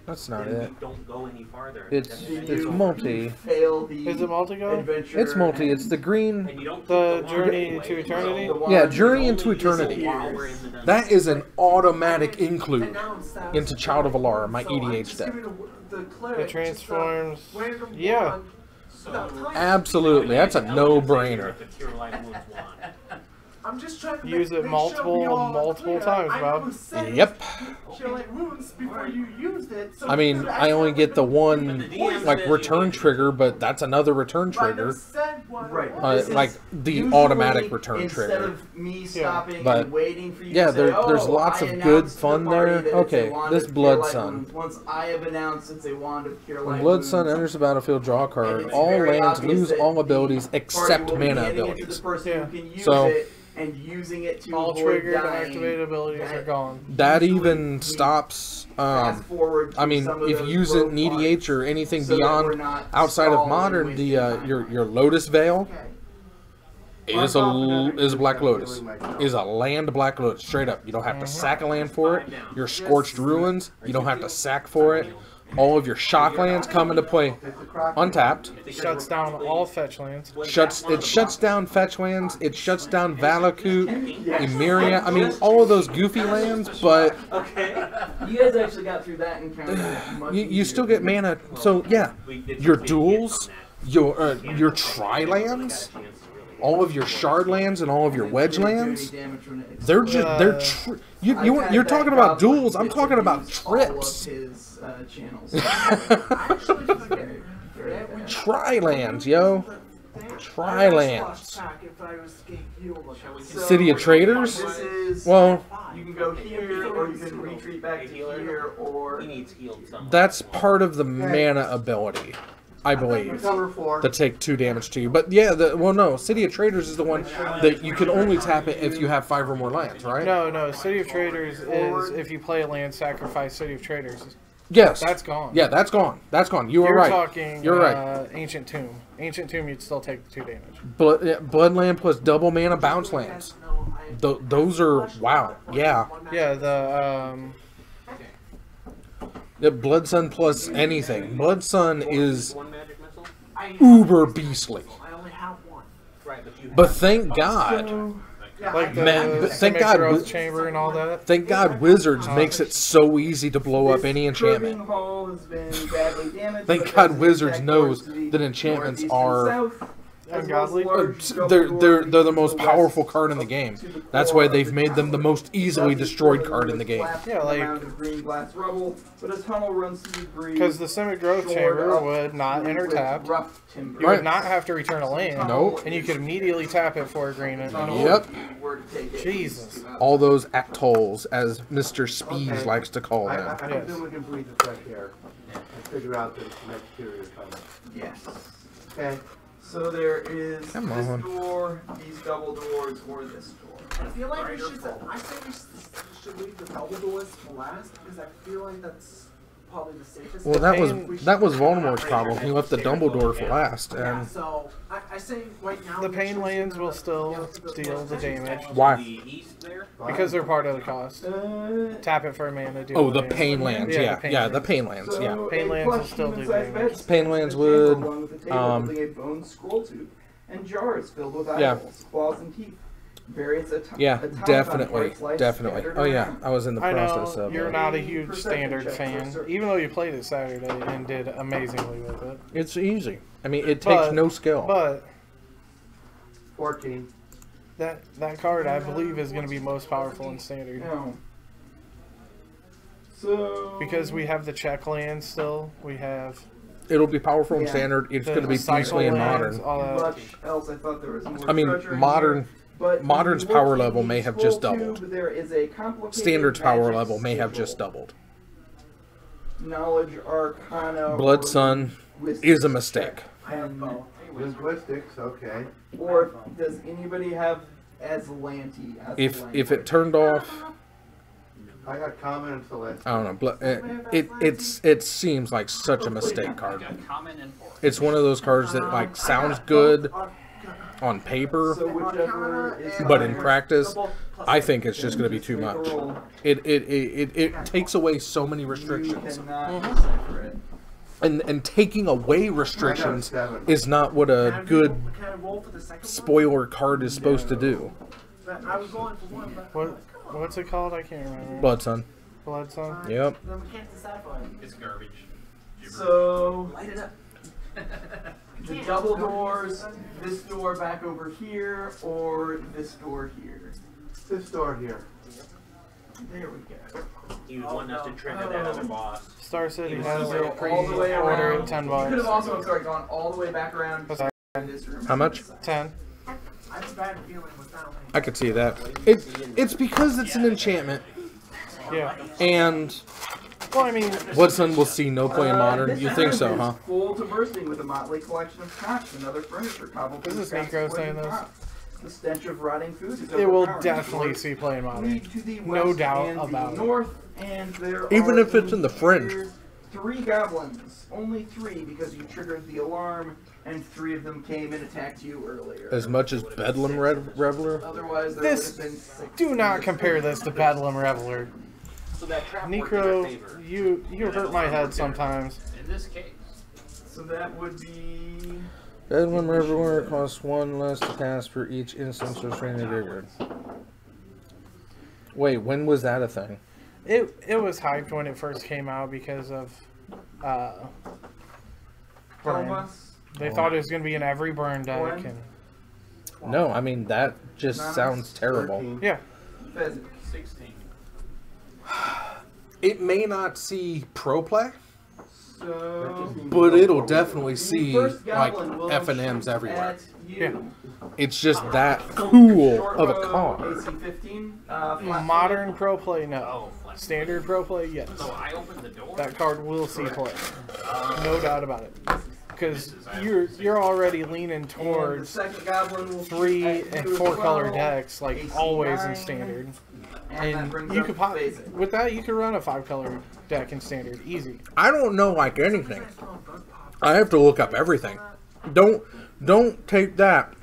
B: that's not
C: Then
B: it.
C: we don't go any farther.
B: It's
C: That's-
B: it's multi.
A: Fail the
D: Is it multi-go?
A: adventure
B: It's multi. It's the green.
C: And you don't
D: The
C: keep
D: Journey
C: wand
D: to
C: anyway,
D: Eternity?
C: so
B: Yeah,
A: wand
B: Journey
A: only
B: into Eternity.
A: disappears.
C: while we're in the dungeon.
B: That is an automatic include into Child of Alara, my EDH deck.
D: It transforms. Yeah.
B: Absolutely, that's a no-brainer.
C: The Cure Light Wounds wand.
H: I'm just trying to
D: Use it
H: make
D: multiple-
H: sure we all
D: multiple
H: clear.
D: times,
H: I
D: Bob.
H: never said
B: Yep.
H: Cure Light Wounds before you used it. So
B: I mean,
H: you
B: I only get the one like
C: says
B: return
C: you-
B: trigger, but that's another return
H: But I never
B: trigger.
H: said what it
A: Right.
H: was.
A: This is
B: Like the
A: usually,
B: automatic return
A: instead
B: trigger.
A: of me stopping
B: But,
A: and waiting for you
B: yeah,
A: to say,
B: there's
A: "Oh,
B: lots
A: I
B: of good
A: announced to
B: fun
A: the party
B: there.
A: that it's a
B: Okay,
A: wand
B: this
A: of Cure
B: Blood
A: Light
B: Sun.
A: Wounds. Once I have announced it's a wand of Cure
B: When
A: Light
B: Blood
A: Wounds,
B: Sun enters the battlefield, draw a
A: and
B: card.
A: it's
B: All
A: very
B: lands
A: obvious
B: lose
A: that
B: all
A: the
B: abilities
A: party
B: except
A: will be
B: mana
A: handing it to
B: abilities.
A: the person
D: Yeah.
A: who can use
B: So-
A: it and using it to
D: All
A: avoid
D: triggered and
A: dying.
D: activated abilities are gone.
B: That
A: Usually
B: even
A: we
B: stops.
A: Fast forward
B: I
A: to
B: mean,
A: some of
B: if you
A: those
B: use it
A: rogue
B: in EDH
A: parts
B: or anything
A: so that we're
B: beyond
A: not
B: outside of
A: stalling
B: modern,
A: wasting
B: the
A: time.
B: your Lotus Veil
E: Okay.
B: is Black Lotus. Is a land Black Lotus, straight up. You don't have to sack a land for it. Your Scorched Ruins, you don't have to sack for it. All of your shock lands come into play untapped.
D: Shuts down all fetch lands.
B: It shuts down fetch lands. It shuts down Valakut, Emeria. I mean, all of those goofy lands, but
C: Okay.
A: You guys actually got through that encounter. much
B: you still
A: easier.
B: get mana. So yeah, your duels, your tri lands, all of your shard lands and all of your wedge lands. They're just you're talking about duels. I'm talking about trips. Tri lands, yo. Tri lands.
H: If I was
B: City of Traders?
A: This is,
B: Well,
A: you can go here, or you can retreat back to here, or...
C: He needs healed somewhere.
B: that's part of the mana ability, I believe,
E: Cover 4.
B: to take 2 damage to you. But yeah, well, no, City of Traders is the one that you can only tap it if you have 5 or more lands, right?
J: No, City of Traders is if you play a land sacrifice City of Traders.
B: Yes.
J: That's gone.
B: Yeah, that's gone. That's gone. You are
J: You're
B: right.
J: talking
B: You're right.
J: Ancient Tomb. Ancient Tomb, you'd still take the 2 damage.
B: Bloodland plus double mana bounce lands. Those are, wow, yeah.
J: Yeah,
B: The Blood Sun plus anything. Blood Sun is
C: One magic missile?
B: uber beastly.
H: I only have one.
C: Right, but you
B: But thank God,
J: like the
B: Man, thank God
J: Growth Chamber and all that.
B: thank God Wizards makes it so easy to blow up any enchantment.
A: Curbing hall has been badly damaged,
B: Thank
A: but
B: God
A: as
B: Wizards
A: attack
B: knows
A: towards the
B: that enchantments
A: northeast and
B: are
A: south, as well as
J: ungodly.
A: large double
B: they're
A: doors
B: the
A: to
B: most
A: west
B: powerful card in the game.
A: to the
B: That's
A: core
B: why
A: of
B: they've
A: the
B: made them the
A: tower.
B: most easily destroyed card in the game.
J: Yeah, like-
A: Around of green glass rubble, but a tunnel runs through the breeze.
J: Because the Simic Growth Chamber would not enter
A: with
J: tapped.
A: rough timber.
J: You would not have to return a land.
B: Nope.
J: And you could immediately tap it for agreement.
B: Yep.
A: Were to take it.
J: Jesus.
B: All those atolls, as Mr. Spees likes to call
E: I
B: them.
E: presume we can breathe the fresh air and figure out the exterior color.
A: Yes.
E: Okay.
A: So there is
B: Come
A: this
B: on.
A: door, these double doors, or this door.
H: I feel like we should. I say we should leave the double doors for last because I feel like that's probably the safest.
B: Well, that was Voldemort's problem. He left the Dumbledore for last,
H: Yeah,
B: and
H: so I say right now.
J: The
H: make
J: Pain
H: sure
J: lands
H: to
J: will
H: the-
J: still
H: yeah,
J: deal the damage.
B: why?
C: The east there?
J: Because they're part of the cost. Tap it for a mana. Deal
B: Oh, the
J: damage.
B: pain lands.
J: Yeah,
B: Yeah,
J: the pain
B: yeah,
J: lands.
B: the pain lands. Yeah.
A: So
J: Pain
A: a
J: lands will
A: plush
J: still do
A: human-sized
J: damage.
A: bed
B: Pain lands
A: in the chamber,
B: would,
A: along with a table holding a bone scroll tube and jars filled with
B: Yeah.
A: eyeballs, claws, and teeth. Various
B: Yeah,
A: automaton
B: definitely,
A: parts lie
B: definitely.
A: scattered
B: Oh yeah,
A: around.
B: I was in the
J: I
B: process
J: know
B: of.
J: you're
B: it.
J: not a huge
A: Perception
J: standard
A: check for
J: fan,
A: search.
J: even though you played it Saturday and did amazingly with it.
B: It's easy. I mean, it takes
J: But-
B: no skill.
J: But
E: 14.
J: that card, I believe, is going to be most powerful in standard
A: No. So
J: because we have the check lands still. We have
B: It'll be powerful in
A: Yeah.
B: standard. It's
J: the
B: going to be
J: cycle
B: beastly in
J: lands,
B: modern.
J: all that.
A: much else. I thought there was more.
B: I mean,
A: treasure in
B: modern.
A: here, but
B: Modern's
A: when you look
B: power
A: in
B: level
A: the
B: may have just
A: scroll
B: doubled.
A: tube, there is a complicated
B: Standard's power
A: magic
B: level may have
A: sigil.
B: just doubled.
A: Knowledge Arcana.
B: Blood
A: or
B: Sun
A: linguistics
B: is a mistake.
A: check.
H: I have both.
E: Linguistics, okay.
A: Or does anybody have Aslanti?
B: If it turned off,
E: I got common and celestial.
B: I don't know. It seems like such a mistake card.
F: Got common and force.
B: It's one of those cards that like sounds good on paper,
A: So whichever is
B: but in
A: higher.
B: practice, I think it's just going to be too
A: Make a
B: much.
A: roll.
B: It takes away so many
A: You
B: restrictions,
A: cannot decipher it.
B: and taking away restrictions is not what a good
H: Can I roll for the second
B: spoiler card is supposed to do.
H: one? I was going for one, but
J: What's it called? I can't remember.
B: Blood Sun.
J: Blood Sun.
B: Yep.
H: then we can't decipher it.
F: It's garbage.
A: So
H: Light it up.
A: the double doors, this door back over here, or this door here.
E: This door here.
A: There we go.
C: He was wanting us to trigger that other boss.
J: Star City
C: You
J: has
C: go
J: it pre
A: all the way
J: order
A: around.
J: at $10.
A: You could have also, I'm sorry, gone all the way back around.
J: What's
A: to this room.
B: How much?
J: 10.
H: I have a bad feeling with that one.
B: I could see that. It's because it's an enchantment,
J: Yeah.
B: and
J: Well, I mean,
B: Blood Sun will see no play in modern.
A: This
B: You think so,
A: room is
B: huh?
A: Full to bursting with a motley collection of cots and other furniture cobbled
J: Is
A: from
J: this
A: scraps
J: Necro
A: of wood
J: saying
A: and
J: this?
A: pots. The stench of rotting food is
J: it will
A: overpowering.
J: definitely
A: Doors
J: see play in modern.
A: lead to the
J: No
A: west
J: doubt
A: and
J: about
A: the
J: it.
A: north, and there
B: Even
A: are
B: if it's in the fringe.
A: here 3 goblins. Only 3 because you triggered the alarm, and 3 of them came and attacked you earlier.
B: As much as Bedlam Reveler.
A: Otherwise, there
J: This-
A: would have been 6.
J: Do not compare this to Bedlam Reveler.
C: So that trap worked in our
J: Necro,
C: favor.
J: you hurt my head sometimes.
F: In this case,
A: So that would be.
B: Bedlam Reveler costs 1 less to cast for each instance restrained in graveyard. Wait, when was that a thing?
J: It was hyped when it first came out because of burn.
A: Thomas.
J: They thought it was going to be in every burn deck,
A: One.
J: and
B: No, I mean that just
A: Nice.
B: sounds terrible.
E: 13.
J: yeah,
A: Pheasant.
F: 16.
B: It may not see pro play,
A: So,
B: but it'll definitely see
A: first
B: like
A: goblin will
B: F&Ms
A: shoot
B: everywhere.
A: at you.
J: Yeah.
B: It's just that cool of a
A: Short bow,
B: card.
A: AC 15. Flat
J: Modern pro play, no. Standard pro play, yes.
F: So I opened the door.
J: That card will see play. No doubt about it. Because you're already leaning towards
A: second goblin will
J: 3
A: shoot at
J: and
A: you as
J: 4 color
A: well.
J: decks, like
A: AC
J: always in
A: 9.
J: standard.
A: And that
J: And
A: brings
J: you
A: up
J: could pop
A: phasing.
J: with that. You could run a 5 color deck in standard, easy.
B: I don't know like anything. I have to look up everything. Don't take that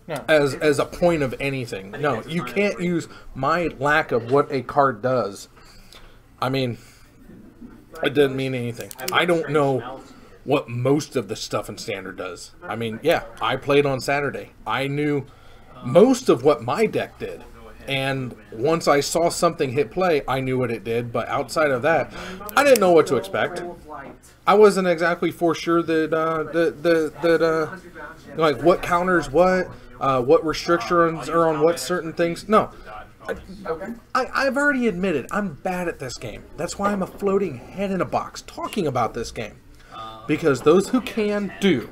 J: No.
B: as a point of anything. No, you can't use my lack of what a card does. I mean, it doesn't mean anything. I don't know what most of the stuff in standard does. I mean, yeah, I played on Saturday. I knew most of what my deck did. And once I saw something hit play, I knew what it did. But outside of that, I didn't know what to expect. I wasn't exactly for sure that like what counters what restrictions are on what certain things. No, I've already admitted I'm bad at this game. That's why I'm a floating head in a box talking about this game, because those who can do,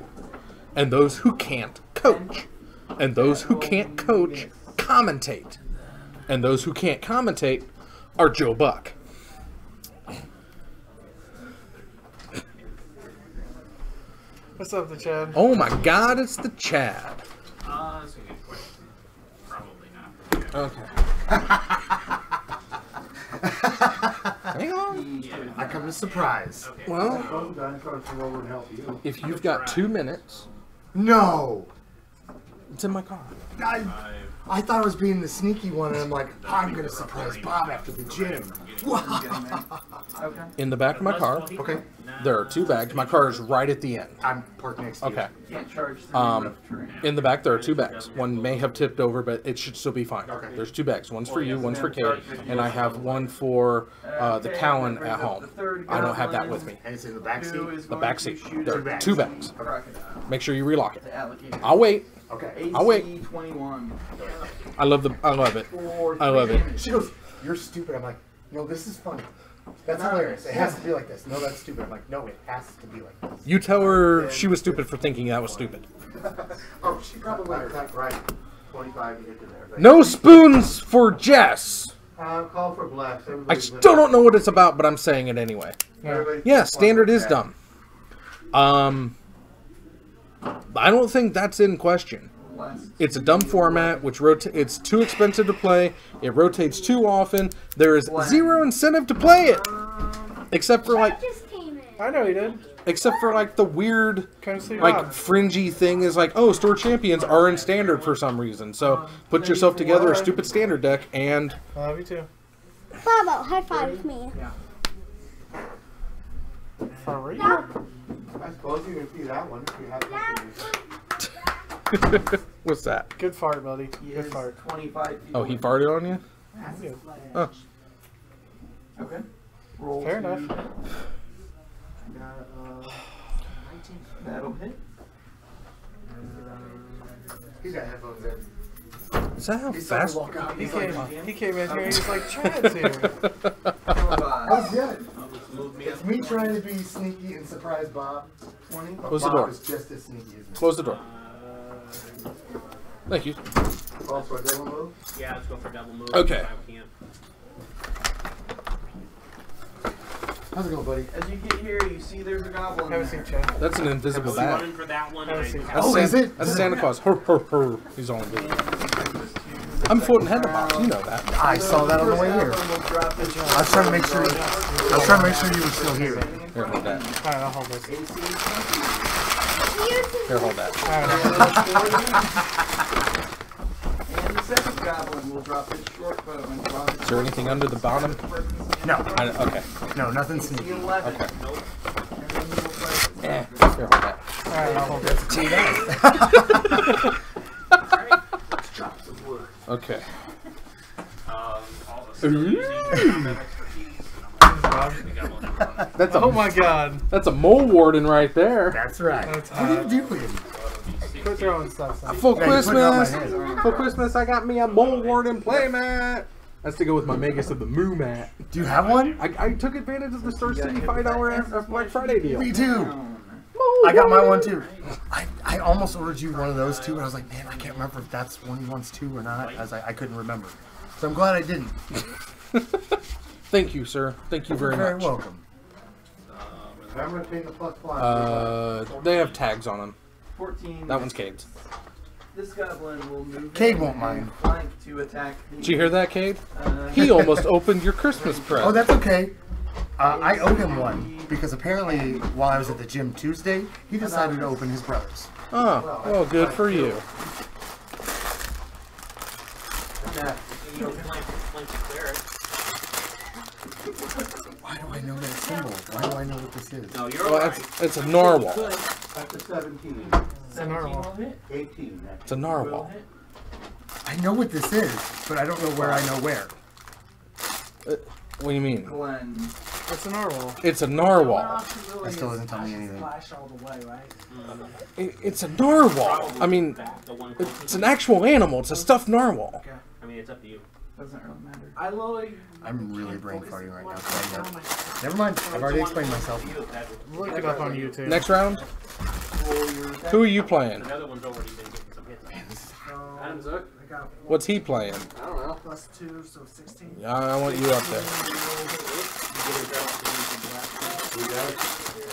B: and those who can't coach, and those who can't coach commentate, and those who can't commentate are Joe Buck.
J: What's up, the Chad?
B: Oh my God, it's the Chad.
F: That's a good question. Probably not.
B: Okay. Hang on.
E: I come to surprise.
F: Okay.
B: Well,
E: I'm trying to come over and help you.
B: if you've got 2 minutes,
E: No!
B: it's in my car.
E: I thought I was being the sneaky one, and I'm like, I'm gonna surprise Bob after the gym.
A: Okay.
B: In the back of my car,
E: Okay,
B: there are 2 bags. My car is right at the end.
E: I'm parked next to you.
B: Okay.
A: Can't charge 3
B: Um,
A: terrain.
B: In the back, there are 2 bags. One may have tipped over, but it should still be fine.
E: Okay.
B: There's 2 bags. One's for you, one's for Kate, and I have one for the Talon at home. I don't have that with me.
E: And it's in the back seat.
B: The back seat. There are 2 bags.
A: Crocodile.
B: Make sure you relock it.
A: The alligator.
B: I'll wait.
E: Okay.
B: I'll wait.
A: AC 21.
B: I love it.
A: For
B: I love
A: 3
B: it.
A: damage.
E: She goes, you're stupid. I'm like, no, this is funny. That's hilarious. It has to be like this. No, that's stupid. I'm like, no, it has to be like this.
B: You tell her she was stupid for thinking that was stupid.
E: Oh, she probably right. 25 to get to there.
B: No spoons for Jess.
E: Call for blacks.
B: I still don't know what it's about, but I'm saying it anyway. Yeah, standard is dumb. I don't think that's in question. It's a dumb format, which it's too expensive to play. It rotates too often. There is 0 incentive to play it, except for like,
J: I know he did.
B: except for like the weird,
J: Kind of see
B: like
J: Bob.
B: fringy thing is like, oh, store champions are in standard for some reason. So put yourself together a stupid standard deck and.
J: I love you too.
G: Bravo, high five with me.
J: For real?
E: I suppose you can see that one if you have something.
B: What's that?
J: Good fart, buddy.
A: He
J: Good
A: is
J: fart.
A: 25 feet
B: Oh, he
A: away.
B: farted on you?
J: Yeah.
B: Oh.
A: Okay. Roll
J: Fair
A: to-
J: enough.
A: I got 19. That'll hit.
E: He's got headphones in.
B: Is that how
E: He's
B: fast?
E: walk out.
J: He
E: He's like,
J: came in here. He's like, Chad's here.
E: oh, good.
F: Move me
E: It's
F: up.
E: me trying to be sneaky and surprise Bob.
A: 20.
E: But
B: Close the
E: Bob
B: door.
E: is just as sneaky as me.
B: Close the door. Thank you.
E: Also a double move.
F: Yeah, let's go for double move.
B: Okay.
F: I can't.
E: How's it going, buddy?
A: As you get here, you see there's a goblin.
J: Haven't seen Chad.
B: That's an invisible
F: I'm
B: bag.
F: running for that one.
J: Haven't
F: and
J: seen-
F: I-
B: That's
E: Oh, is
B: Santa,
E: it?
B: That's Santa Claus. Her, her, her. He's on invisible. I'm floating head in a box. You know that.
E: I saw that on the way here. I was trying to make sure. You were still here.
B: Here, hold that.
J: Alright, I'll hold this.
B: Here, hold that.
A: And the second goblin will drop his short bow and drop his
B: Is there anything under the bottom?
E: No,
B: Okay.
E: no, nothing sneaky.
A: 11.
B: Okay.
A: And then he will play
B: Here, hold that.
J: Alright, I'll hold this.
B: Okay.
F: all the combat expertise. We got one everyone.
B: That's
J: Oh my god.
B: That's a mole warden right there.
E: That's right.
J: That's
E: What are you doing?
J: Quit throwing stuff. Son.
B: For
E: Yeah, you put it on my
B: Christmas,
E: head.
B: for Christmas, I got me a mole warden playmat. That's to go with my Magus of the Moo mat.
K: Do you have one?
B: I took advantage of the Star City $5 Black Friday deal.
K: Me too. I got my one too. I almost ordered you one of those too, and I was like, man, I can't remember if that's one he wants too or not. I couldn't remember. So I'm glad I didn't.
B: Thank you, sir. Thank you very much.
K: You're very welcome.
E: I'm going to take a +1.
B: They have tags on them.
A: 14.
B: That one's Cade's.
A: This goblin will move.
K: Cade won't mind.
A: Flank to attack.
B: Did you hear that, Cade? He almost opened your Christmas present.
K: Oh, that's okay. I owe him one because apparently while I was at the gym Tuesday, he decided to open his brother's.
B: Oh, well, good for you.
K: Why do I know that symbol? Why do I know what this is?
C: No, you're
B: Well, it's a narwhal.
E: That's a 17.
J: It's a narwhal.
E: 18.
B: It's a narwhal.
K: I know what this is, but I don't know where I know where.
B: What do you mean?
A: Glenn.
J: It's a narwhal.
B: It's a narwhal.
K: That still doesn't tell me anything.
B: It's a narwhal. I mean, it's an actual animal. It's a stuffed narwhal.
C: I mean, it's up to you.
A: Doesn't really matter.
K: I'm really brain farting right now. So never mind. I've already explained myself.
J: Look it up on YouTube.
B: Next round. Who are you playing?
C: Another one's already been getting some hits.
K: Man, this is
C: Adam Zook.
B: What's he playing?
C: I don't know.
H: +2, so 16.
B: Yeah, I want you up there.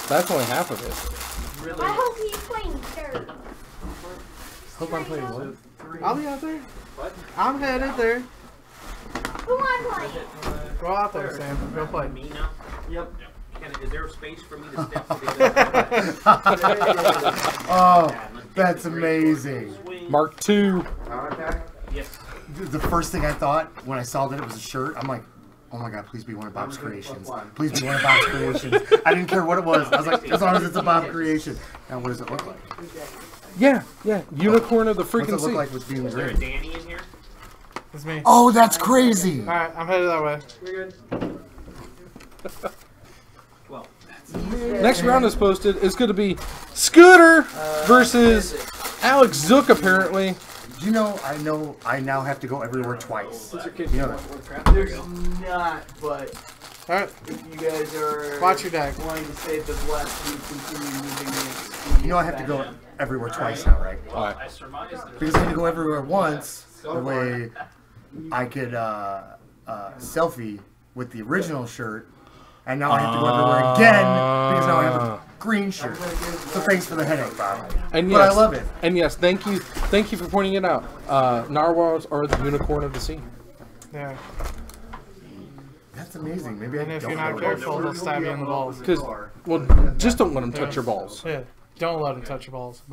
B: That's only half of it.
A: Really?
G: I hope he's playing third.
K: Hope I'm playing what?
J: I'll be out there.
C: What?
J: I'm headed there.
G: Who am I playing?
J: Go out there, Sam. Go play.
C: Me now?
A: Yep.
C: Is there space for me to step to the other side?
K: Oh, that's amazing.
B: Mark II.
C: Yes.
K: The first thing I thought when I saw that it was a shirt, I'm like, oh my god, please be one of Bob's creations. Please be one of Bob's creations. I didn't care what it was. I was like, as long as it's a Bob creation. Now, what does it look like?
B: Yeah. Unicorn of the
K: What's
B: freaking
K: it look
B: sea.
K: like with being
C: Is there a
K: green?
C: Danny in here?
J: It's me.
K: Oh, that's crazy.
J: Alright, I'm headed that way.
A: You're good.
C: Well,
B: Next round is posted. It's going to be Scooter versus Alex Zook, apparently.
K: Do you know I now have to go everywhere twice. You know that.
A: There's not, but
J: Alright,
A: if you guys are
J: watch your deck.
A: wanting to save the blessed, you continue moving the
K: You know I have to go everywhere twice now, right?
B: Alright.
F: I surmise there's
K: Because I had to go everywhere once, the way I could selfie with the original shirt, and now I have to go everywhere again because now I have a green shirt. So thanks for the headache, Bob.
B: And
K: But
B: yes,
K: I love it.
B: And yes, thank you for pointing it out. Narwhals are the unicorn of the sea.
J: Yeah.
K: That's amazing. Maybe I
J: And if
K: don't
J: you're not
K: know.
J: careful, they'll stab you in the balls.
B: Because, well, just don't let them touch your balls.
J: Yeah. Don't let them touch your balls.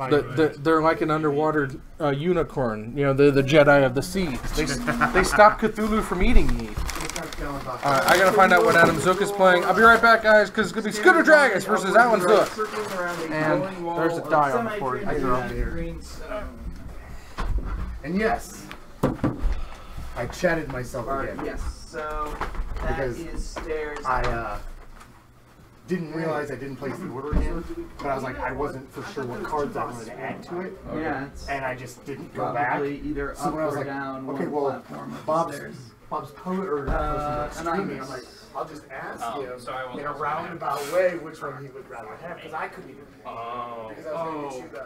B: They're like an underwater unicorn. You know, they're the Jedi of the seas. They stop Cthulhu from eating you. Alright, I gotta find out what Adam Zook is playing. I'll be right back, guys, because it's gonna be Scooter Dragons versus Alan Zook.
J: And there's a die on the board.
K: I threw over here. And yes, I chatted myself again.
A: Yes, so that
K: Because
A: is stairs.
K: I didn't realize I didn't place the order again, but I was like, I wasn't for sure what cards I wanted to add to it,
A: Yeah, it's
K: and I just didn't go back.
A: probably either
K: So
A: up
K: when I was
A: or
K: like,
A: down
K: okay,
A: one
K: well,
A: platform of the
K: Bob's
A: stairs.
K: poet or not streaming. I'm
A: anonymous.
K: like, I'll just ask him
F: so I won't
K: in a
F: lose
K: roundabout way which one he would rather have, because I couldn't even pick.
F: Oh.
K: Because I was going to get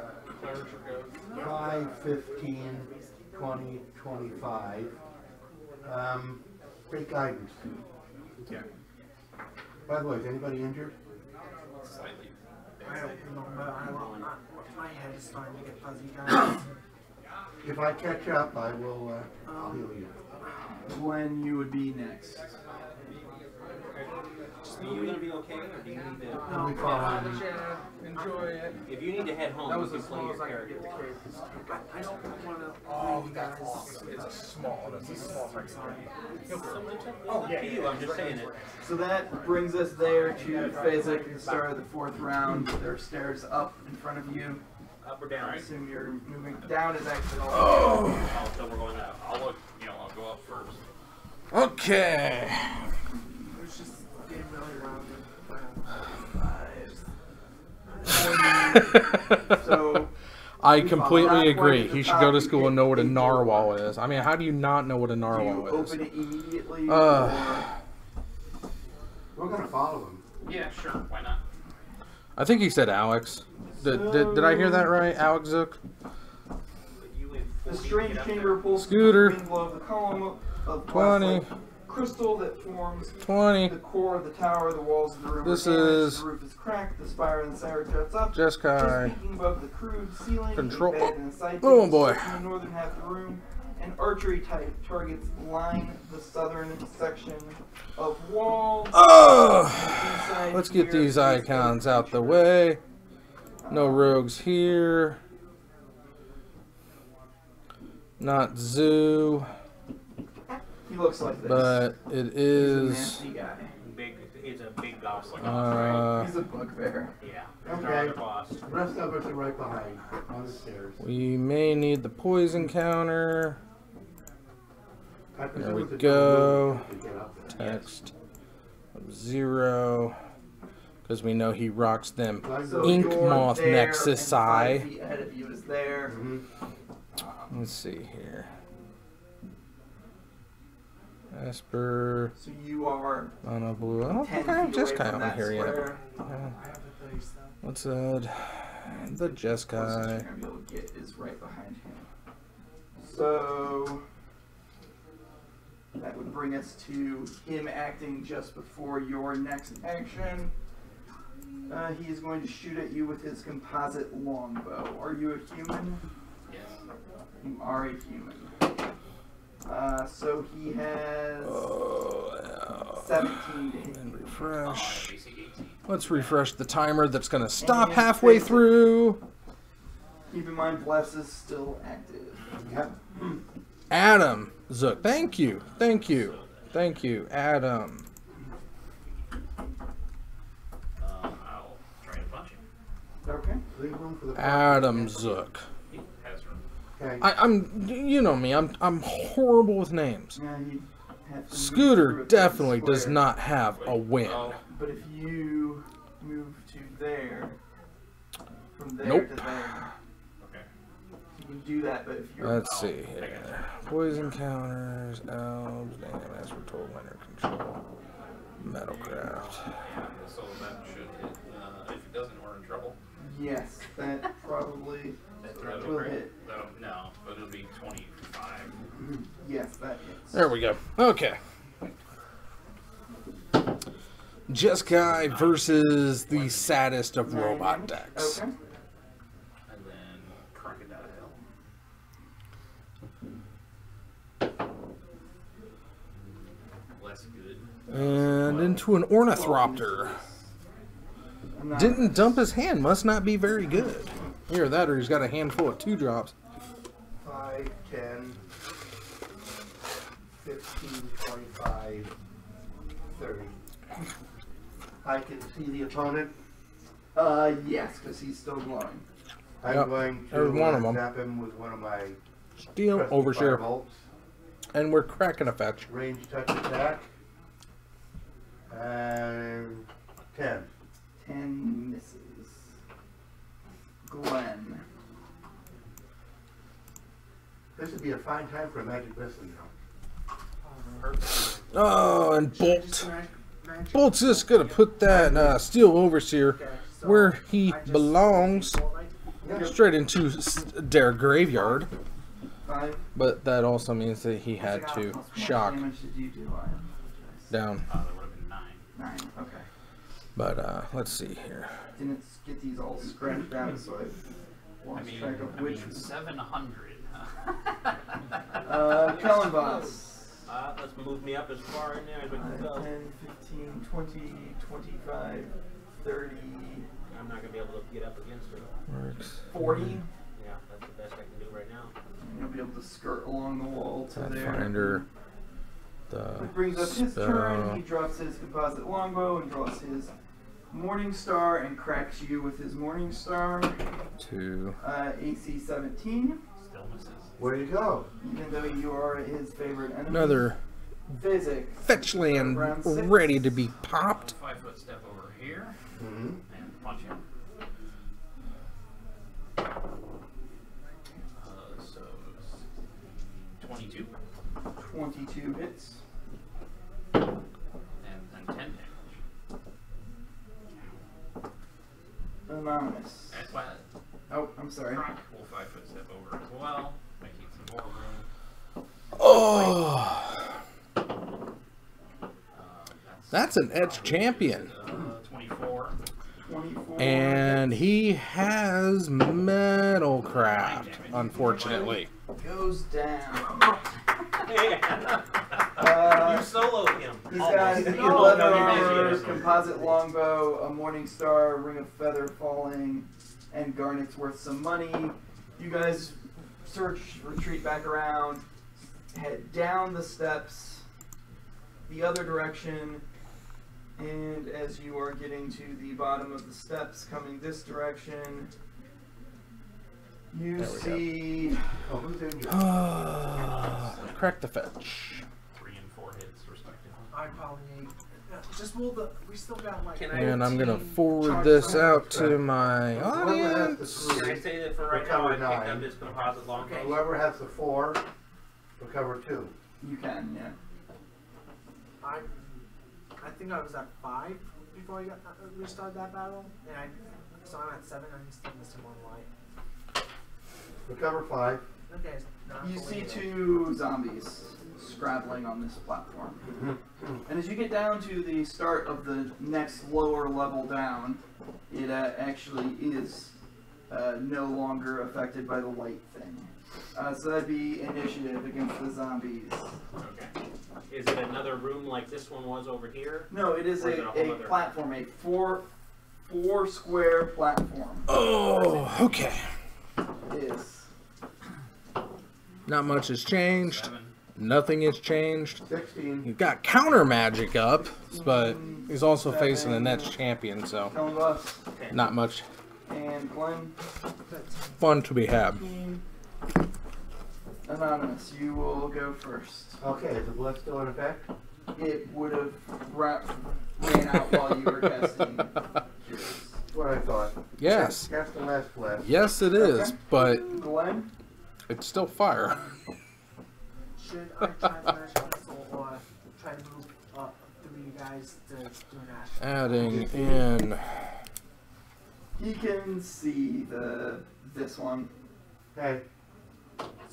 K: you
E: 5, 15, 20, 25. Great guidance.
F: Yeah.
E: By the way, is anybody injured?
F: Slightly.
H: I don't know, my head is starting to get fuzzy, guys.
E: If I catch up, I will I'll heal you.
A: When you would be next.
C: Are you gonna be okay, or do you need to?
E: I'll be fine.
A: Enjoy it.
C: If you need to head home,
A: That was
C: you
A: as
C: can play
A: small
C: your
A: as I could
C: character.
A: get the cave.
H: I don't want to.
K: Oh, it's small. It's a small
C: Oh, yeah. You, I'm just saying it.
A: So that brings us there to Phasic, the start of the fourth round. There are stairs up in front of you.
C: Up or down?
A: I assume you're moving down is actually all.
C: Oh, so we're going up.
F: I'll look, I'll go up first.
B: Okay.
H: It was just getting really rounded.
A: So
B: I completely agree. He should go to school and know what a narwhal is. I mean, how do you not know what a narwhal is?
A: Open it immediately.
E: We're gonna follow him.
F: Yeah, sure. Why not?
B: I think he said Alex. Did I hear that right, Alex Zook?
A: The strange chamber pulls
B: Scooter.
A: the column of
B: 20.
A: crystal that forms
B: 20.
A: the core of the tower. The walls of the room
B: This
A: are damaged,
B: is
A: the roof is cracked, the spire and the tower juts up.
B: Jeskai.
A: Just peeking above the crude ceiling,
B: Control.
A: a bed and a side
B: Oh
A: table
B: boy.
A: in the northern half of the room. An archery type targets line the southern section of walls.
B: Oh! Let's get these icons out the way. No rogues here. Not zoo.
A: He looks like this.
B: But it is.
A: He's a nasty guy.
C: He's a big boss like
A: He's a bugbear.
C: Yeah.
E: Okay.
C: The boss.
E: The rest of us are right behind on the stairs.
B: We may need the poison counter.
E: I
B: There
E: presume
B: we
E: it's a
B: go.
E: double to get up there.
B: Text of 0. Because we know he rocks them
A: So
B: ink
A: you're
B: moth
A: there,
B: nexus
A: and 5
B: eye.
A: feet ahead of you is there.
B: Let's see here. Esper.
A: So you are
B: On a blue. I don't
A: 10
B: think I have
A: feet away
B: Jeskai
A: from
B: on
A: that
B: here yet.
A: square.
B: Let's add the
A: Closest you're
B: Jeskai.
A: gonna be able to get is right behind him. So that would bring us to him acting just before your next action. He is going to shoot at you with his composite longbow. Are you a human?
F: Yes.
A: You are a human. So he has 17 to hit.
B: And refresh.
F: DC 18.
B: Let's refresh the timer that's going to stop halfway through.
A: Keep in mind, Bless is still active.
E: Yep.
B: Adam Zook. Thank you. Thank you. Thank you, Adam.
F: I'll try to punch him.
A: Okay.
E: Leave room for the
B: Adam Zook.
F: He has room.
E: Okay.
B: I'm, you know me, I'm horrible with names.
A: Yeah, he has to move
B: Scooter
A: through a
B: definitely
A: square.
B: does not have a win.
A: But if you move to there, from there
B: Nope.
A: to there,
F: Okay.
A: you can do that. But if you're
B: Let's see here. Poison counters, elves, damn, as we're told, winter control, metalcraft.
F: Yeah, so that should hit. If it doesn't, we're in trouble.
A: yes, that probably
F: That'll
A: will
F: hit.
A: hit.
F: No, but it'll be 25.
A: Yes, that hits.
B: There we go. Okay. Jeskai versus the saddest of robot decks.
A: Okay.
F: And then Crocodile. Less good.
B: And into an Ornithopter.
A: I'm not-
B: Didn't dump his hand, must not be very good. Either that or he's got a handful of 2-drops.
E: 5, 10, 15, 25, 30. I can see the opponent.
A: Yes, because he's still glowing.
E: I'm
B: Yep,
E: going
B: there's
E: to
B: one of 'em.
E: zap him with one of my
B: Steel
E: crystal
B: overshare.
E: firebolts.
B: And we're cracking a fetch.
E: Range touch attack. And 10.
A: 10 misses. Glenn.
E: This would be a fine time for a magic missile now.
B: Oh, and Bolt. Bolt's just gonna put that Steel Overseer where he belongs. Straight into their graveyard.
A: 5.
B: But that also means that he had to
A: Plus what
B: shock
A: damage did you do? I apologize.
B: down.
F: That would have been 9.
A: 9. Okay.
B: But let's see here.
A: Didn't get these all scratched out, so I lost track of which.
F: 700.
A: Callenboss.
C: Let's move me up as far in there as we can
A: 5,
C: go.
A: 10, 15, 20, 25, 30,
C: I'm not going to be able to get up against her.
B: Works.
A: 40.
C: Yeah, that's the best I can do right now.
A: And you'll be able to skirt along the wall to there.
B: Pathfinder.
A: That brings up his turn. He drops his composite longbow and draws his Morning Star and cracks you with his Morning Star.
B: 2.
A: AC 17.
F: Still misses.
E: Where do you go?
A: Even though you are his favorite enemy.
B: Another
A: Physics.
B: fetch land
A: Round 6.
B: ready to be popped.
F: 5-foot step over here
E: Mm-hmm.
F: and punch him.
A: Anonymous.
F: That's why
A: Oh, I'm sorry.
F: Croc will 5-foot step over as well. Make it some more room.
B: Oh, that's an edge champion.
F: 24.
A: 24.
B: And he has Metalcraft, unfortunately.
A: Goes down.
C: You soloed him.
A: He's got
C: Almost.
A: 11
C: No, you
A: armor,
C: didn't.
A: composite longbow, a morning star, ring of feather falling, and garnet's worth some money. You guys search, retreat back around, head down the steps, the other direction, and as you are getting to the bottom of the steps, coming this direction, you see.
E: Oh, who's in here?
B: Crack the fetch.
F: 3 and 4 hits, respectively.
H: I probably need. Just roll the. We still got like.
B: And I'm gonna forward this out to my audience.
C: Can I say that for right now, I picked up this composite longbow?
E: Whoever has the 4 will cover 2.
A: You can, yeah.
H: I think I was at 5 before we started that battle, and so I'm at 7. I'm still missing 1 light.
E: We'll cover 5.
H: Okay.
A: You see 2 zombies scrabbling on this platform. And as you get down to the start of the next lower level down, it actually is no longer affected by the light thing. So that'd be initiative against the zombies.
C: Okay. Is it another room like this one was over here?
A: No, it is
C: Or is it a whole
A: a
C: other-
A: platform, a four square platform.
B: Oh, okay.
A: Is.
B: Not much has changed.
F: 7.
B: Nothing has changed.
E: 16.
B: You've got counter magic up, but he's also facing the next champion, so
A: Telling us.
B: not much
A: And Glenn.
B: fun to be had.
A: Anonymous, you will go first.
E: Okay, is the blood still in effect?
A: It would have ran out while you were casting.
E: That's what I thought.
B: Yes.
E: Cast the last flash.
B: Yes, it is,
A: Okay.
B: but
A: Glenn?
B: it's still fire.
H: Should I try the magic missile or try to move up 3 guys to do an action?
B: Adding in.
A: He can see this one.
E: Hey,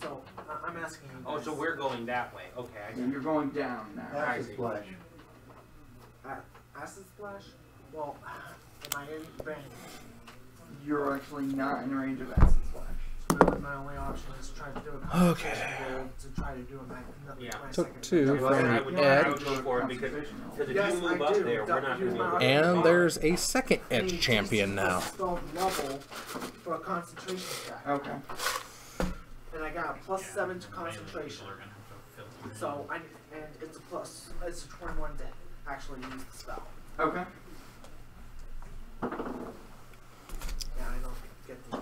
H: So I'm asking you.
C: Oh,
H: guys.
C: so we're going that way. Okay, I see.
A: And you're going down now.
E: acid splash.
H: Acid splash? Well, am I in range?
A: You're actually not in range of acid splash.
H: Really, my only option is to try to do a concentration roll to try to do a
C: Yeah.
H: my
B: Took
H: second
B: 2
H: attack.
B: from
C: I
B: the
C: would
B: edge.
C: go for it because if
H: Yes,
C: you move
H: I
C: up
H: do.
C: there, we're not going to be able to.
B: And there's a second edge champion now.
H: Spelled level for a concentration check.
A: Okay.
H: And I got a +7 to concentration.
F: People are gonna have to fill through.
H: So it's a 21 to actually use the spell.
A: Okay.
H: Yeah, I don't get the.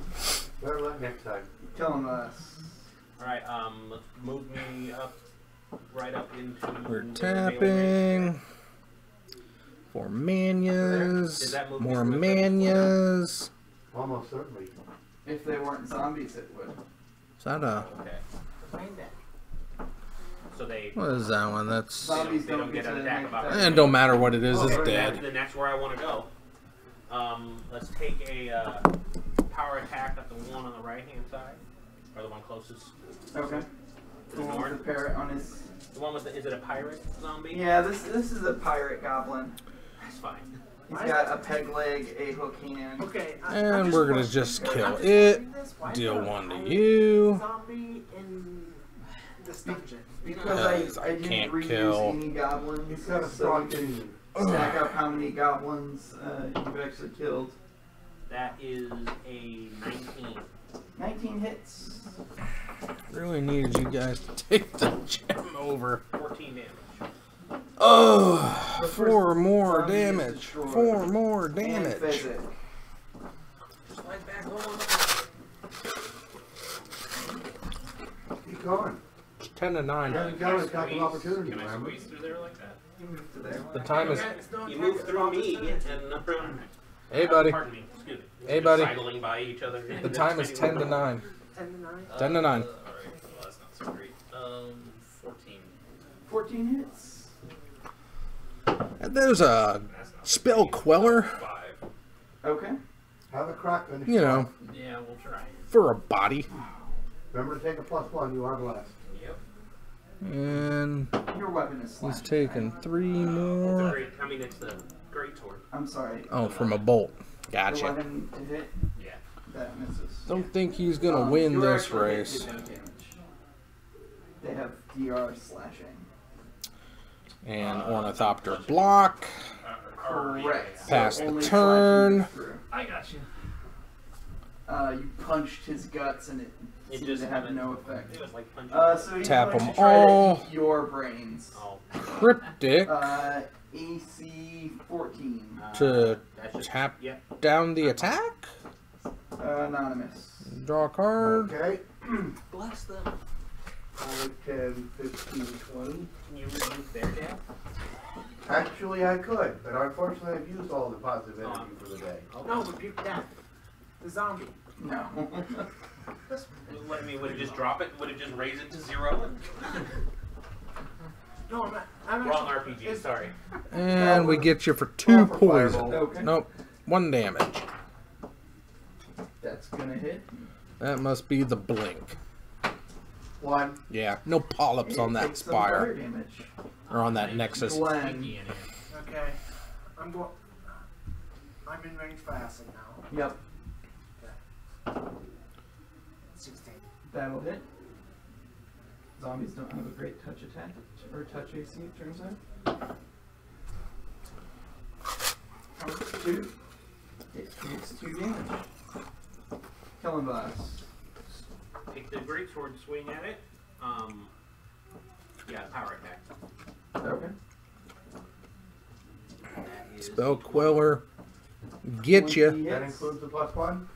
E: Better luck next time.
A: Telling us.
C: Alright, let's move me up, right up into.
B: We're
C: the
B: tapping. 4 manias.
C: Does that move
B: More
C: me with it?
B: manias.
E: Almost certainly.
A: If they weren't zombies, it would.
B: Is that a.
C: Okay.
H: Find that.
C: So they.
B: What is that one? That's.
A: Zombies
C: they don't
A: don't
C: get
A: get
C: an
A: to
C: attack
A: make
C: about
A: attacks.
B: And don't matter what it is, it's
C: Then
B: dead.
C: that's where I want to go. Let's take a power attack at the one on the right hand side, or the one closest.
A: Okay.
C: To
A: The
C: the
A: one with
C: north.
A: the parrot on his.
C: The one with the. Is it a pirate zombie?
A: Yeah, this is a pirate goblin.
C: That's fine.
A: He's got a peg leg, a hook hand.
H: Okay.
B: And we're gonna just kill it. Deal 1 to you.
H: Zombie in this dungeon.
A: Because
B: Because
A: I
B: I
A: didn't
B: can't
A: reuse
B: kill.
A: any goblins,
E: He's got a
A: so
E: strong
A: we can
E: team.
A: stack up how many goblins you've actually killed.
C: That is a 19.
A: 19 hits.
B: Really needed you guys to take the gem over.
C: 14 damage.
B: Oh,
A: The
B: 4
A: first
B: more
A: zombie is
B: damage.
A: destroyed.
B: 4 more
A: And
B: damage.
A: Fezzik.
C: Slide back on.
E: Keep going.
B: It's 10 to 9.
E: You haven't got a couple opportunities,
F: Can I
E: remember?
F: squeeze through there like that?
A: You move to there.
B: The time is.
C: You move through me and
B: Hey, buddy.
C: Pardon me. Excuse me.
B: Hey,
C: Just
B: buddy.
C: sidling by each other.
B: The time is 10 to 9.
H: 10 to 9.
B: 10 to 9.
F: Alright, well that's not so great. 14.
A: 14 hits.
B: And there's a
F: That's not
B: spell queller.
F: 5.
A: Okay.
E: Have a crack finish.
B: You know,
F: Yeah, we'll try.
B: for a body.
E: Remember to take a +1. You are blessed.
F: Yep.
B: And
A: Your weapon is
B: he's
A: slashing.
B: taking 3
C: The
B: more.
C: great, I mean, it's the great sword.
A: I'm sorry.
B: Oh, from a bolt. Gotcha.
A: 11 to hit.
F: Yeah.
A: That misses.
B: Don't think he's gonna win
A: your
B: this
A: actual hit
B: race.
A: did no damage. They have DR slashing.
B: And Ornithopter block.
A: Correct.
B: Pass
A: So
B: the
A: only
B: turn.
A: slashing through.
F: I got you.
A: You punched his guts and it seemed
C: just
A: to have no effect.
C: It was like punching.
A: So he's
B: Tap
A: going
B: 'em
A: to try
B: all.
A: to eat your brains.
C: Oh.
B: Cryptic
A: AC 14.
B: to
C: That's just,
B: tap
C: yeah.
B: down the attack.
A: Anonymous.
B: Draw a card.
E: Okay.
H: Bless them.
E: 5, 10, 15, 20.
C: Can you reduce their death?
E: Actually, I could, but unfortunately, I've used all the positive energy for the day.
H: No, rebuke that. The zombie.
A: No.
C: I mean, would it just drop it? Would it just raise it to 0?
H: No, I'm
C: Wrong
H: actually,
C: RPG, sorry.
B: And we get you for 2
E: for
B: poison.
E: fireball.
A: Okay.
B: Nope. 1 damage.
A: That's gonna hit.
B: That must be the blink.
E: 1.
B: Yeah, no polyps on that
A: Take some fire
B: spire.
A: damage.
B: Or on that nexus.
A: Glenn.
H: okay. I'm in range for acid now.
A: Yep.
H: 16.
A: That'll hit. Zombies don't have a great touch attack or touch AC, it turns out. 2. It takes 2 damage. Killing boss.
C: Take the greatsword, swing at it. Yeah, power attack.
A: Okay.
B: Spell Queller. Get you.
A: 20
E: That
A: hits.
E: includes the +1?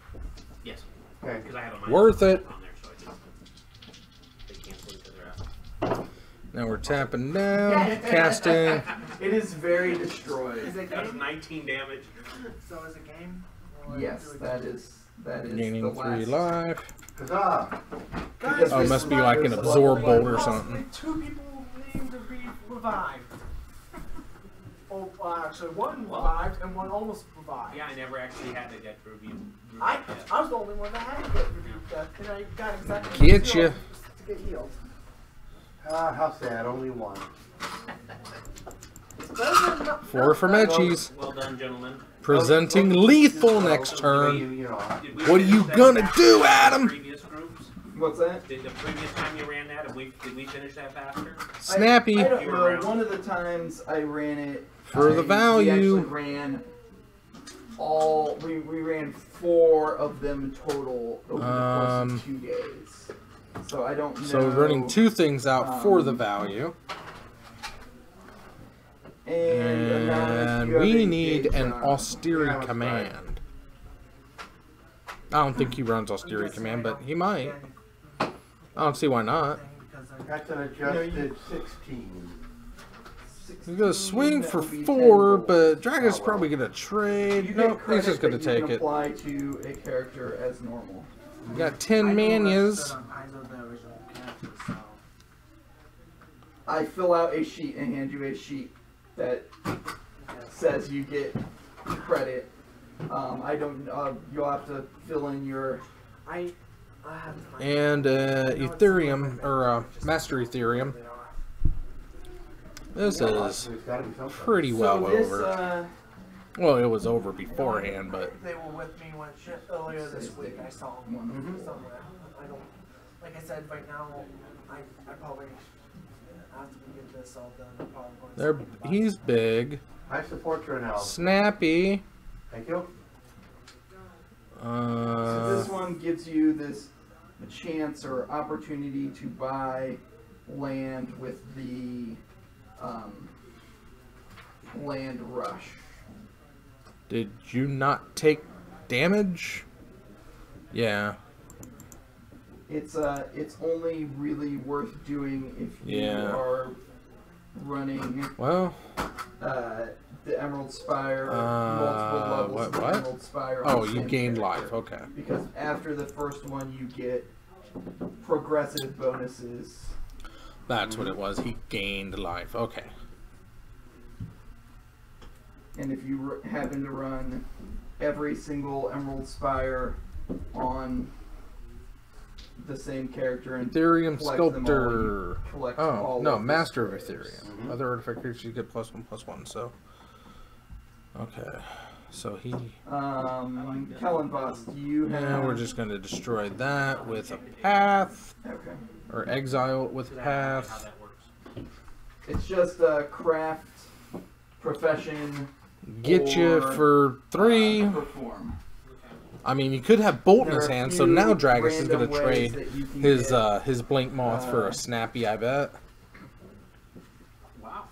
C: Yes,
E: Okay.
C: because I have a minus
B: Worth it.
C: on there, so I just they cancel each other out.
B: Now we're tapping down. Casting.
A: It is very destroyed.
H: Is it
C: That's
H: game?
C: 19 damage.
H: So is it game? Or
A: Yes,
H: do we-
A: that is the
B: Gaining 3
A: last.
B: life.
E: Huzzah!
H: Guys,
B: Oh, it
H: this
B: must be
H: is
B: like an
H: not-
B: absorb bolt or
H: Well,
B: something.
H: 2 people need to be revived. Oh, actually, 1 revived and 1 almost revived.
C: Yeah, I never actually had to get review.
H: I was the only one that had to get rebuked that, and I got exactly
B: Get
H: 0
B: ya.
H: to get healed.
E: Ah, how sad. Only 1.
H: It's better than not-
B: 4 for Mechis.
C: Well done, gentlemen.
B: Presenting lethal next turn.
E: You know,
C: Did we
B: What are
C: finish
B: you
C: that
B: gonna
C: faster
B: do,
C: than
B: Adam?
C: the previous groups?
A: What's that?
C: Did the previous time you ran that, did we finish that faster?
B: Snappy.
A: I don't
C: You were
A: know.
C: around.
A: One of the times I ran it
B: For the
A: We
B: value.
A: actually ran all. We ran 4 of them total over the course of 2 days. So I don't know.
B: So we're running 2 things out for the value. And
A: you have
B: we
A: a
B: need
A: gauge
B: an
A: on.
B: austere
E: Yeah,
B: command. I don't think he runs austere command, but he might. I don't see why not.
E: that's an adjusted 16.
B: He's gonna swing for 4, but Dragon's probably gonna trade. Nope, he's just gonna take it.
A: Apply to a character as normal.
B: We got 10 manias.
A: I fill out a sheet and hand you a sheet that says you get credit. I don't. You'll have to fill in your.
H: I have to find
B: And Ethereum, or Master Ethereum. This is
E: There's gotta be something.
B: pretty well
A: so this,
B: over. Well, it was over beforehand, but
H: They were with me when earlier this week. I saw them somewhere. I don't. Like I said, right now, I probably after we get this all done, I'm probably going to.
B: they're he's big,
E: I support your analysis.
B: snappy.
E: Thank you.
A: So this one gives you a chance or opportunity to buy land with the land rush.
B: Did you not take damage? Yeah.
A: It's only really worth doing if you
B: Yeah.
A: are running
B: Well.
A: the Emerald Spire, multiple levels of the
B: what?
A: Emerald Spire.
B: Oh,
A: on the
B: you
A: same
B: gained
A: character.
B: life. Okay.
A: Because after the first one, you get progressive bonuses.
B: That's what it was. He gained life. Okay.
A: And if you happen to run every single Emerald Spire on the same character and
B: Ethereum
A: collect them all.
B: Sculptor.
A: You collect
B: Oh,
A: all
B: no,
A: of the
B: Master of
A: squares.
B: Ethereum. Other artifact creatures, you get +1/+1, so. Okay. So he.
A: Kellenboss, do you have.
B: Yeah, we're just going to destroy that with a path.
A: Okay.
B: Or exile it with a path.
A: It's just a craft, profession.
B: Get you for 3.
A: Perform.
B: I mean, you could have Bolt in
A: There
B: his
A: are a
B: hand, so
A: few
B: now Dragus is going to
A: random ways
B: trade
A: that you can
B: his Blink Moth for a Snappy, I bet.
F: Wow.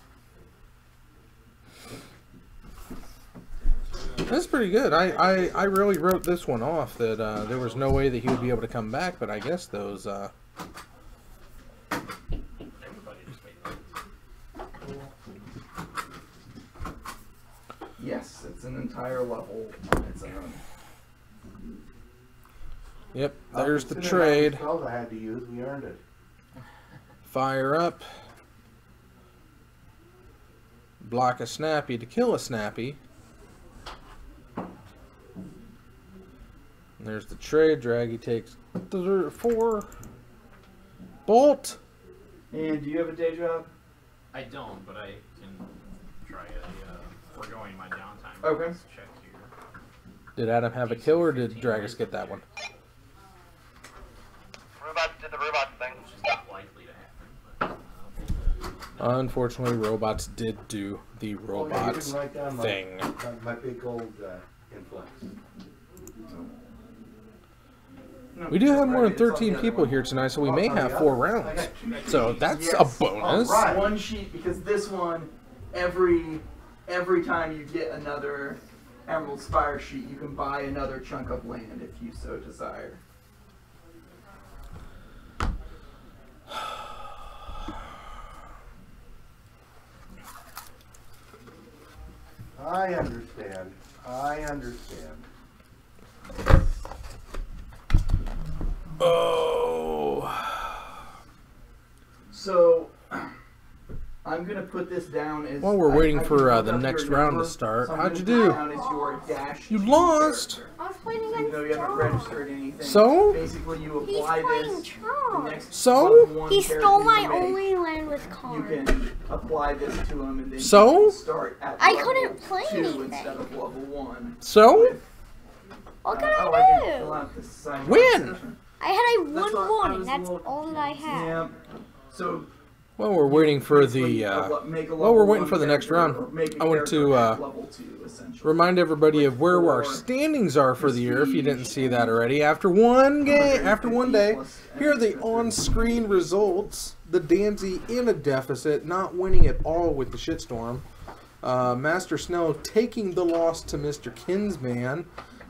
B: That's pretty good. I really wrote this one off that there was no way that he would be able to come back, but I guess those.
A: Yes, it's an entire level on its own.
B: Yep, there's the
E: Considering
B: trade.
E: how many spells I had to use, we earned it.
B: Fire up. Block a Snappy to kill a Snappy. And there's the trade. Draggy takes 4. Bolt.
A: And do you have a day job?
F: I don't, but I can try foregoing my downtime.
A: Okay.
F: Let's check here.
B: Did Adam have a kill, or did Dragus get that one?
I: Robot did the robot thing.
F: Which is not likely to happen, but
B: Unfortunately, robots did do the
E: Oh, yeah, you
B: robots
E: can write down
B: thing.
E: my big gold influx.
B: We do have more than 13 people here tonight, so we may have 4 rounds. So that's a bonus.
A: Right. One sheet, because this one, every time you get another Emerald Spire sheet, you can buy another chunk of land if you so desire.
E: I understand. I understand.
B: Oh.
A: So, I'm going to put this down as...
B: While we're waiting
A: I
B: for
A: can look
B: the
A: up
B: next
A: your
B: round
A: number,
B: to start,
A: so I'm
B: how'd you
A: gonna put
B: do?
A: down as your dash
B: You
A: 2
B: lost.
A: character.
G: I was playing
A: Even
G: against
A: though you haven't
G: John.
A: registered anything.
B: So?
A: Basically, you
G: He's
A: apply
G: playing
A: this.
G: John.
A: The next
B: So?
A: level 1
G: He
A: character
G: stole
A: you
G: my
A: make,
G: only land with
A: You
G: cards.
A: can apply this to him and then
B: So?
A: you can start at
G: I
A: level
G: couldn't play
A: 2
G: anything.
A: instead of level 1.
B: So?
G: What can
A: I can
G: I
A: fill
G: do?
A: out this side
B: Win!
G: I had a
A: That's what I
G: 1-1, and
A: was
G: that's
A: looking-
G: all that I had.
A: Yeah. So
B: While we're waiting for
A: basically,
B: the
A: make a
B: while we're
A: level
B: waiting
A: 1
B: for the next
A: character,
B: round,
A: or make a
B: I want
A: character
B: to
A: at level 2, essentially.
B: remind everybody of where our
A: For
B: standings are for the year. If you didn't see that already, after one day, here are the on-screen results. The Danzy in a deficit, not winning at all with the shitstorm. Master Snell taking the loss to Mr. Kinsman.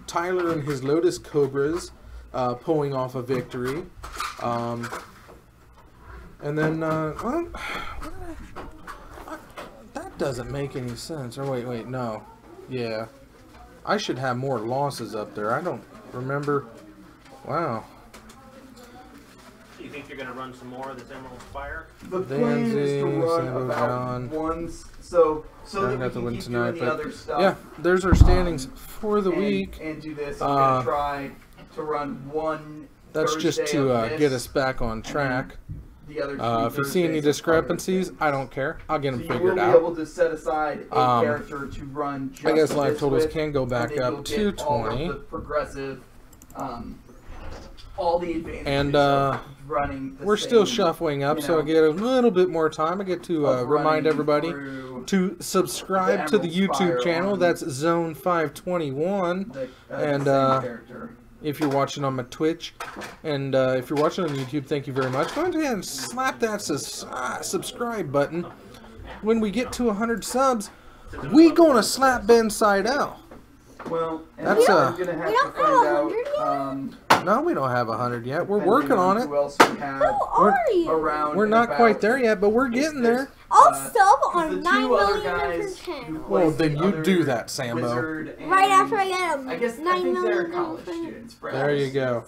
B: Tyler and his Lotus Cobras pulling off a victory. And then, that doesn't make any sense. Or wait, no. Yeah. I should have more losses up there. I don't remember. Wow.
C: Do you think you're going to run some more of this Emerald Spire?
A: The plan is to
B: Danzy,
A: run
B: Sambo
A: about
B: John.
A: once, so
B: Don't
A: that we
B: have to
A: can
B: win
A: keep
B: tonight,
A: doing the
B: but
A: other stuff.
B: yeah, there's our standings for the
A: and,
B: week.
A: And do this. I'm gonna try to run one.
B: That's just
A: Thursday
B: to
A: of this,
B: get us back on track.
A: The other
B: If you see any discrepancies, I don't care. I'll get them
A: so you will
B: figured
A: be
B: out.
A: able to set aside a character to run. Just
B: I guess live
A: this
B: totals
A: with,
B: can go back
A: and then
B: up
A: you'll
B: to
A: get all of
B: 20.
A: the progressive, all the advantages
B: And
A: of running. The
B: we're still
A: same,
B: shuffling up,
A: you
B: so I
A: know,
B: get a little bit more time. I get to
A: of
B: remind
A: running
B: everybody
A: through
B: to subscribe to the
A: Emerald Spire
B: YouTube channel.
A: on
B: That's Zone 521. And
A: same character.
B: if you're watching on my Twitch, and if you're watching on YouTube, thank you very much. Go ahead and slap that subscribe button. When we get to 100 subs, we gonna slap Ben Seidel.
A: Well, and
B: That's
A: I'm gonna have to find out.
B: No, we don't have 100 yet. We're
A: depending
B: working on it.
A: Who else we have
G: Who are you?
A: around?
B: We're
A: and
B: not
A: about.
B: quite there yet, but we're getting there.
G: I'll sub
A: The
G: on
A: two
G: 9
A: other
G: million
A: guys
G: for 10.
A: who
B: Well,
A: placed
B: then
A: the
B: you
A: other
B: do that, Sambo.
A: Wizard and
G: Right after I get a
A: I guess
G: 9
A: I think they're
G: million
A: college
G: for 10.
A: students.
B: There you go.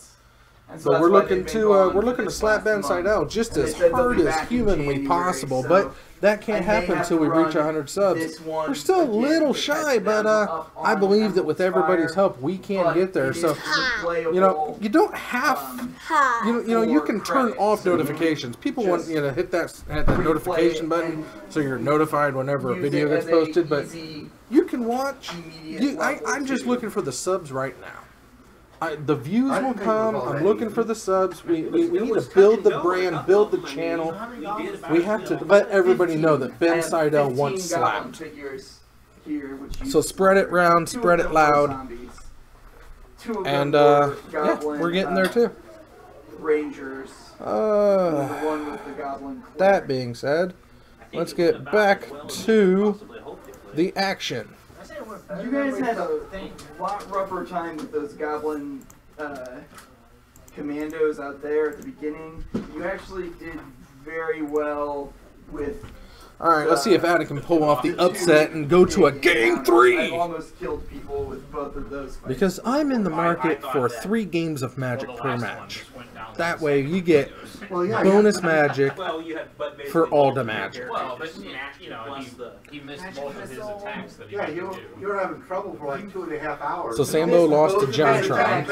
A: And so
B: But
A: that's
B: we're
A: why
B: looking
A: they've been
B: to
A: gone
B: we're
A: for
B: looking to
A: this
B: slap
A: last
B: Ben
A: month.
B: Seidel just
A: And they
B: as
A: said they'll
B: hard
A: be
B: as
A: back in
B: humanly
A: January,
B: possible.
A: so
B: But that can't happen until we reach 100 subs. We're still a little shy, but I believe that with everybody's help, we can get there. So, you know, you don't have, you know, you can turn off notifications. People want you to hit that notification button so you're notified whenever a video gets posted, but you can watch. I'm just looking for the subs right now. The views will come. I'm looking for the subs. We need to build the brand, build the channel. We have to let everybody know that Ben Seidel once slapped. So spread it round, spread it loud. And, yeah, we're getting there too.
A: Rangers.
B: That being said, let's get back to the action.
A: You guys had a lot rougher time with those goblin commandos out there at the beginning. You actually did very well with...
B: Alright, let's see if Adam can pull off the upset and go to a game 3!
A: I've almost killed people with both of those fights.
B: Because I'm in the market for 3 games of magic per match. That way you get bonus magic for all the magic.
F: Well, but you know, he missed both of his attacks that he had to do.
E: You were having trouble for like 2.5 hours.
B: So Sambo lost to John Tron.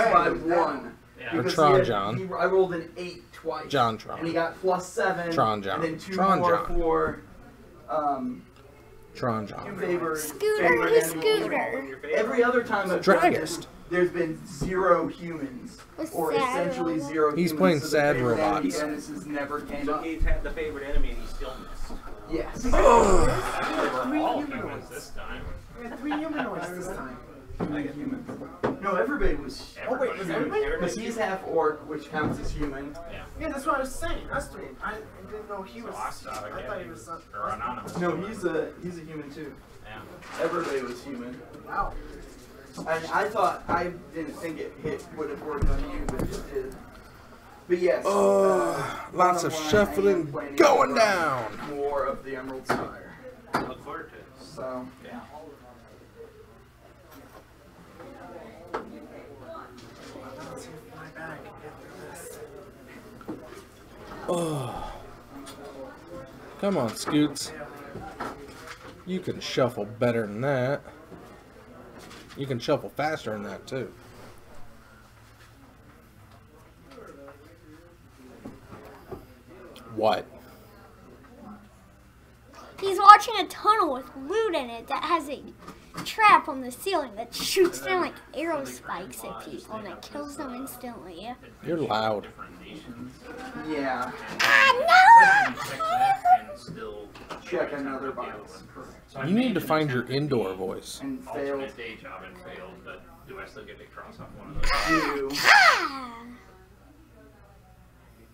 B: Or
A: Tron
B: John.
A: I rolled an 8 twice.
B: John Tron.
A: And he got +7.
B: Tron John.
A: And then 2
B: Tron
A: more
B: John.
A: for...
B: Tron John.
A: Scooter. Every other time I've done this, there's been 0 humans. Or essentially 0 humans.
B: He's playing
A: so
B: sad
A: the favorite
B: robots.
A: Nemesis never came
C: So
A: up.
C: he's had the favorite enemy and he still missed.
A: Yes.
F: They were all humans this time.
H: We had 3 humanoids this time.
A: No, everybody was.
H: Oh wait, was everybody?
A: Because he's half orc, which counts as human.
H: Yeah, that's what I was saying. Us 3. I didn't know he was.
F: I
H: thought he was
F: or anonymous.
A: No, he's a human too.
F: Yeah.
A: Everybody was human.
H: Wow.
A: I thought, I didn't think it would have worked on you, but it did. But yes.
B: Lots of shuffling going down.
A: More of the Emerald Spire.
C: Look forward to it.
A: So.
C: Yeah.
B: Oh. Come on, Scoots. You can shuffle better than that. You can shuffle faster than that, too. What?
L: He's watching a tunnel with loot in it that has a trap on the ceiling that shoots down like arrow spikes at people and it kills them instantly.
B: You're loud.
A: Yeah. Check another box.
B: You need to find your indoor voice.
A: And failed.
F: Alternate day job and failed, but do I still get to cross off one of those?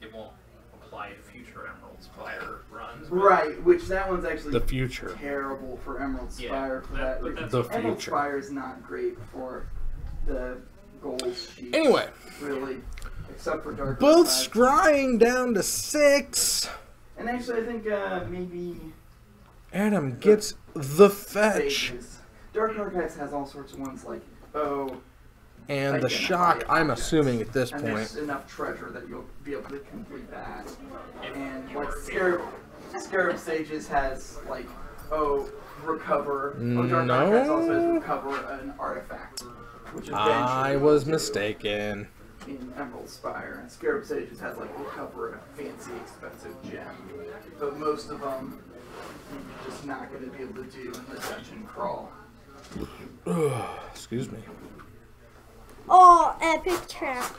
F: It won't apply to future Emerald Spire runs.
A: Right, which that one's actually
B: the future.
A: Terrible for Emerald Spire for that reason.
B: The
A: Emerald
B: future.
A: Spire is not great for the gold sheets.
B: Anyway.
A: Really. Except for Dark
B: Both
A: Archives.
B: scrying down to 6.
A: And actually I think maybe...
B: Adam gets the fetch.
A: Sages. Dark Archives has all sorts of ones like,
B: And the shock, I'm assuming at this
A: and
B: point.
A: there's enough treasure that you'll be able to complete that. And like Scarab Sages has like, recover. Dark Archives also has recover an artifact. Which
B: I was mistaken.
A: In Emerald Spire, and Scarab Sages has like recover a fancy expensive gem. But most of them you're just not going to be able to do in the dungeon crawl.
B: Excuse me.
L: Oh, epic trap.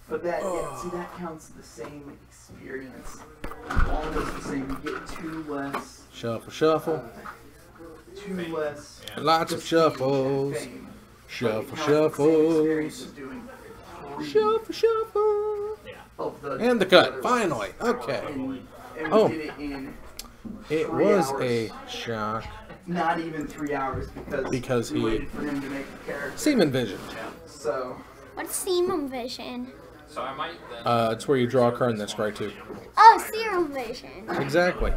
A: But that, yeah, see, that counts the same experience. Almost the same. You get 2 less.
B: Shuffle, shuffle.
A: 2 less.
B: Lots of shuffles. Shuffle, shuffles. Shuffle, shuffle. And the cut, finally. Okay. Oh. It was a shock.
A: Not even 3 hours because
B: he
A: waited for him to make a character.
B: Semen Vision.
A: So.
L: What's Semen Vision?
F: So I might then.
B: It's where you draw a card in this card too.
L: Oh, Serum Vision.
B: Exactly.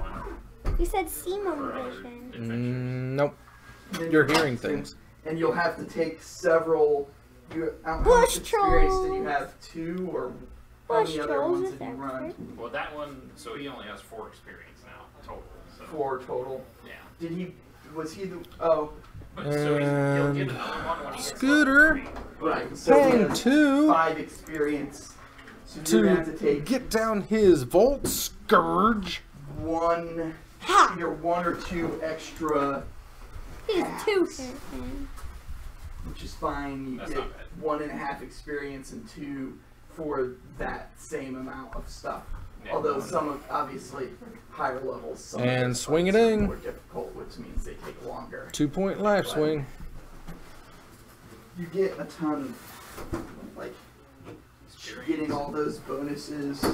L: You said Semen Vision.
B: Nope. You're hearing things.
A: And you'll have to take several. How much experience did you have? 2 or how many other ones did you run?
F: Well, that one. So he only has 4 experience now total. So
A: 4 total.
F: Yeah.
A: Did he? Was he the? Oh.
F: So he'll get
B: And
F: another one when he gets
B: Scooter
F: level 3.
A: Right. So he
B: paying
A: has
B: 2
A: 5 experience. So you're gonna have
B: to
A: to take
B: get down his Volt Scourge.
A: one,
L: Ha!
A: either 1 or 2 extra,
L: He's 2 hit.
A: which is fine. You
F: That's
A: get
F: not bad.
A: 1.5 experience and 2 for that same amount of stuff.
F: Yeah.
A: Although some of, obviously, higher levels. Some
B: And
A: of the
B: swing it
A: fights are
B: in.
A: more difficult, which means they take longer.
B: 2-point life swing.
A: You get a ton of, like, getting all those bonuses. You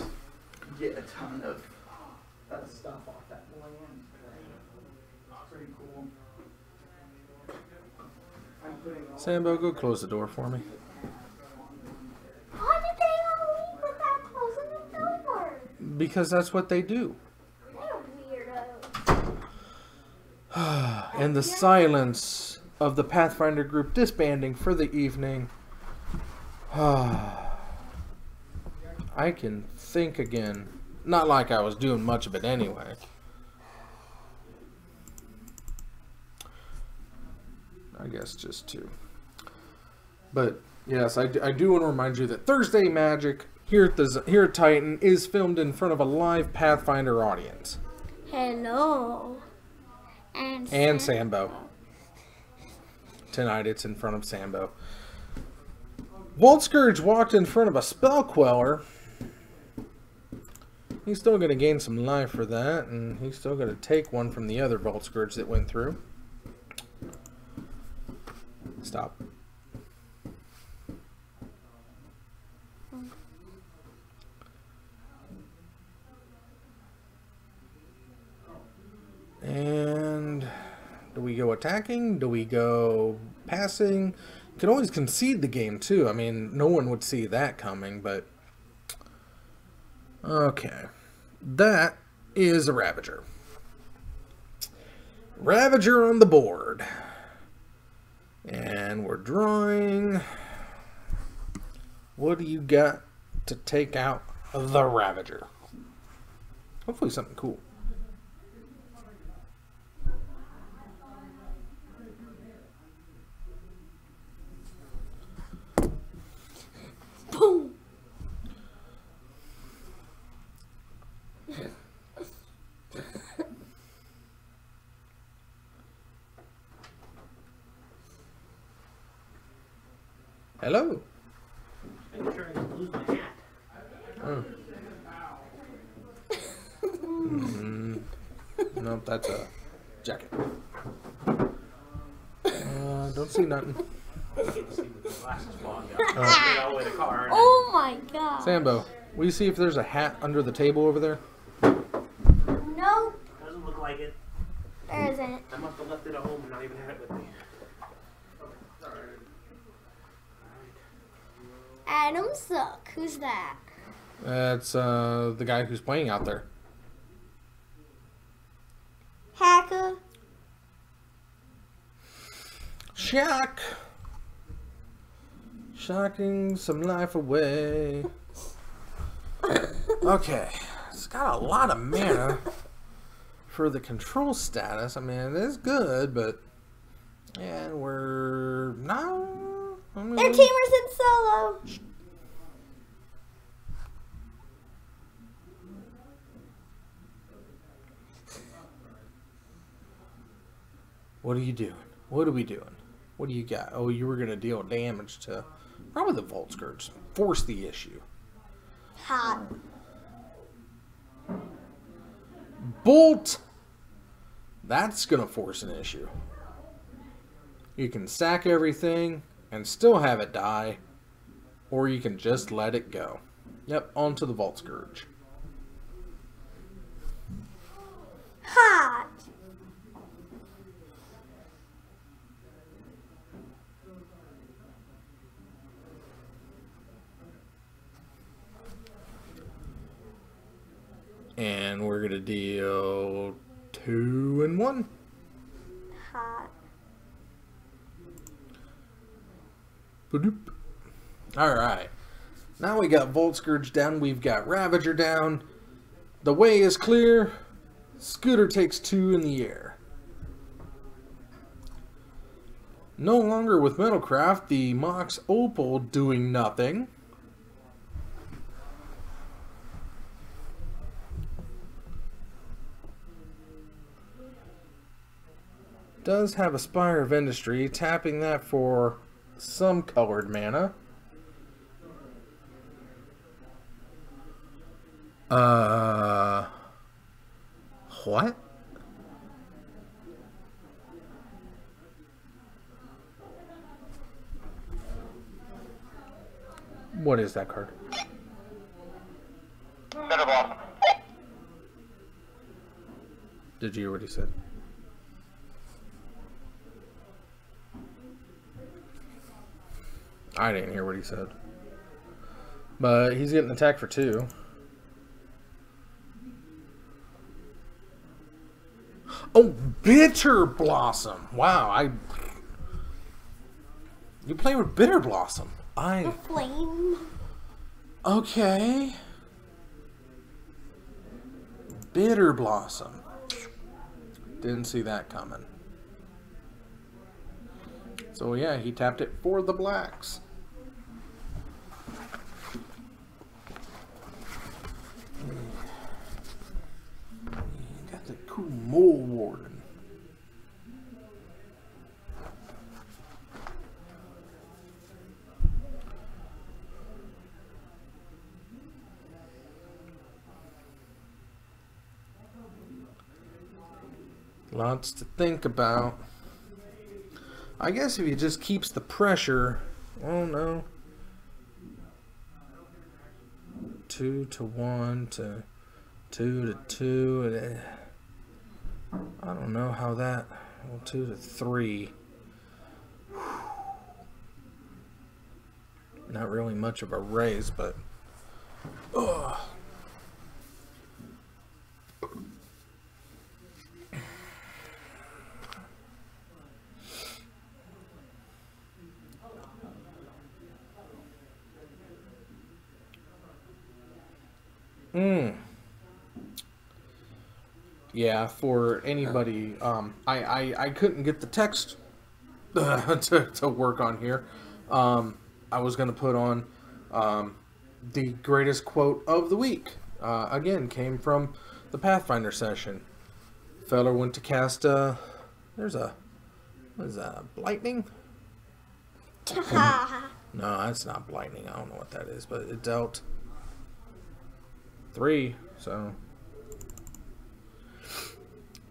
A: get a ton of stuff off that land. It's pretty cool. I'm putting all
B: Sambo, go close the door for me.
L: Why did they all leave without closing the door?
B: Because that's what they do.
L: They're weirdos.
B: And the silence of the Pathfinder group disbanding for the evening. I can think again. Not like I was doing much of it anyway. I guess just 2. But yes, I do want to remind you that Thursday Magic here at Titan is filmed in front of a live Pathfinder audience.
L: Hello.
B: And Sambo. Tonight it's in front of Sambo. Volt Scourge walked in front of a Spell Queller. He's still going to gain some life for that, and he's still going to take one from the other Volt Scourge that went through. Stop. And do we go attacking? Do we go passing? You can always concede the game too. I mean, no one would see that coming, but okay. That is a Ravager. Ravager on the board. And we're drawing. What do you got to take out the Ravager? Hopefully something cool.
L: Boom.
B: Hello.
C: I'm sure I lose my hat.
B: Oh. Nope, that's a jacket. Don't see nothing.
L: Oh my god.
B: Sambo, will you see if there's a hat under the table over there?
L: Nope.
C: Doesn't look like it.
L: There isn't.
C: I must have left it at home and not even had it with me.
L: Adam Suck. Who's that?
B: That's the guy who's playing out there.
L: Hacker.
B: Shock. Shocking some life away. Okay. It's got a lot of mana for the control status. I mean, it's good, but and we're not.
L: Their teamers in solo.
B: What are you doing? What are we doing? What do you got? Oh, you were going to deal damage to probably the Volt Scourge. Force the issue.
L: Hot.
B: Bolt! That's going to force an issue. You can sack everything and still have it die, or you can just let it go. Yep, onto the Volt Scourge.
L: Hot.
B: And we're going to deal 2 and 1.
L: Hot.
B: Ba-doop. Alright. Now we got Volt Scourge down. We've got Ravager down. The way is clear. Scooter takes 2 in the air. No longer with Metalcraft, the Mox Opal doing nothing. Does have a Spire of Industry, tapping that for some colored mana. What? What is that card?
I: Better Blossom.
B: Did you hear what he said? I didn't hear what he said. But he's getting attacked for 2. Oh, Bitter Blossom. Wow, you play with Bitter Blossom.
L: The flame.
B: Okay. Bitter Blossom. Didn't see that coming. So yeah, he tapped it for the blacks. Got the cool Mole Warden. Lots to think about. I guess if he just keeps the pressure, oh no. 2 to 1 to 2 to 2. I don't know how that. Well, 2 to 3. Not really much of a raise, but. Ugh. Yeah, for anybody, I couldn't get the text to work on here. I was going to put on the greatest quote of the week. Again, came from the Pathfinder session. Feller went to cast, there's a, what is that, Lightning? No, that's not Lightning. I don't know what that is, but it dealt 3, so...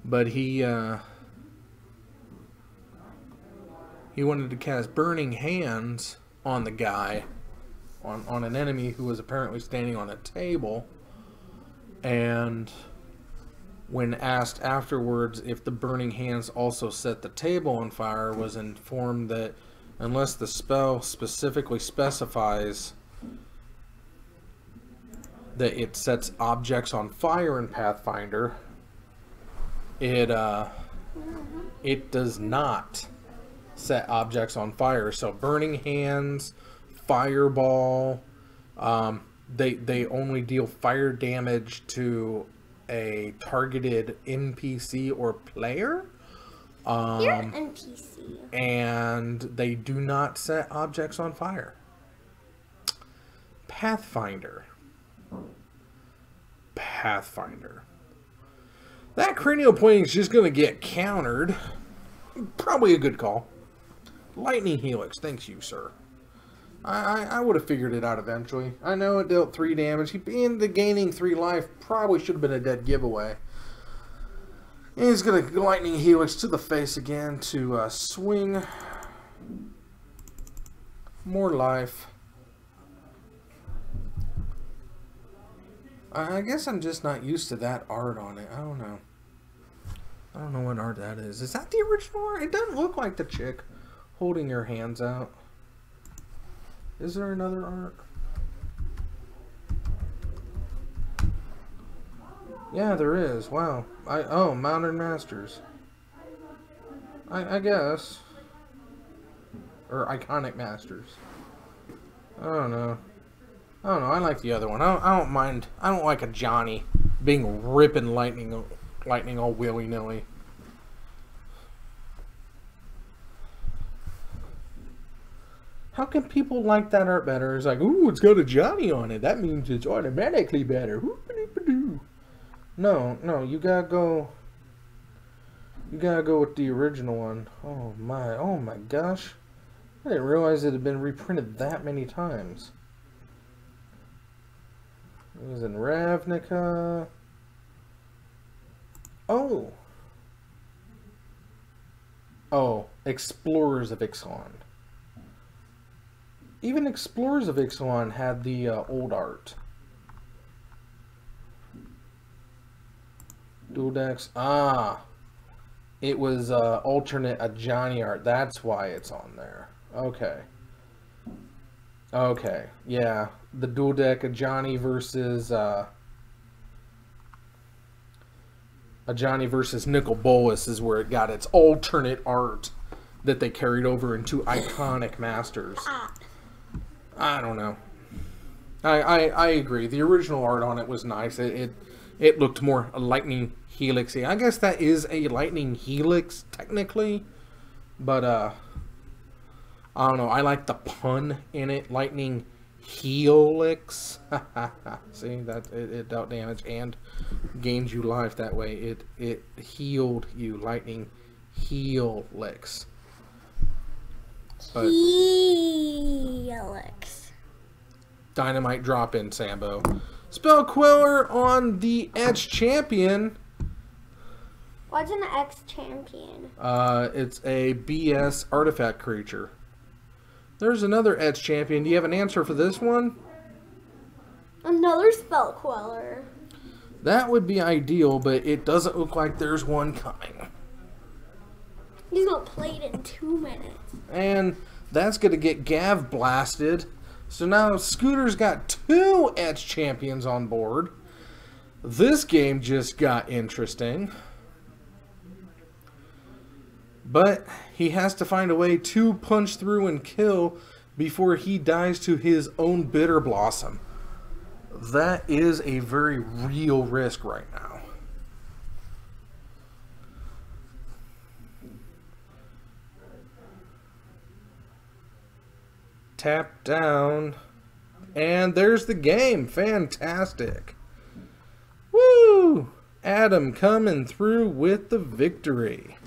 B: But he wanted to cast Burning Hands on the guy, on an enemy who was apparently standing on a table. And when asked afterwards if the Burning Hands also set the table on fire, was informed that unless the spell specifically specifies that it sets objects on fire in Pathfinder, it does not set objects on fire. So Burning Hands, Fireball, they only deal fire damage to a targeted NPC or player.
L: You're an NPC.
B: And they do not set objects on fire. Pathfinder. That cranial pointing is just going to get countered. Probably a good call. Lightning Helix. Thanks you, sir. I would have figured it out eventually. I know it dealt 3 damage. He ended up gaining 3 life. Probably should have been a dead giveaway. And he's going to Lightning Helix to the face again to swing more life. I guess I'm just not used to that art on it. I don't know. I don't know what art that is. Is that the original art? It doesn't look like the chick holding her hands out. Is there another art? Yeah, there is. Wow. Oh, Modern Masters. I guess. Or Iconic Masters. I don't know. I like the other one. I don't mind. I don't like a Johnny being ripping lightning lightning all willy-nilly. How can people like that art better? It's like, ooh, it's got a Johnny on it. That means it's automatically better. No, no, you gotta go. You gotta go with the original one. Oh my gosh. I didn't realize it had been reprinted that many times. It was in Ravnica. Oh. Oh, Explorers of Ixalan. Even Explorers of Ixalan had the old art. Dual decks. Ah. It was alternate Ajani art. That's why it's on there. Okay. Okay. Yeah. The dual deck Ajani versus Nicol Bolas is where it got its alternate art that they carried over into iconic masters. I don't know. I agree. The original art on it was nice. It looked more lightning helixy. I guess that is a lightning helix technically, but I don't know. I like the pun in it. Lightning helix. See that it dealt damage and gained you life that way. It healed you. Lightning helix. But
L: helix.
B: Dynamite drop in, Sambo. Spell Queller on the Edge Champion.
L: What's an X Champion?
B: It's a BS artifact creature. There's another Edge Champion. Do you have an answer for this one?
L: Another Spell Queller.
B: That would be ideal, but it doesn't look like there's one coming.
L: He's gonna play it in 2 minutes.
B: And that's gonna get Gav blasted. So now Scooter's got 2 Edge Champions on board. This game just got interesting. But he has to find a way to punch through and kill before he dies to his own Bitter Blossom. That is a very real risk right now. Tap down. And there's the game. Fantastic. Woo! Adam coming through with the victory.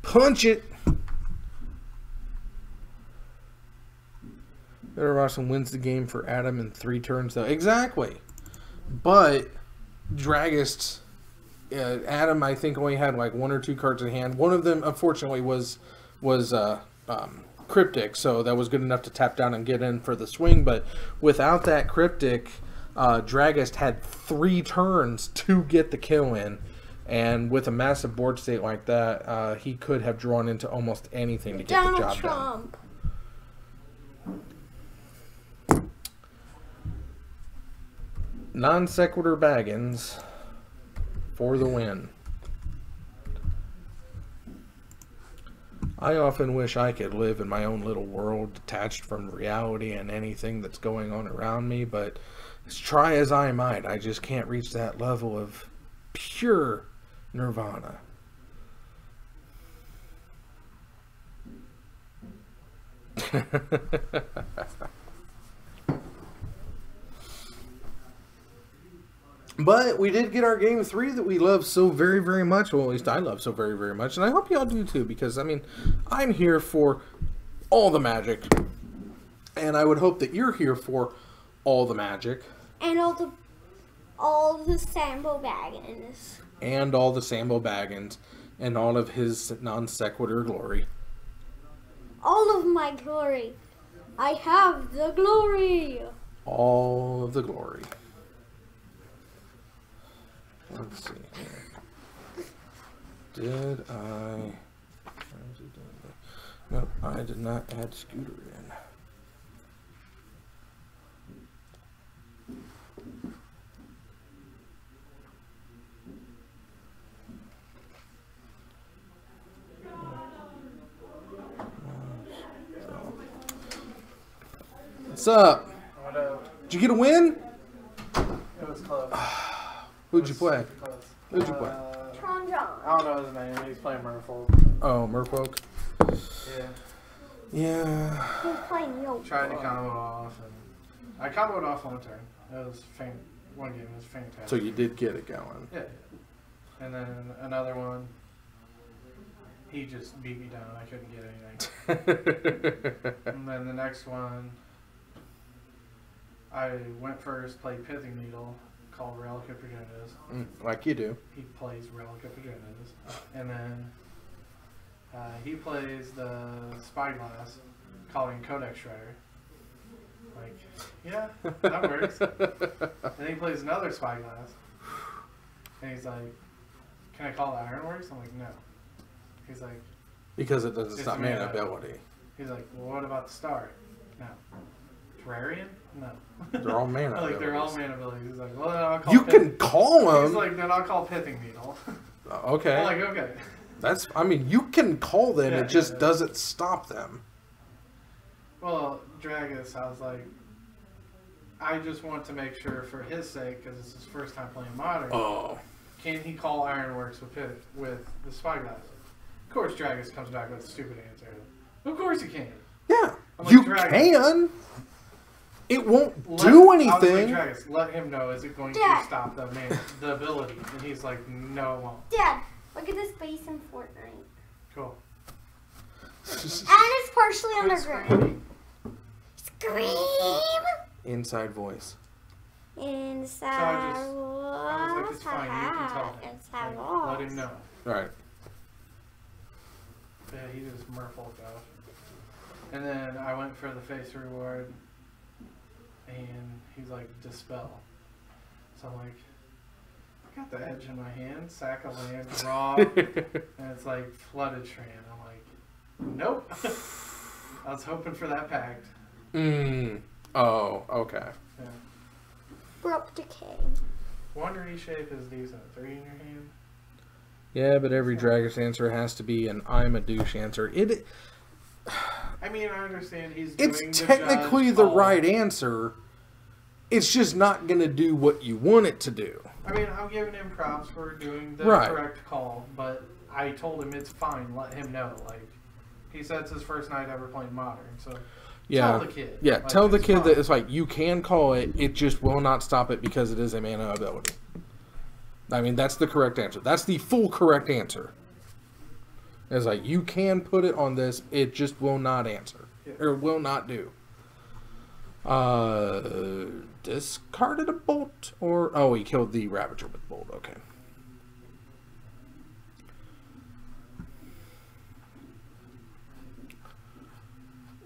B: Punch it! Bitter Blossom wins the game for Adam in 3 turns, though. Exactly. But Dragist, Adam, I think, only had like 1 or 2 cards in hand. One of them, unfortunately, was Cryptic, so that was good enough to tap down and get in for the swing. But without that Cryptic, Dragist had 3 turns to get the kill in. And with a massive board state like that, he could have drawn into almost anything to get the job
L: Trump.
B: done. Non sequitur Baggins for the win. I often wish I could live in my own little world, detached from reality and anything that's going on around me, but try as I might, I just can't reach that level of pure nirvana. But we did get our game 3 that we love so very, very much. Well, at least I love so very, very much. And I hope you all do too, because, I mean, I'm here for all the magic. And I would hope that you're here for all the magic.
L: And all the Sambo Baggins.
B: And all the Sambo Baggins. And all of his non sequitur glory.
L: All of my glory. I have the glory.
B: All of the glory. Let's see here. Did I... No, I did not add Scooter in. What's up? Did you get a win?
H: It was close.
B: Who'd you play? Who'd you play?
L: Tron John.
J: I don't know his name. He's playing Merfolk.
B: Oh, Merfolk.
J: Yeah.
B: Yeah.
L: He's playing Yo.
J: Tried to combo off, and I comboed off one turn. It was one game. It was fantastic.
B: So you did get it going.
J: Yeah. And then another one. He just beat me down. I couldn't get anything. And then the next one, I went first, played Pithing Needle, called Relic of Progenitors.
B: Like you do.
J: He plays Relic of Progenitors. And then he plays the Spyglass, calling Codex Shredder. Like, yeah, that works. And he plays another Spyglass. And he's like, can I call the Ironworks? I'm like, no. He's like,
B: because it doesn't stop mana ability.
J: He's like, well, what about the Star? No. Terrarian? No.
B: They're all mana abilities.
J: Like, they're all mana abilities. He's like, well, then I'll call
B: You can call them.
J: He's like, then I'll call Pithing Needle.
B: Okay.
J: I'm like, okay.
B: That's, I mean, you can call them, it just doesn't stop them.
J: Well, Dragus, I was like, I just want to make sure for his sake, because it's his first time playing Modern.
B: Oh.
J: Can he call Ironworks with the Spyglass? Of course, Dragus comes back with a stupid answer. Of course he can.
B: Yeah,
J: like,
B: you can. It won't do anything.
J: I was like, Dragus, let him know. Is it going to stop the ability? And he's like, no, it won't.
L: Dad, look at this base in Fortnite.
J: Cool.
L: And it's partially underground. Scream!
B: Inside voice.
L: Inside
J: I was like, it's fine. You can tell him.
L: Inside
J: like, let him know.
B: Right.
J: Yeah, he just merfolk off. And then I went for the face reward, and he's like, dispel. So I'm like, I got the edge in my hand, sack of land, raw, and it's like flooded Shran. I'm like, nope. I was hoping for that pact.
B: Oh, okay.
J: Yeah.
L: Abrupt decay.
J: One reshape is decent. 3 in your hand.
B: Yeah, but every Dragus answer has to be an I'm a douche answer.
J: I mean, I understand he's
B: It's
J: doing
B: technically the right answer. It's just not going to do what you want it to do.
J: I mean, I'm giving him props for doing the correct call, but I told him it's fine. Let him know. Like, he said it's his first night ever playing Modern, so tell the kid.
B: Yeah,
J: like,
B: tell the kid that it's like, you can call it, it just will not stop it because it is a mana ability. I mean, that's the correct answer. That's the full correct answer. It's like, you can put it on this, it just will not answer. Or will not do. Discarded a bolt? Or, oh, he killed the Ravager with bolt, okay.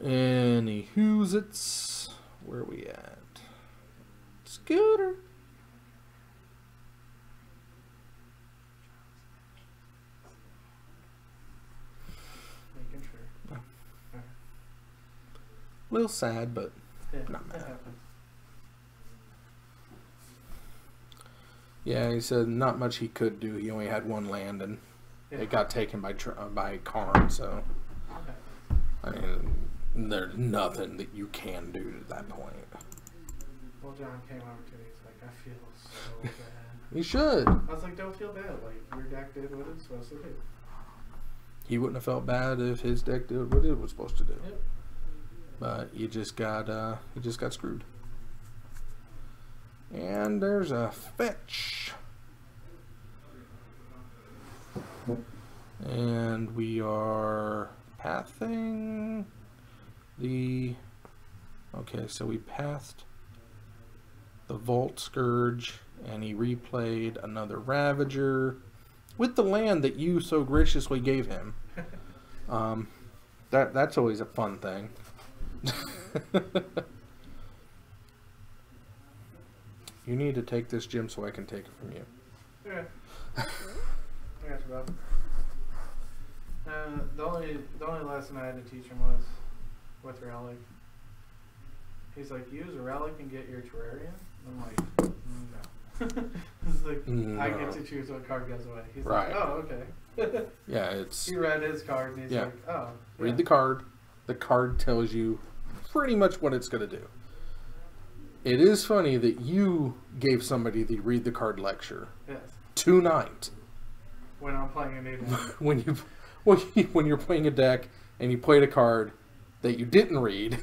B: Anywho's it's, where are we at? Scooter.
J: Making sure.
B: A little sad, but not mad. Yeah, he said not much he could do. He only had one land, and it got taken by Karn, so I mean, there's nothing that you can do to that point.
J: Well, John came over to me. He's like, I feel so bad.
B: You should.
J: I was like, don't feel bad. Like, your deck did what it's supposed to do.
B: He wouldn't have felt bad if his deck did what it was supposed to do.
J: Yep.
B: But you just got screwed. And there's a fetch. And we are pathing the... Okay, so we pathed the Vault Scourge, and he replayed another Ravager with the land that you so graciously gave him. That's always a fun thing. You need to take this, Jim, so I can take it from you.
J: Yeah. I got you, Bob. The only lesson I had to teach him was with Relic. He's like, use a Relic and get your Terrarian? I'm like, no. It's like,
B: no.
J: I get to choose what card goes away. He's
B: right.
J: like, oh, okay.
B: Yeah, it's...
J: He read his card and he's like, oh.
B: Read the card. The card tells you pretty much what it's going to do. It is funny that you gave somebody the read the card lecture.
J: Yes.
B: Tonight.
J: When I'm playing a new deck.
B: when you're playing a deck and you played a card that you didn't read.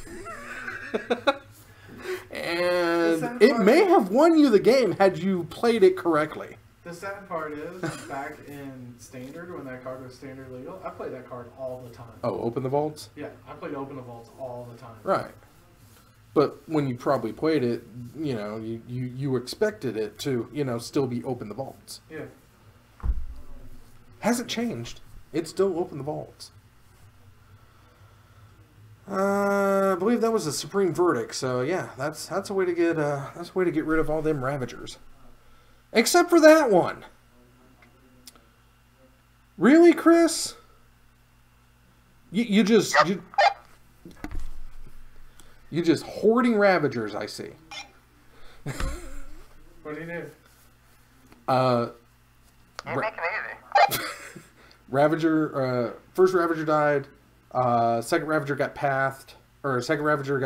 B: And it may have won you the game had you played it correctly.
J: The sad part is, back in Standard, when that card was Standard legal, I played that card all the time.
B: Oh, Open the Vaults?
J: Yeah, I played Open the Vaults all the time.
B: Right. But when you probably played it, you know, you expected it to, you know, still be Open the Vaults.
J: Yeah.
B: Hasn't changed. It's still Open the Vaults. I believe that was a supreme verdict. So yeah, that's a way to get rid of all them Ravagers. Except for that one. Really, Chris? You just hoarding Ravagers, I see.
J: What do you do?
I: You make it easy.
B: Ravager, first Ravager died. Second Ravager got pathed, first Ravager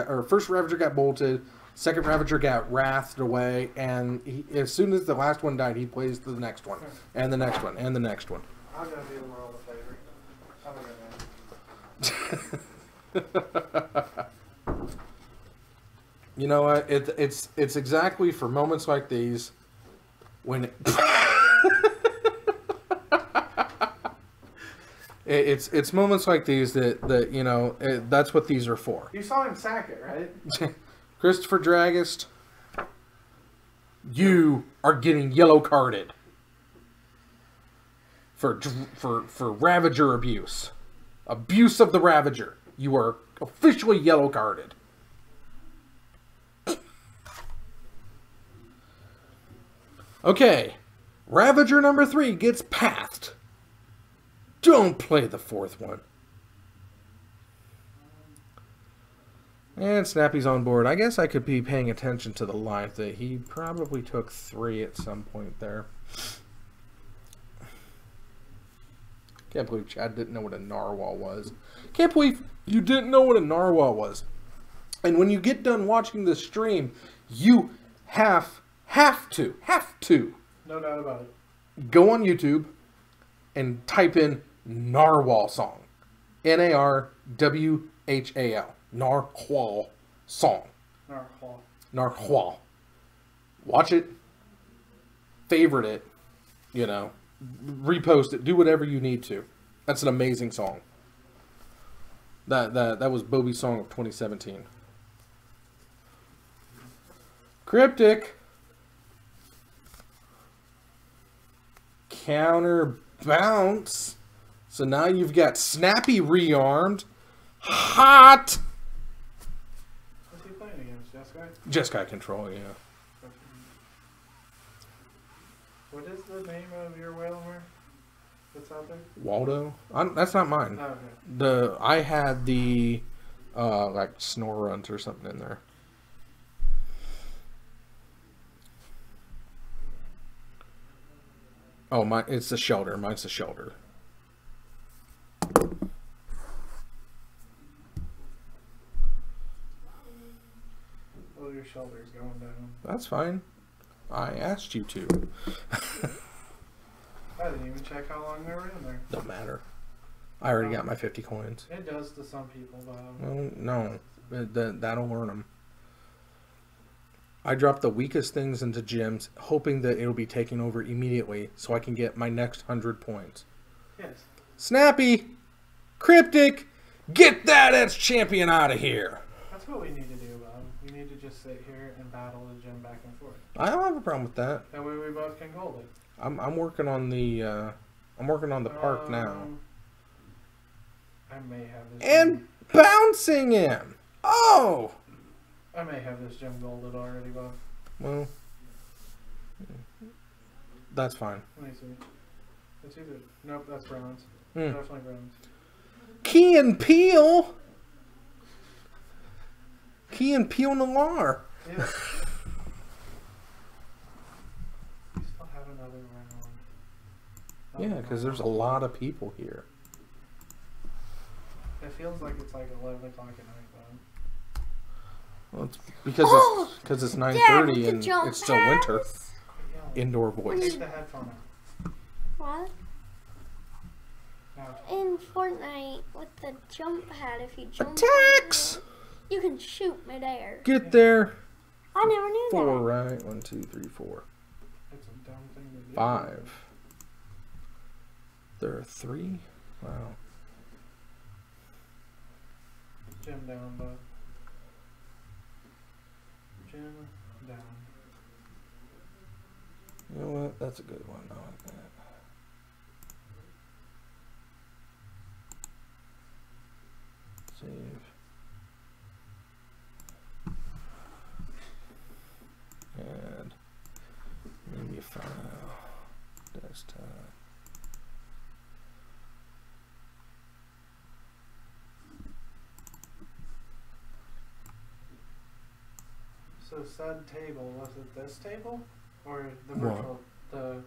B: got bolted. Second Ravager got wrathed away, and as soon as the last one died, he plays the next one, and the next one, and the next one.
J: I'm gonna do them all the favor.
B: You know what? It's exactly for moments like these when it's moments like these that you know that's what these are for.
J: You saw him sack it, right?
B: Christopher Dragist, you are getting yellow carded for Ravager abuse. Abuse of the Ravager. You are officially yellow carded. Okay, Ravager number 3 gets pathed. Don't play the fourth one. And Snappy's on board. I guess I could be paying attention to the life that he probably took 3 at some point there. Can't believe Chad didn't know what a narwhal was. Can't believe you didn't know what a narwhal was. And when you get done watching this stream, you have to,
J: no doubt about it,
B: go on YouTube and type in narwhal song. Narwhal. Narwhal song. Narwhal. Watch it. Favorite it. You know. Repost it. Do whatever you need to. That's an amazing song. That was Bobby's song of 2017. Cryptic. Counter bounce. So now you've got Snappy rearmed. Hot.
J: What's he playing against? Jeskai?
B: Jeskai control, yeah.
J: What is the name of your Whalemore that's out there?
B: Waldo? That's not mine.
J: Oh, okay.
B: I had the like snore runs or something in there. Oh, it's the shelter. Mine's the shelter.
J: Oh, your shelter's going down.
B: That's fine. I asked you to.
J: I didn't even check how long they were in there.
B: Don't matter. I already got my 50 coins.
J: It does to some people, though.
B: Well, no. That'll learn them. I dropped the weakest things into gyms, hoping that it'll be taken over immediately so I can get my next 100 points.
J: Yes.
B: Snappy! Cryptic! Get that ex-champion out of here!
J: That's what we need to do, Bob. We need to just sit here and battle the gym back and forth.
B: I don't have a problem with that.
J: That way we both can gold it.
B: I'm working on the park now.
J: I may have this.
B: And bouncing him! Oh!
J: I may have this gym golded already, Bob.
B: Well, that's fine.
J: Let me see. It's either... Nope, that's bronze.
B: Hmm.
J: Definitely bronze.
B: Key and Peele! Key and Peele Noir!
J: Yeah. We still have another round.
B: Yeah, because there's a lot of people here.
J: It feels like it's like 11 o'clock at night, though.
B: Well, it's because it's 9:30 and it's still winter. Indoor voice.
J: Take the headphone off.
L: What?
J: No.
L: In Fortnite, with the jump pad, if you jump,
B: Attacks!
L: You can shoot midair.
B: Get there.
L: I never knew
B: 4,
L: that.
B: right? 1, 2, 3, 4.
J: That's a dumb thing to do.
B: 5. There are 3. Wow.
J: Jim down, bud. Jim down.
B: You know what? That's a good one. I like that. Save. And media file. Desktop.
J: So said table, was it this table? Or the virtual? The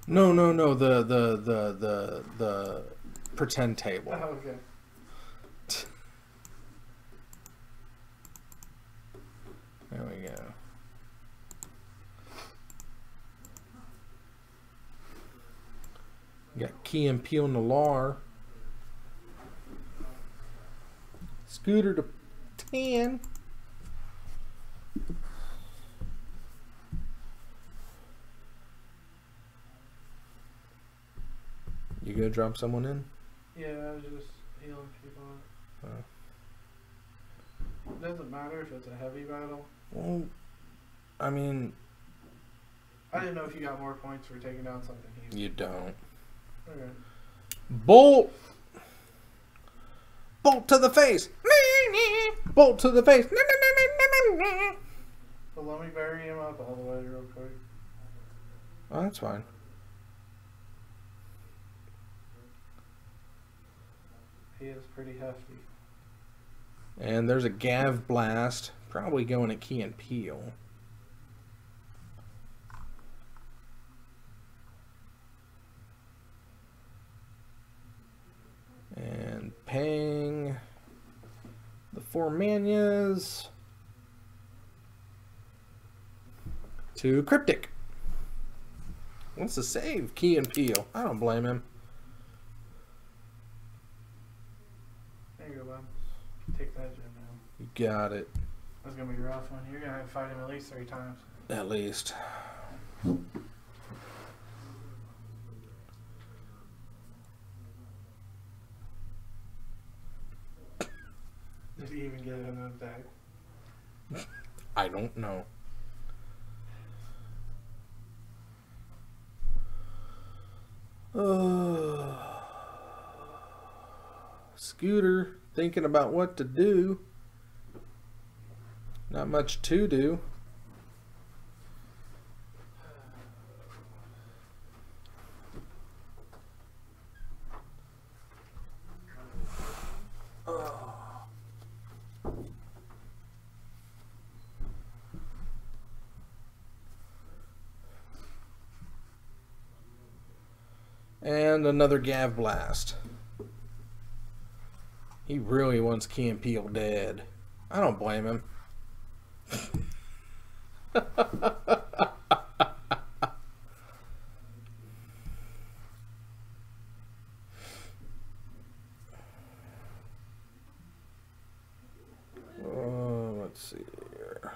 B: No. The pretend table.
J: Oh, okay.
B: There we go. Got Key and Peele Noir. Scooter to 10. You gonna drop someone in?
J: Yeah, I was just healing people up. It doesn't matter if it's a heavy battle.
B: Well, I mean,
J: I didn't know if you got more points for taking down something heavy.
B: you don't.
J: Okay.
B: Bolt! Bolt to the face! Bolt to the face!
J: Well, let me bury him up all the way real quick.
B: Oh, that's fine.
J: He is pretty hefty.
B: And there's a Gav Blast, probably going at Key and Peele. And paying the 4 Manias to Cryptic. Wants to save Key and Peele. I don't blame him.
J: There you go, bud. Take that gem now.
B: You got it.
J: That's gonna be a rough one. You're gonna have to fight him at least 3 times.
B: At least.
J: Did he even get an attack?
B: I don't know. Scooter thinking about what to do. Not much to do. And another Gav Blast. He really wants Key and Peele dead. I don't blame him. Let's see here.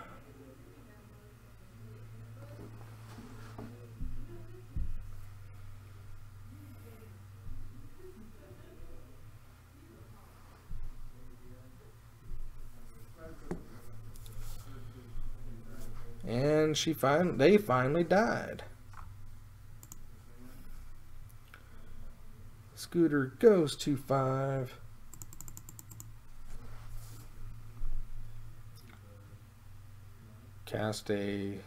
B: And they finally died. Scooter goes to 5. Cast a...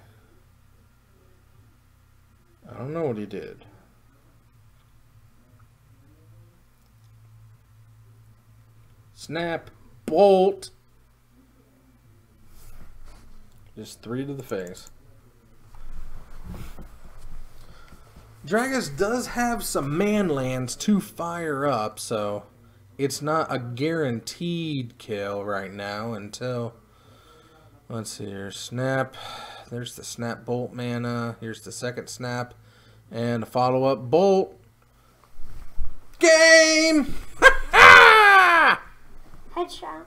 B: I don't know what he did. Snap. Bolt. Just 3 to the face. Dragus does have some man lands to fire up, so it's not a guaranteed kill right now until Let's see here. Snap. There's the snap bolt mana. Here's the second snap. And a follow-up bolt. Game!
L: Headshot.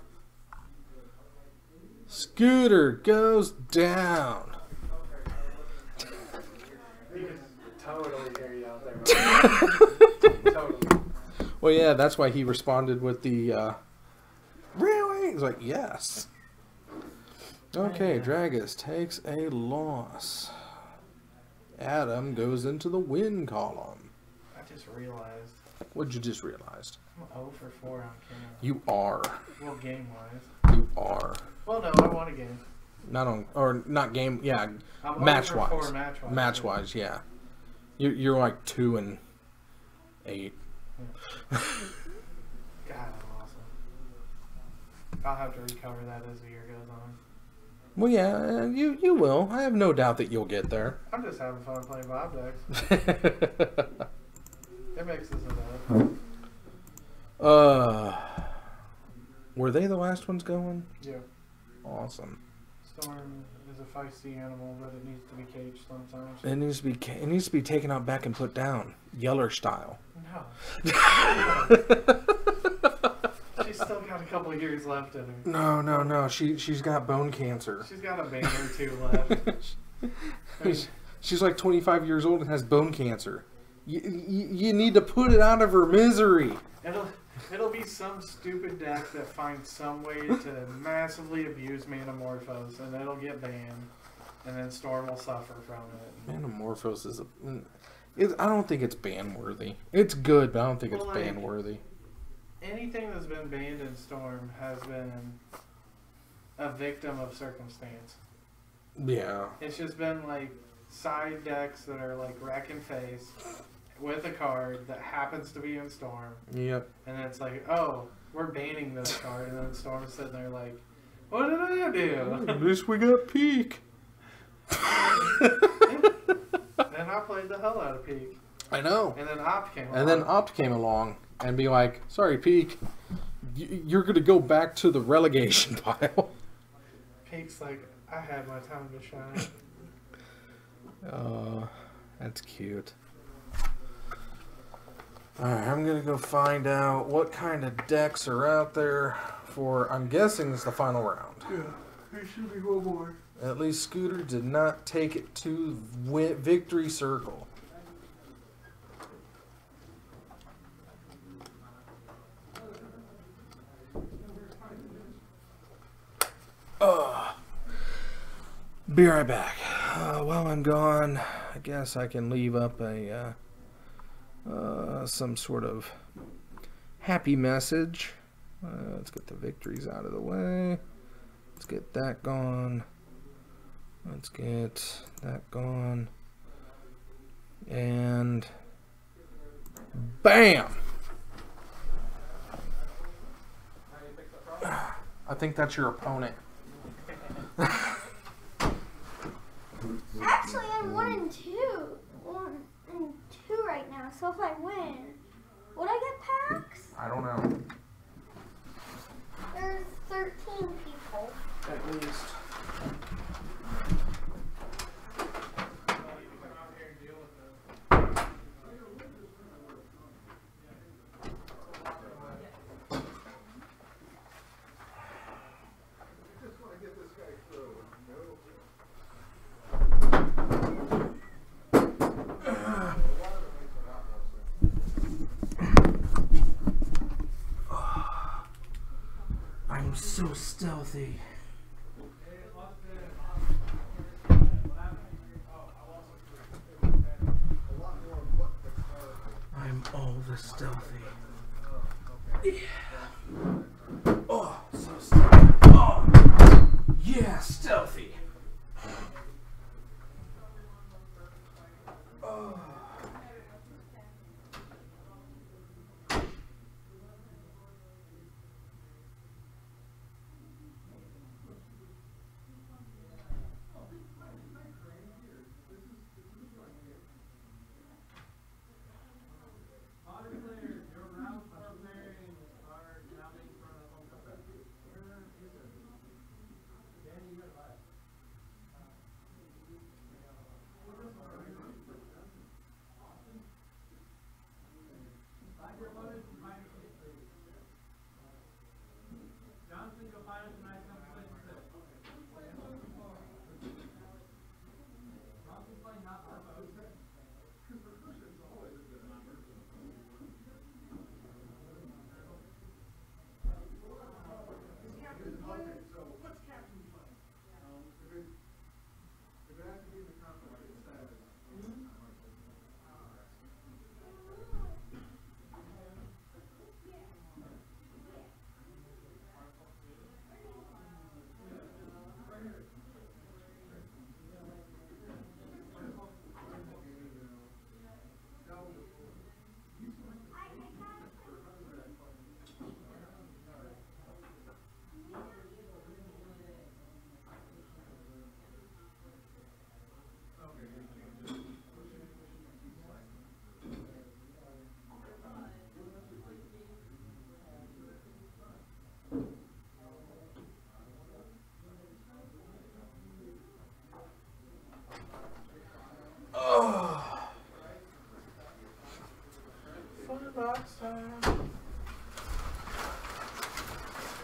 B: Scooter goes down.
J: You can totally hear you out there. Totally.
B: Well, yeah, that's why he responded with the, really? He's like, yes. Okay, Dragus takes a loss. Adam goes into the win column.
J: I just realized.
B: What'd you just realize?
J: I'm 0 for 4 on camera.
B: You are.
J: Well, game-wise.
B: You are.
J: Well, no, I won a game.
B: Not on, or not game, yeah,
J: I'm
B: match-wise.
J: 0 for 4 match-wise.
B: Match-wise, yeah. You're like 2 and 8.
J: God, I'm awesome. I'll have to recover that as the year goes on.
B: Well, yeah, you will. I have no doubt that you'll get there.
J: I'm just having fun playing Bob decks. It makes this enough.
B: Were they the last ones going?
J: Yeah.
B: Awesome.
J: Storm is a feisty animal, but it needs to be caged sometimes.
B: It needs to be taken out back and put down, Yeller style.
J: No. She's still got a couple of years left in her.
B: No. She's got bone cancer.
J: She's got a band or two left.
B: She's like 25 years old and has bone cancer. You need to put it out of her misery.
J: It'll be some stupid deck that finds some way to massively abuse Manamorphose, and it'll get banned, and then Storm will suffer from it.
B: Manamorphose is I don't think it's ban worthy. It's good, but I don't think it's ban worthy.
J: Anything that's been banned in Storm has been a victim of circumstance.
B: Yeah.
J: It's just been like side decks that are like rack and face with a card that happens to be in Storm.
B: Yep.
J: And then it's like, oh, we're banning this card, and then Storm's sitting there like, what did I do?
B: At least we got Peak.
J: And I played the hell out of Peak.
B: I know.
J: And then Opt came along.
B: And then Opt came along and be like, sorry, Peak, you're going to go back to the relegation pile.
J: Peak's like, I had my time to shine.
B: That's cute. Alright, I'm going to go find out what kind of decks are out there for, I'm guessing it's the final round.
J: Yeah, there should be one more.
B: At least Scooter did not take it to victory circle. Be right back. While I'm gone, I guess I can leave up a some sort of happy message. Let's get the victories out of the way. Let's get that gone. Let's get that gone. And bam! I think that's your opponent.
L: Actually, I'm 1 and 2. 1 and 2 right now. So if I win, would I get packs?
B: I don't know.
L: There's 13 people.
B: At least. I'm so stealthy. I'm all the stealthy. Yeah. Oh, so stealthy. Oh, yeah, stealthy. Oh.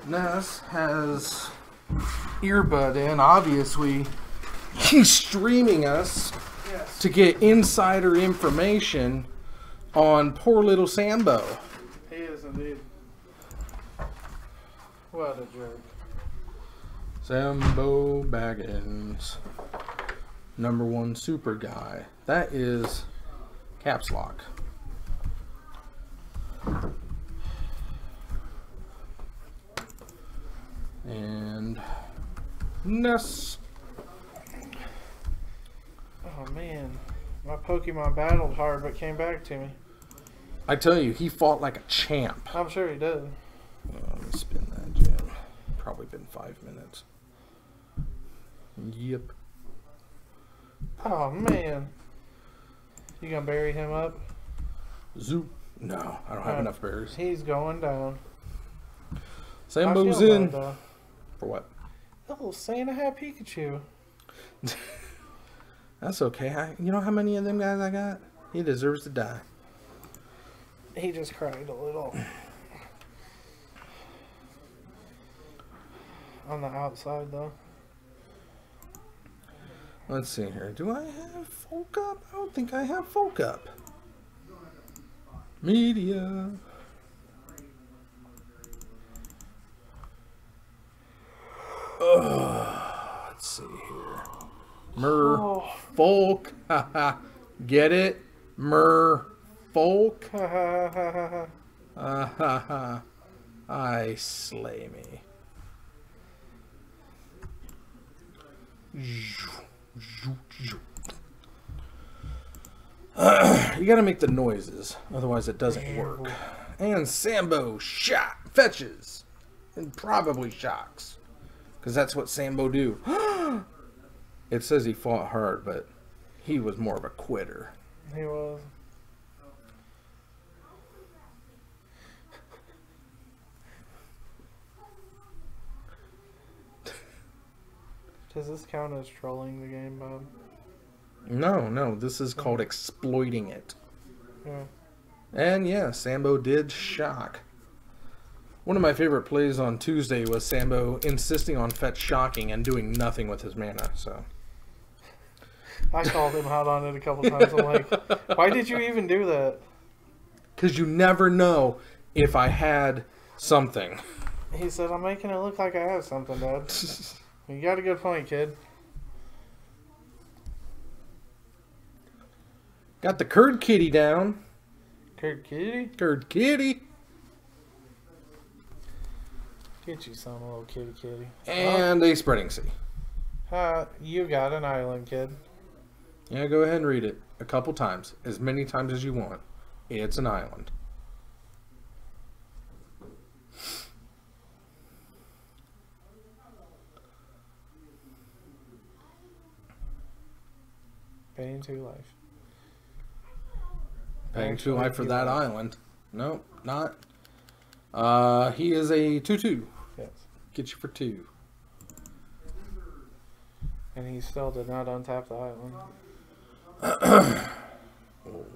B: Ness has earbud in. Obviously, he's streaming us to get insider information on poor little Sambo.
J: He is indeed. What a jerk.
B: Sambo Baggins. #1 super guy. That is caps lock. And Ness.
J: Oh man, my Pokemon battled hard but came back to me.
B: I tell you, he fought like a champ.
J: I'm sure he did.
B: Let me spin that gem. Probably been 5 minutes. Yep.
J: Oh man. You gonna bury him up?
B: Zoop. No, I don't have enough berries.
J: He's going down.
B: Sambo's in. For what?
J: Oh, Santa had Pikachu.
B: That's okay. You know how many of them guys I got? He deserves to die.
J: He just cried a little. On the outside, though.
B: Let's see here. Do I have folk up? I don't think I have folk up. Media. Let's see here. Folk. Get it? Folk. I slay me. You gotta make the noises, otherwise it doesn't work. And Sambo fetches and probably shocks, because that's what Sambo do. It says he fought hard, but he was more of a quitter.
J: He was. Does this count as trolling the game, Bob?
B: No, this is called exploiting it.
J: Yeah.
B: And yeah, Sambo did shock. One of my favorite plays on Tuesday was Sambo insisting on fetch shocking and doing nothing with his mana, so.
J: I called him out on it a couple times. I'm like, why did you even do that?
B: Because you never know if I had something.
J: He said, I'm making it look like I have something, Dad. You got a good point, kid.
B: Got the Curd Kitty down.
J: Curd Kitty?
B: Curd Kitty.
J: Get you some, little kitty.
B: And a Spreading Sea.
J: You got an island, kid.
B: Yeah, go ahead and read it a couple times. As many times as you want. It's an island.
J: Paying 2 life.
B: Paying 2 life for that island. Nope, not. He is a 2/2.
J: Yes.
B: Get you for 2.
J: And he still did not untap the island.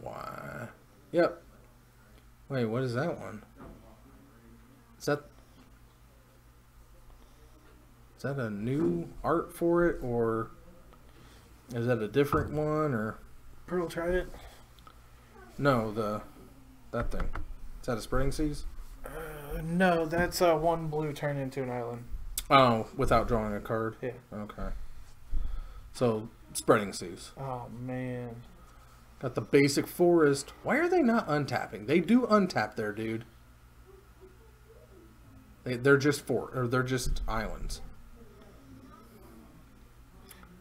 B: Why? Yep. Wait, what is that one? Is that a new art for it, or is that a different one, or?
J: Pearl tried it.
B: No, that thing. Is that a Spreading Seas?
J: No, that's 1 blue turned into an island.
B: Oh, without drawing a card?
J: Yeah.
B: Okay. So, Spreading Seas.
J: Oh, man.
B: Got the basic forest. Why are they not untapping? They do untap there, dude. They're just they're just islands.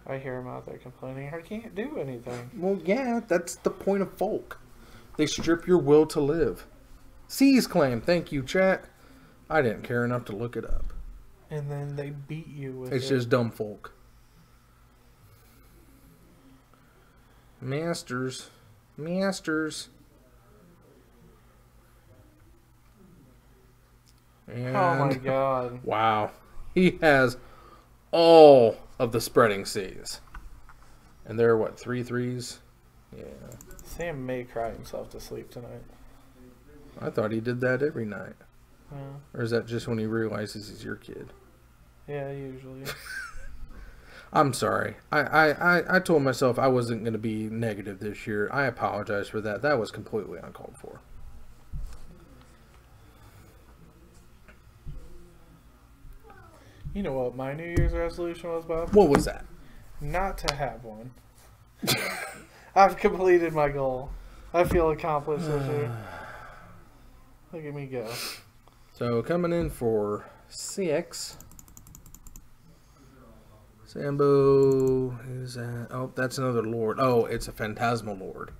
J: I hear him out there complaining, I can't do anything.
B: Well, yeah, that's the point of folk. They strip your will to live. Seize claim. Thank you, chat. I didn't care enough to look it up.
J: And then they beat you with
B: It's
J: it.
B: just dumb folk. Masters. And,
J: oh my god.
B: Wow. He has all of the Spreading Seas. And there are what, 3 3s? Yeah.
J: Sam may cry himself to sleep tonight.
B: I thought he did that every night. Or is that just when he realizes he's your kid?
J: Yeah, usually.
B: I'm sorry. I told myself I wasn't going to be negative this year. I apologize for that. That was completely uncalled for.
J: You know what my New Year's resolution was, Bob?
B: What was that?
J: Not to have one. I've completed my goal. I feel accomplished this year. Look at me go.
B: So coming in for 6. Sambo is that? Oh, that's another lord. Oh, it's a phantasmal lord.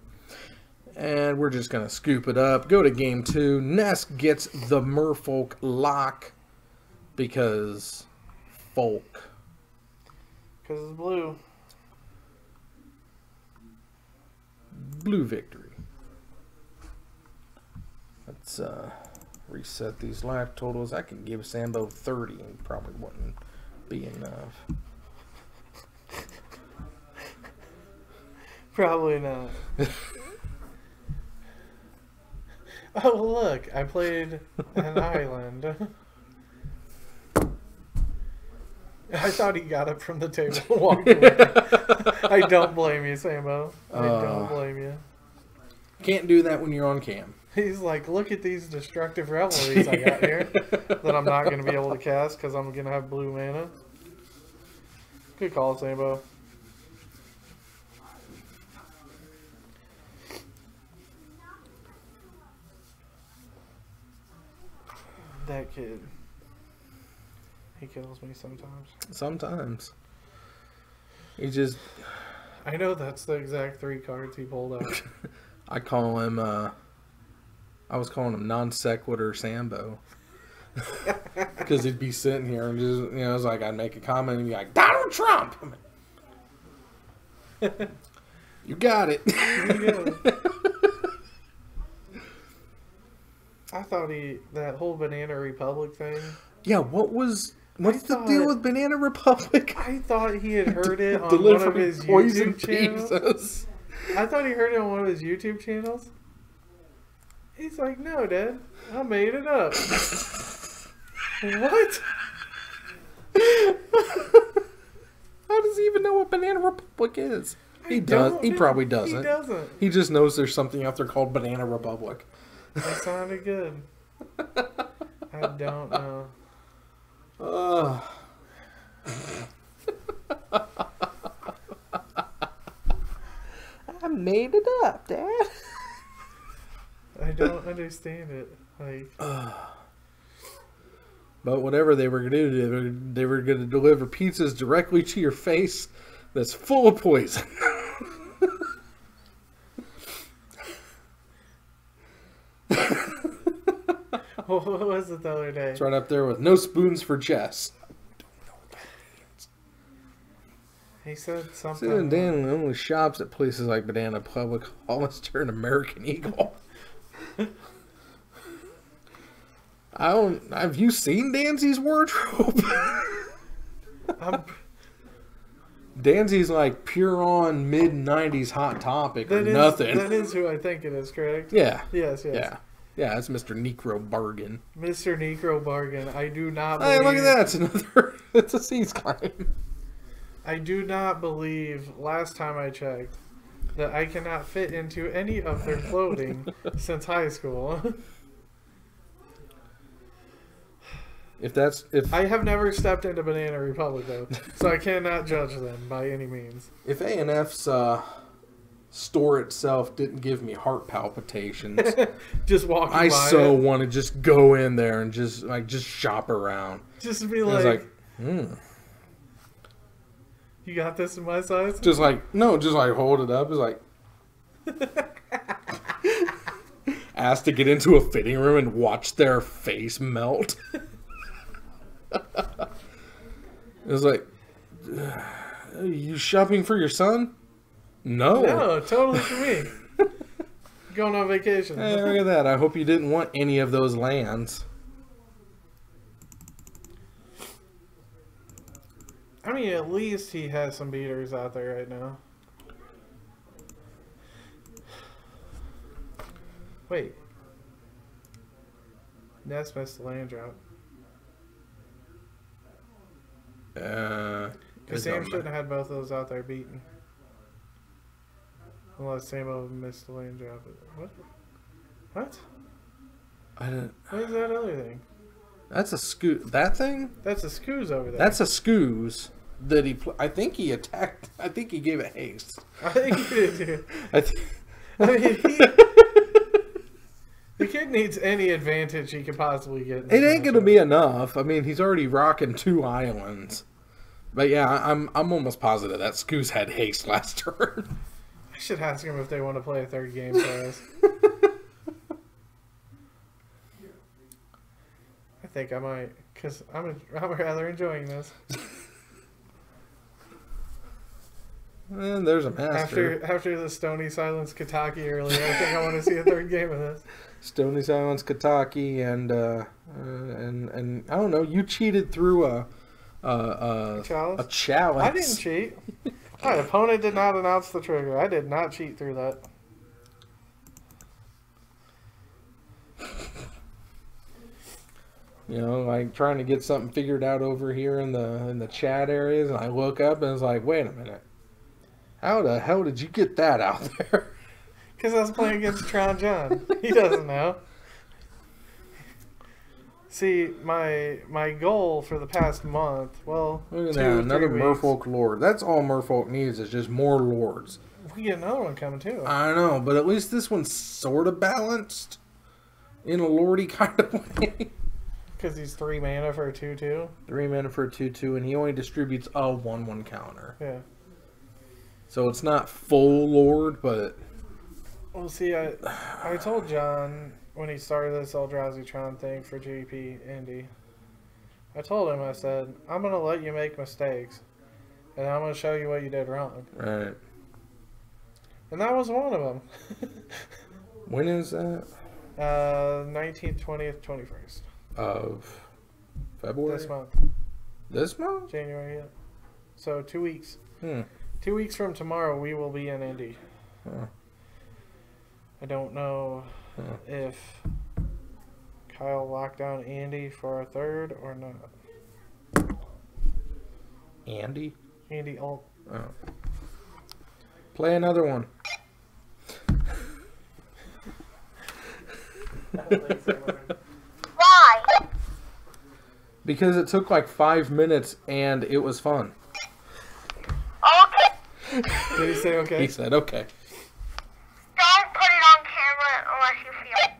B: And we're just going to scoop it up. Go to game 2. Ness gets the merfolk lock because folk.
J: Because it's blue.
B: Blue victory. Let's reset these life totals. I can give Sambo 30 and probably wouldn't be enough.
J: Probably not. Oh, look. I played an island. I thought he got it from the table and walked away. I don't blame you, Sambo. I don't blame you.
B: Can't do that when you're on cam.
J: He's like, look at these destructive revelries I got here that I'm not going to be able to cast because I'm going to have blue mana. Good call, Sambo. That kid. He kills me sometimes.
B: Sometimes. He just...
J: I know that's the exact 3 cards he pulled out.
B: I call him, I was calling him non sequitur Sambo. Because he'd be sitting here and just, you know, it's like I'd make a comment and be like, Donald Trump! You got it.
J: I thought that whole Banana Republic thing.
B: Yeah, what's the deal with Banana Republic?
J: I thought he had heard it on one of his YouTube channels. I thought he heard it on one of his YouTube channels. He's like, no, Dad, I made it up. What?
B: How does he even know what Banana Republic is? He does. He probably doesn't.
J: He doesn't.
B: He just knows there's something out there called Banana Republic.
J: That sounded good. I don't know.
B: I made it up, Dad.
J: I don't understand it. Like,
B: but whatever they were going to do, they were going to deliver pizzas directly to your face that's full of poison.
J: what was it the other day?
B: It's right up there with no spoons for Jess. I don't know what that means.
J: He said something.
B: Susan Dan only shops at places like Banana Republic, Hollister, and American Eagle. Have you seen Danzy's wardrobe? Danzy's like pure on mid 90s Hot Topic or nothing.
J: That is who I think it is, correct?
B: Yeah.
J: Yes.
B: Yeah, it's Mr. Necro Bargain.
J: Mr. Necro Bargain. I do not believe...
B: Hey, look at that. It's another... It's a C's claim.
J: I do not believe, last time I checked, that I cannot fit into any of their clothing since high school.
B: If
J: I have never stepped into Banana Republic, though, so I cannot judge them by any means.
B: If A&F's store itself didn't give me heart palpitations,
J: just walking
B: I
J: by
B: so want to just go in there and just shop around.
J: Just be like,
B: you
J: got this in my size?
B: Just like hold it up. It's like asked to get into a fitting room and watch their face melt. It was like, are you shopping for your son?
J: No, totally for me. Going on vacation.
B: Hey, look at that. I hope you didn't want any of those lands.
J: I mean, at least he has some beaters out there right now. Wait. Ness missed the land drop. Because Sam shouldn't have had both of those out there beaten. Unless Sambo missed the land drop. What? What?
B: I didn't.
J: What is that other thing?
B: That's a scoo. That thing?
J: That's a scoos over there.
B: That's a scoos that he. I think he attacked. I think he gave it haste.
J: I think he did too. I mean, the kid needs any advantage he could possibly get.
B: It ain't gonna be enough. I mean, he's already rocking 2 islands. But yeah, I'm almost positive that Scoos had haste last turn.
J: I should ask him if they want to play a 3rd game for us. I think I might, because I'm rather enjoying this.
B: And there's a master.
J: After the Stony Silence Kataki earlier, I think I want to see a 3rd game of this.
B: Stony Silence Kataki and I don't know. You cheated through a chalice.
J: I didn't cheat. My opponent did not announce the trigger. I did not cheat through that.
B: You know, like trying to get something figured out over here in the chat areas, and I look up and it's like, wait a minute, how the hell did you get that out there?
J: Because I was playing against Tron John. He doesn't know. See, my goal for the past month, well,
B: look at that, another Merfolk Lord. That's all Merfolk needs is just more Lords.
J: We get another one coming too.
B: I know, but at least this one's sort of balanced in a Lordy kind of way.
J: Because he's 3 mana for a 2/2.
B: 3 mana for a 2/2, and he only distributes a 1/1 counter.
J: Yeah.
B: So it's not full Lord, but...
J: Well, see, I told John when he started this Eldrazi Tron thing for GP Indy, I told him, I said, I'm going to let you make mistakes, and I'm going to show you what you did wrong.
B: Right.
J: And that was one of them.
B: When is that?
J: 19th, 20th, 21st.
B: Of February?
J: This month.
B: This month?
J: January, yeah. So 2 weeks.
B: 2
J: weeks from tomorrow, we will be in Indy.
B: Huh.
J: I don't know if Kyle locked down Andy for a 3rd or not.
B: Andy?
J: Andy Alt.
B: Oh. Play another one.
L: Why?
B: Because it took like 5 minutes and it was fun.
L: Okay.
J: Did he say okay?
B: He said okay.
L: Don't put it on camera unless you feel it.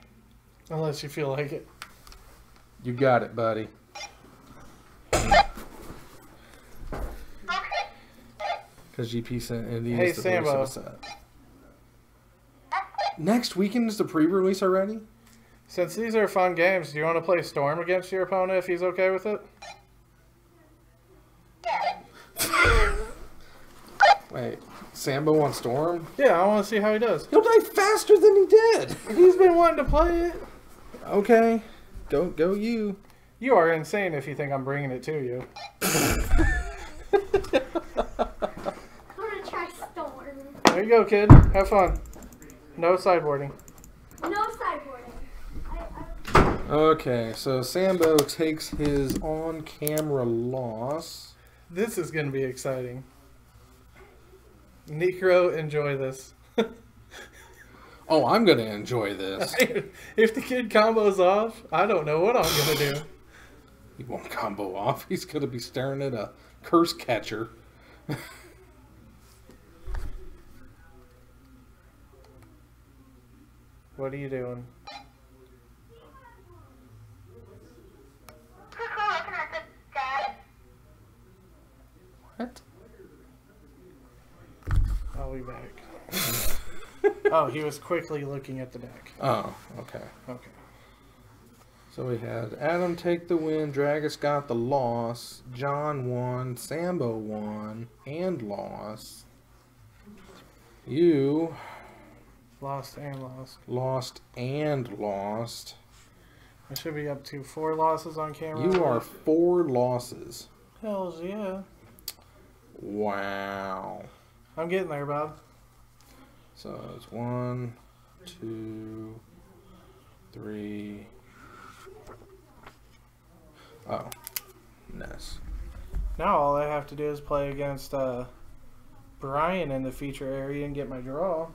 J: Unless you feel like it.
B: You got it, buddy. Because GP sent Indy.
J: Hey, Sambo.
B: Next weekend is the pre-release already?
J: Since these are fun games, do you want to play Storm against your opponent if he's okay with it?
B: Wait, Sambo on Storm?
J: Yeah, I want to see how he does.
B: He'll die faster than he did.
J: He's been wanting to play it.
B: Okay, go you.
J: You are insane if you think I'm bringing it to you.
L: I'm gonna try Storm.
J: There you go, kid. Have fun. No sideboarding.
L: No sideboarding.
B: Okay, so Sambo takes his on-camera loss.
J: This is going to be exciting. Necro, enjoy this.
B: Oh, I'm going to enjoy this.
J: If the kid combos off, I don't know what I'm going to do.
B: He won't combo off. He's going to be staring at a curse catcher.
J: What are you doing?
B: What?
J: I'll be back. Oh, he was quickly looking at the deck.
B: Oh, okay.
J: Okay.
B: So we had Adam take the win, Dragus got the loss, John won, Sambo won, and lost. You...
J: Lost and lost.
B: Lost and lost.
J: I should be up to 4 losses on camera.
B: You are 4 losses.
J: Hells yeah.
B: Wow.
J: I'm getting there, Bob.
B: So it's 1, 2, 3, Oh. Ness.
J: Now all I have to do is play against Brian in the feature area and get my draw.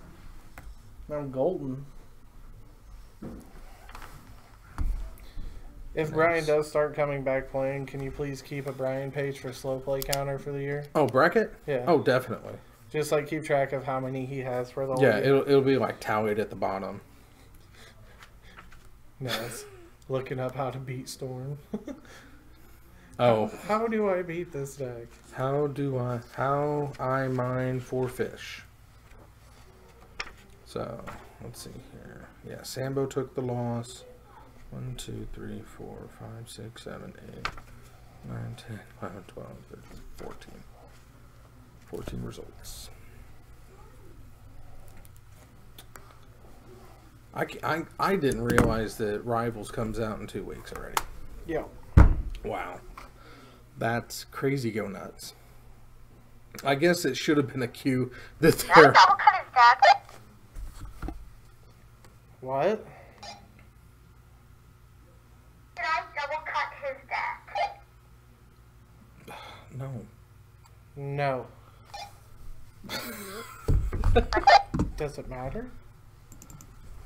J: I'm golden. If Brian does start coming back playing, can you please keep a Brian page for slow play counter for the year?
B: Oh, bracket?
J: Yeah.
B: Oh, definitely.
J: Just like keep track of how many he has for the whole
B: Yeah,
J: year.
B: it'll be like tallied at the bottom.
J: Nice. Looking up how to beat Storm.
B: Oh.
J: How do I beat this deck?
B: How I mine for fish. So, let's see here. Yeah, Sambo took the loss. 1, 2, 3, 4, 5, 6, 7, 8, 9, 10, 11, 12, 13, 14. 14 results. I didn't realize that Rivals comes out in 2 weeks already.
J: Yeah.
B: Wow. That's crazy go nuts. I guess it should have been a cue that they're...
J: What?
G: Did I double cut his deck?
B: No.
J: No. Does it matter?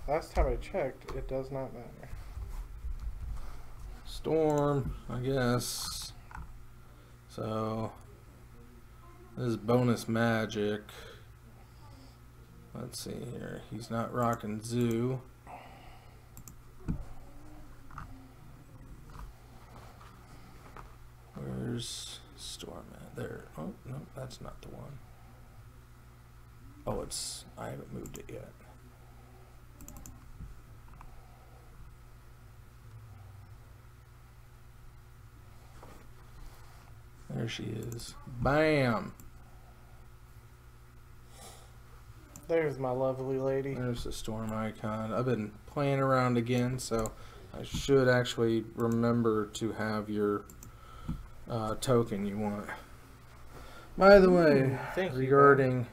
J: Last time I checked, it does not matter.
B: Storm, I guess. So, this is bonus magic. Let's see here. He's not rocking Zoo. Where's Storm at? There. Oh, no, that's not the one. Oh, it's... I haven't moved it yet. There she is. Bam!
J: There's my lovely lady.
B: There's the Storm icon. I've been playing around again, so I should actually remember to have your token you want. By the way, regarding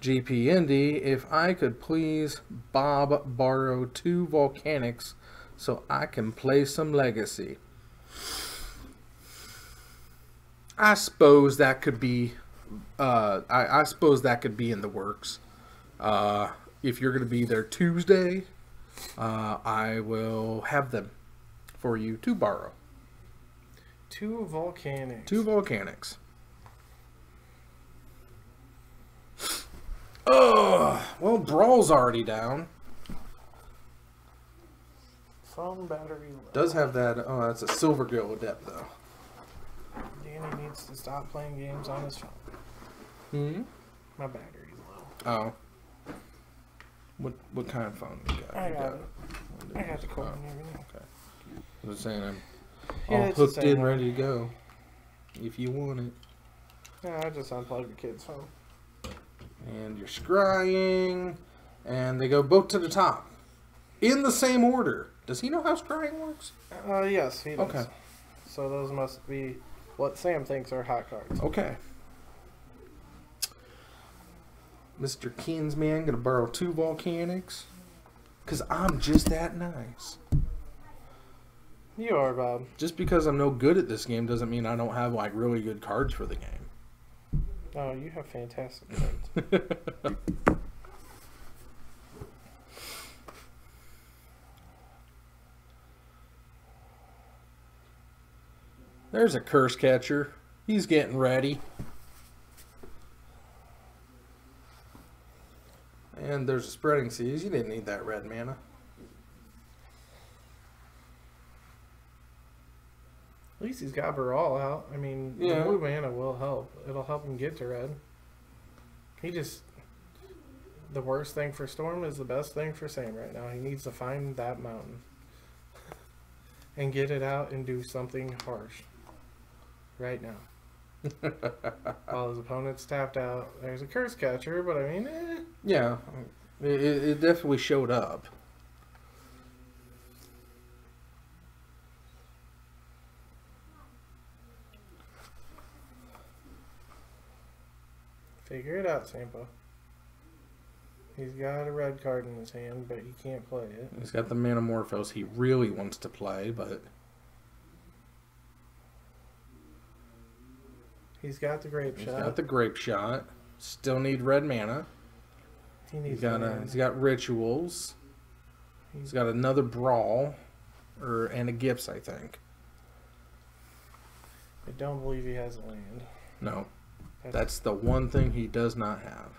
B: GP Indy, if I could please Bob borrow 2 Volcanics so I can play some Legacy. I suppose that could be I suppose that could be in the works. If you're going to be there Tuesday, I will have them for you to borrow.
J: 2 Volcanics.
B: 2 Volcanics. Oh, well, Brawl's already down.
J: Phone battery low.
B: Does have that. Oh, that's a Silver Gill Adept, though.
J: Danny needs to stop playing games on his phone.
B: Hmm?
J: My battery's low.
B: Oh. What kind of phone you got?
J: I got it. I got the cord and everything.
B: Okay. I was saying I'm
J: Yeah,
B: all
J: it's the
B: hooked
J: same
B: in,
J: one.
B: ready to go. If you want it.
J: Yeah, I just unplugged the kid's phone.
B: And you're scrying. And they go both to the top. In the same order. Does he know how scrying works?
J: Yes, he does.
B: Okay.
J: So those must be what Sam thinks are hot cards.
B: Okay. Mr. Kinsman gonna borrow 2 Volcanics. Because I'm just that nice.
J: You are, Bob.
B: Just because I'm no good at this game doesn't mean I don't have like really good cards for the game.
J: Oh, you have fantastic cards.
B: There's a Curse Catcher. He's getting ready. And there's a Spreading Seas. You didn't need that red mana.
J: At least he's got Baral out. I mean,
B: Yeah.
J: the blue mana will help. It'll help him get to red. He just... The worst thing for Storm is the best thing for Sam right now. He needs to find that mountain. And get it out and do something harsh. Right now. While his opponent's tapped out. There's a Curse Catcher, but I mean,
B: Yeah. It definitely showed up.
J: Figure it out, Sampo. He's got a red card in his hand, but he can't play it.
B: He's got the Manamorphose he really wants to play, but...
J: He's got the grape shot.
B: He's got the grape shot. Still need red mana. He's got rituals. He's got another brawl, and a gifts, I think.
J: I don't believe he has a land.
B: No, that's the one thing he does not have.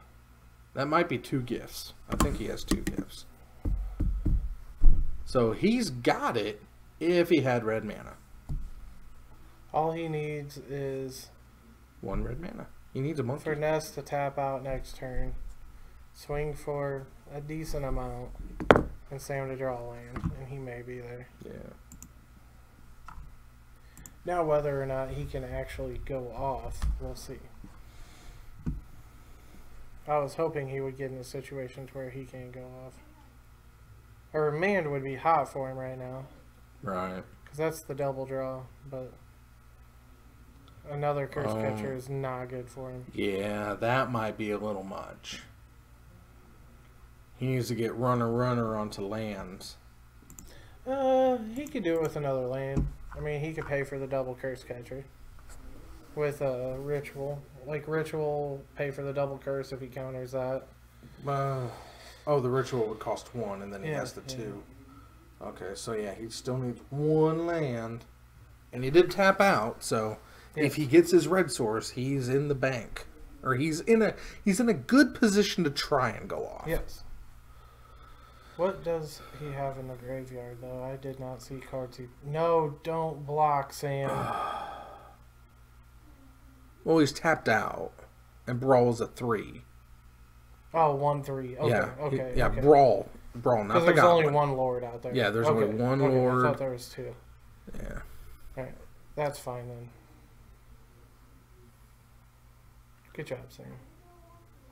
B: That might be 2 gifts. I think he has 2 gifts. So he's got it if he had red mana.
J: All he needs is
B: 1 red mana. He needs a monkey.
J: for Ness to tap out next turn, swing for a decent amount, and Sam to draw a land, and he may be there.
B: Yeah.
J: Now whether or not he can actually go off, we'll see. I was hoping he would get in a situation to where he can't go off. Or Remand would be hot for him right now.
B: Right.
J: Because that's the double draw, but another curse catcher is not good for him.
B: Yeah, that might be a little much. He needs to get runner onto lands.
J: He could do it with another land. I mean, he could pay for the double curse catcher with a ritual. Like, ritual, pay for the double curse if he counters that.
B: Oh, the ritual would cost 1, and then he has the 2. Okay, so yeah, he still needs 1 land. And he did tap out, so if he gets his red source, he's in the bank. Or he's in a good position to try and go off.
J: Yes. What does he have in the graveyard, though? I did not see cards. No, don't block, Sam.
B: Well, he's tapped out, and Brawl's a 3.
J: Oh, 1/3. Okay,
B: yeah,
J: okay.
B: Yeah,
J: okay.
B: Brawl, not the
J: Because there's
B: goblin.
J: only 1 lord out there.
B: Yeah, there's only 1 lord.
J: I thought there was 2.
B: Yeah.
J: Alright, that's fine then. Good job, Sam.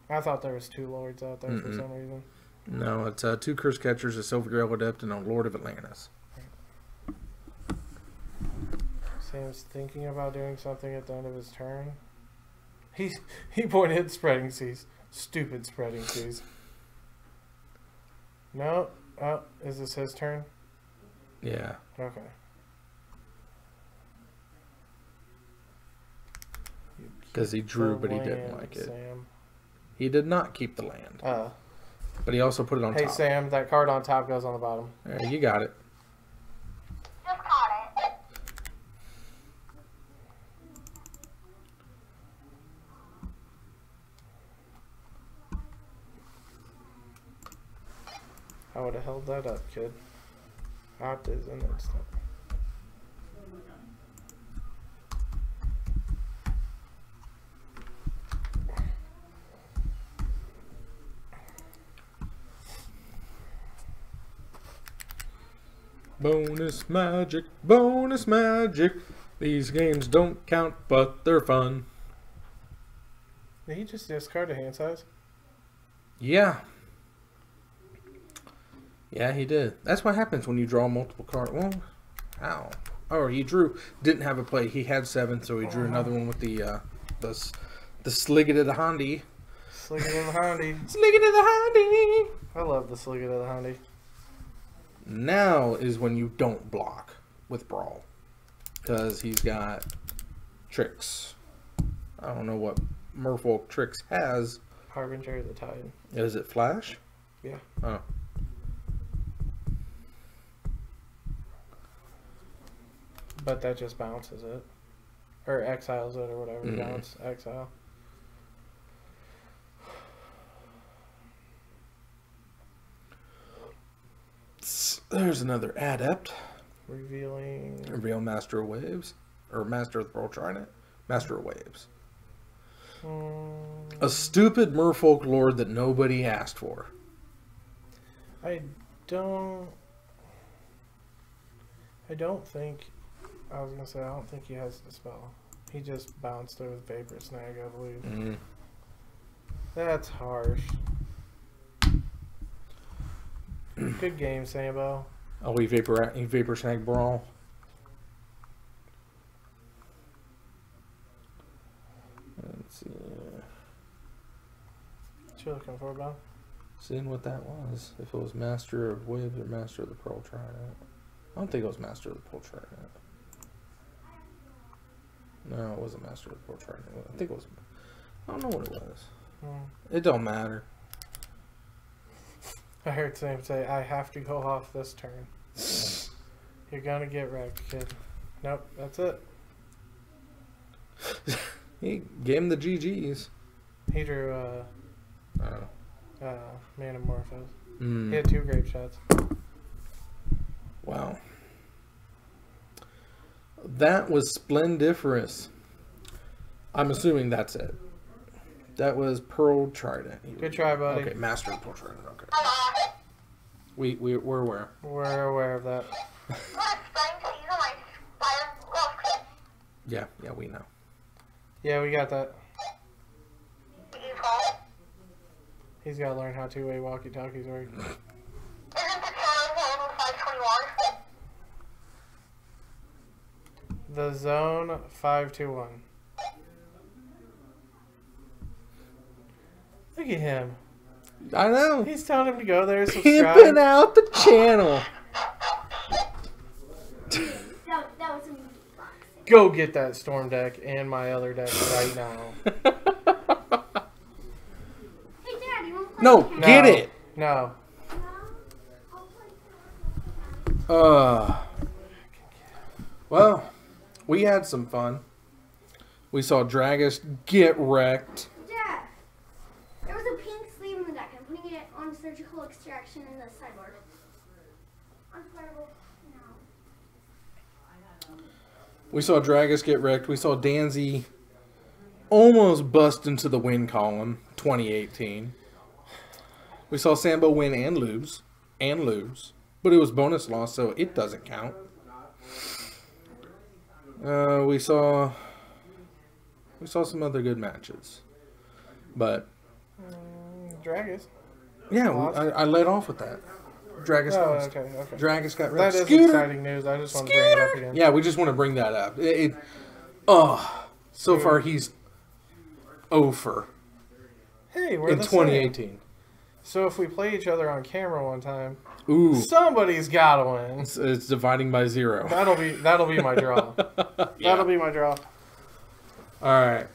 J: I thought there was 2 lords out there for some reason.
B: No, it's 2 curse catchers, a Silver Grail Adept, and a Lord of Atlantis.
J: Sam's thinking about doing something at the end of his turn. He pointed Spreading Seas. Stupid Spreading Seas. No. Oh, is this his turn?
B: Yeah.
J: Okay.
B: Because he drew, but he didn't like it.
J: Sam.
B: He did not keep the land. But he also put it on top.
J: Hey, Sam, that card on top goes on the bottom.
B: There, you got it.
L: Just caught it.
J: I would have held that up, kid. Opt is in that stuff.
B: Bonus magic, bonus magic. These games don't count, but they're fun.
J: Did he just discard a hand size?
B: Yeah. Yeah, he did. That's what happens when you draw multiple cards. Well, how? Oh, he didn't have a play. He had 7, so he drew another one with the Sliggit of the Handy.
J: Sliggit of the Handy.
B: Sliggit of the Handy.
J: I love the Sliggit of the Handy.
B: Now is when you don't block with Brawl. Because he's got tricks. I don't know what Merfolk Tricks has.
J: Harbinger of the Tide.
B: Is it Flash?
J: Yeah.
B: Oh.
J: But that just bounces it. Or exiles it or whatever. Bounce, exile.
B: There's another Adept.
J: Revealing.
B: Reveal Master of Waves. Or Master of the Pearl Trident. Master of Waves. A stupid Merfolk Lord that nobody asked for.
J: I don't think... I was going to say, I don't think he has the spell. He just bounced it with Vapor Snag, I believe. That's harsh. Good game, Sambo.
B: Oh, he Vapor Snag Brawl. Let's see.
J: What you looking for, Bob?
B: Seeing what that was. If it was Master of Waves or Master of the Pearl Trident. I don't think it was Master of the Pearl Trident. No, it wasn't Master of the Porch Trident. I think it was. I don't know what it was.
J: Hmm.
B: It don't matter.
J: I heard Sam say, I have to go off this turn. You're gonna get wrecked, kid. Nope, that's it.
B: He gave him the GGs.
J: He drew,
B: Oh.
J: Manamorphose.
B: Mm.
J: He had 2 grape shots.
B: Wow. That was splendiferous. I'm assuming that's it. That was Pearl Trident.
J: Good try, buddy.
B: Okay, Master of Pearl Trident. Okay. We're aware.
J: We're aware of that.
B: Yeah, we know.
J: Yeah, we got that. He's got to learn how two-way walkie-talkies work. The zone 521. Look at him.
B: I know.
J: He's telling him to go there, subscribe.
B: Pimping out the channel.
L: That was a
J: Go get that storm deck and my other deck right now.
L: Hey, Dad, you want to play
B: No,
L: the
B: get it.
J: No.
B: Well, we had some fun. We saw Dragus get wrecked.
L: Dad, there was a pink sleeve in the deck. I'm putting it on surgical extraction in the sideboard. Unfireable. No.
B: We saw Dragus get wrecked. We saw Danzy almost bust into the win column, 2018. We saw Sambo win and lose. But it was bonus loss, so it doesn't count. We saw some other good matches. But
J: Dragus.
B: yeah, I led off with that. Dragus lost.
J: Okay.
B: Dragus got wrecked.
J: That is
B: Scooter.
J: exciting news. I just want to bring it up again.
B: Yeah, we just want to bring that up. So far he's over
J: Hey, we're
B: in
J: the
B: 2018.
J: same. So if we play each other on camera one time,
B: Ooh,
J: somebody's got to win.
B: it's dividing by 0.
J: That'll be my draw.
B: Yeah.
J: That'll be my draw.
B: All right.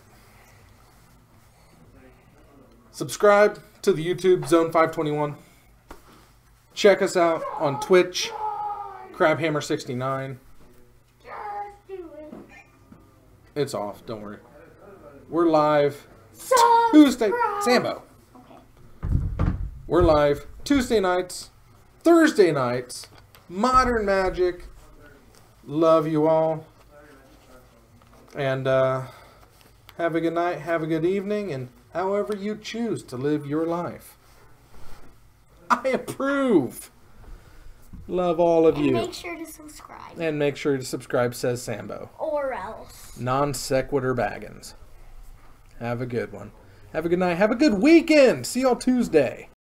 B: Subscribe to the YouTube Zone 521. Check us out on Twitch, Crabhammer69.
L: Just do it.
B: It's off. Don't worry. We're live
L: Subscribe.
B: Tuesday. Sambo.
L: Okay.
B: We're live Tuesday nights, Thursday nights, Modern Magic. Love you all. And have a good night, have a good evening, and however you choose to live your life. I approve. Love all of
L: And
B: you.
L: make sure to subscribe.
B: And make sure to subscribe, says Sambo.
L: Or else.
B: Non sequitur Baggins. Have a good one. Have a good night. Have a good weekend. See y'all Tuesday.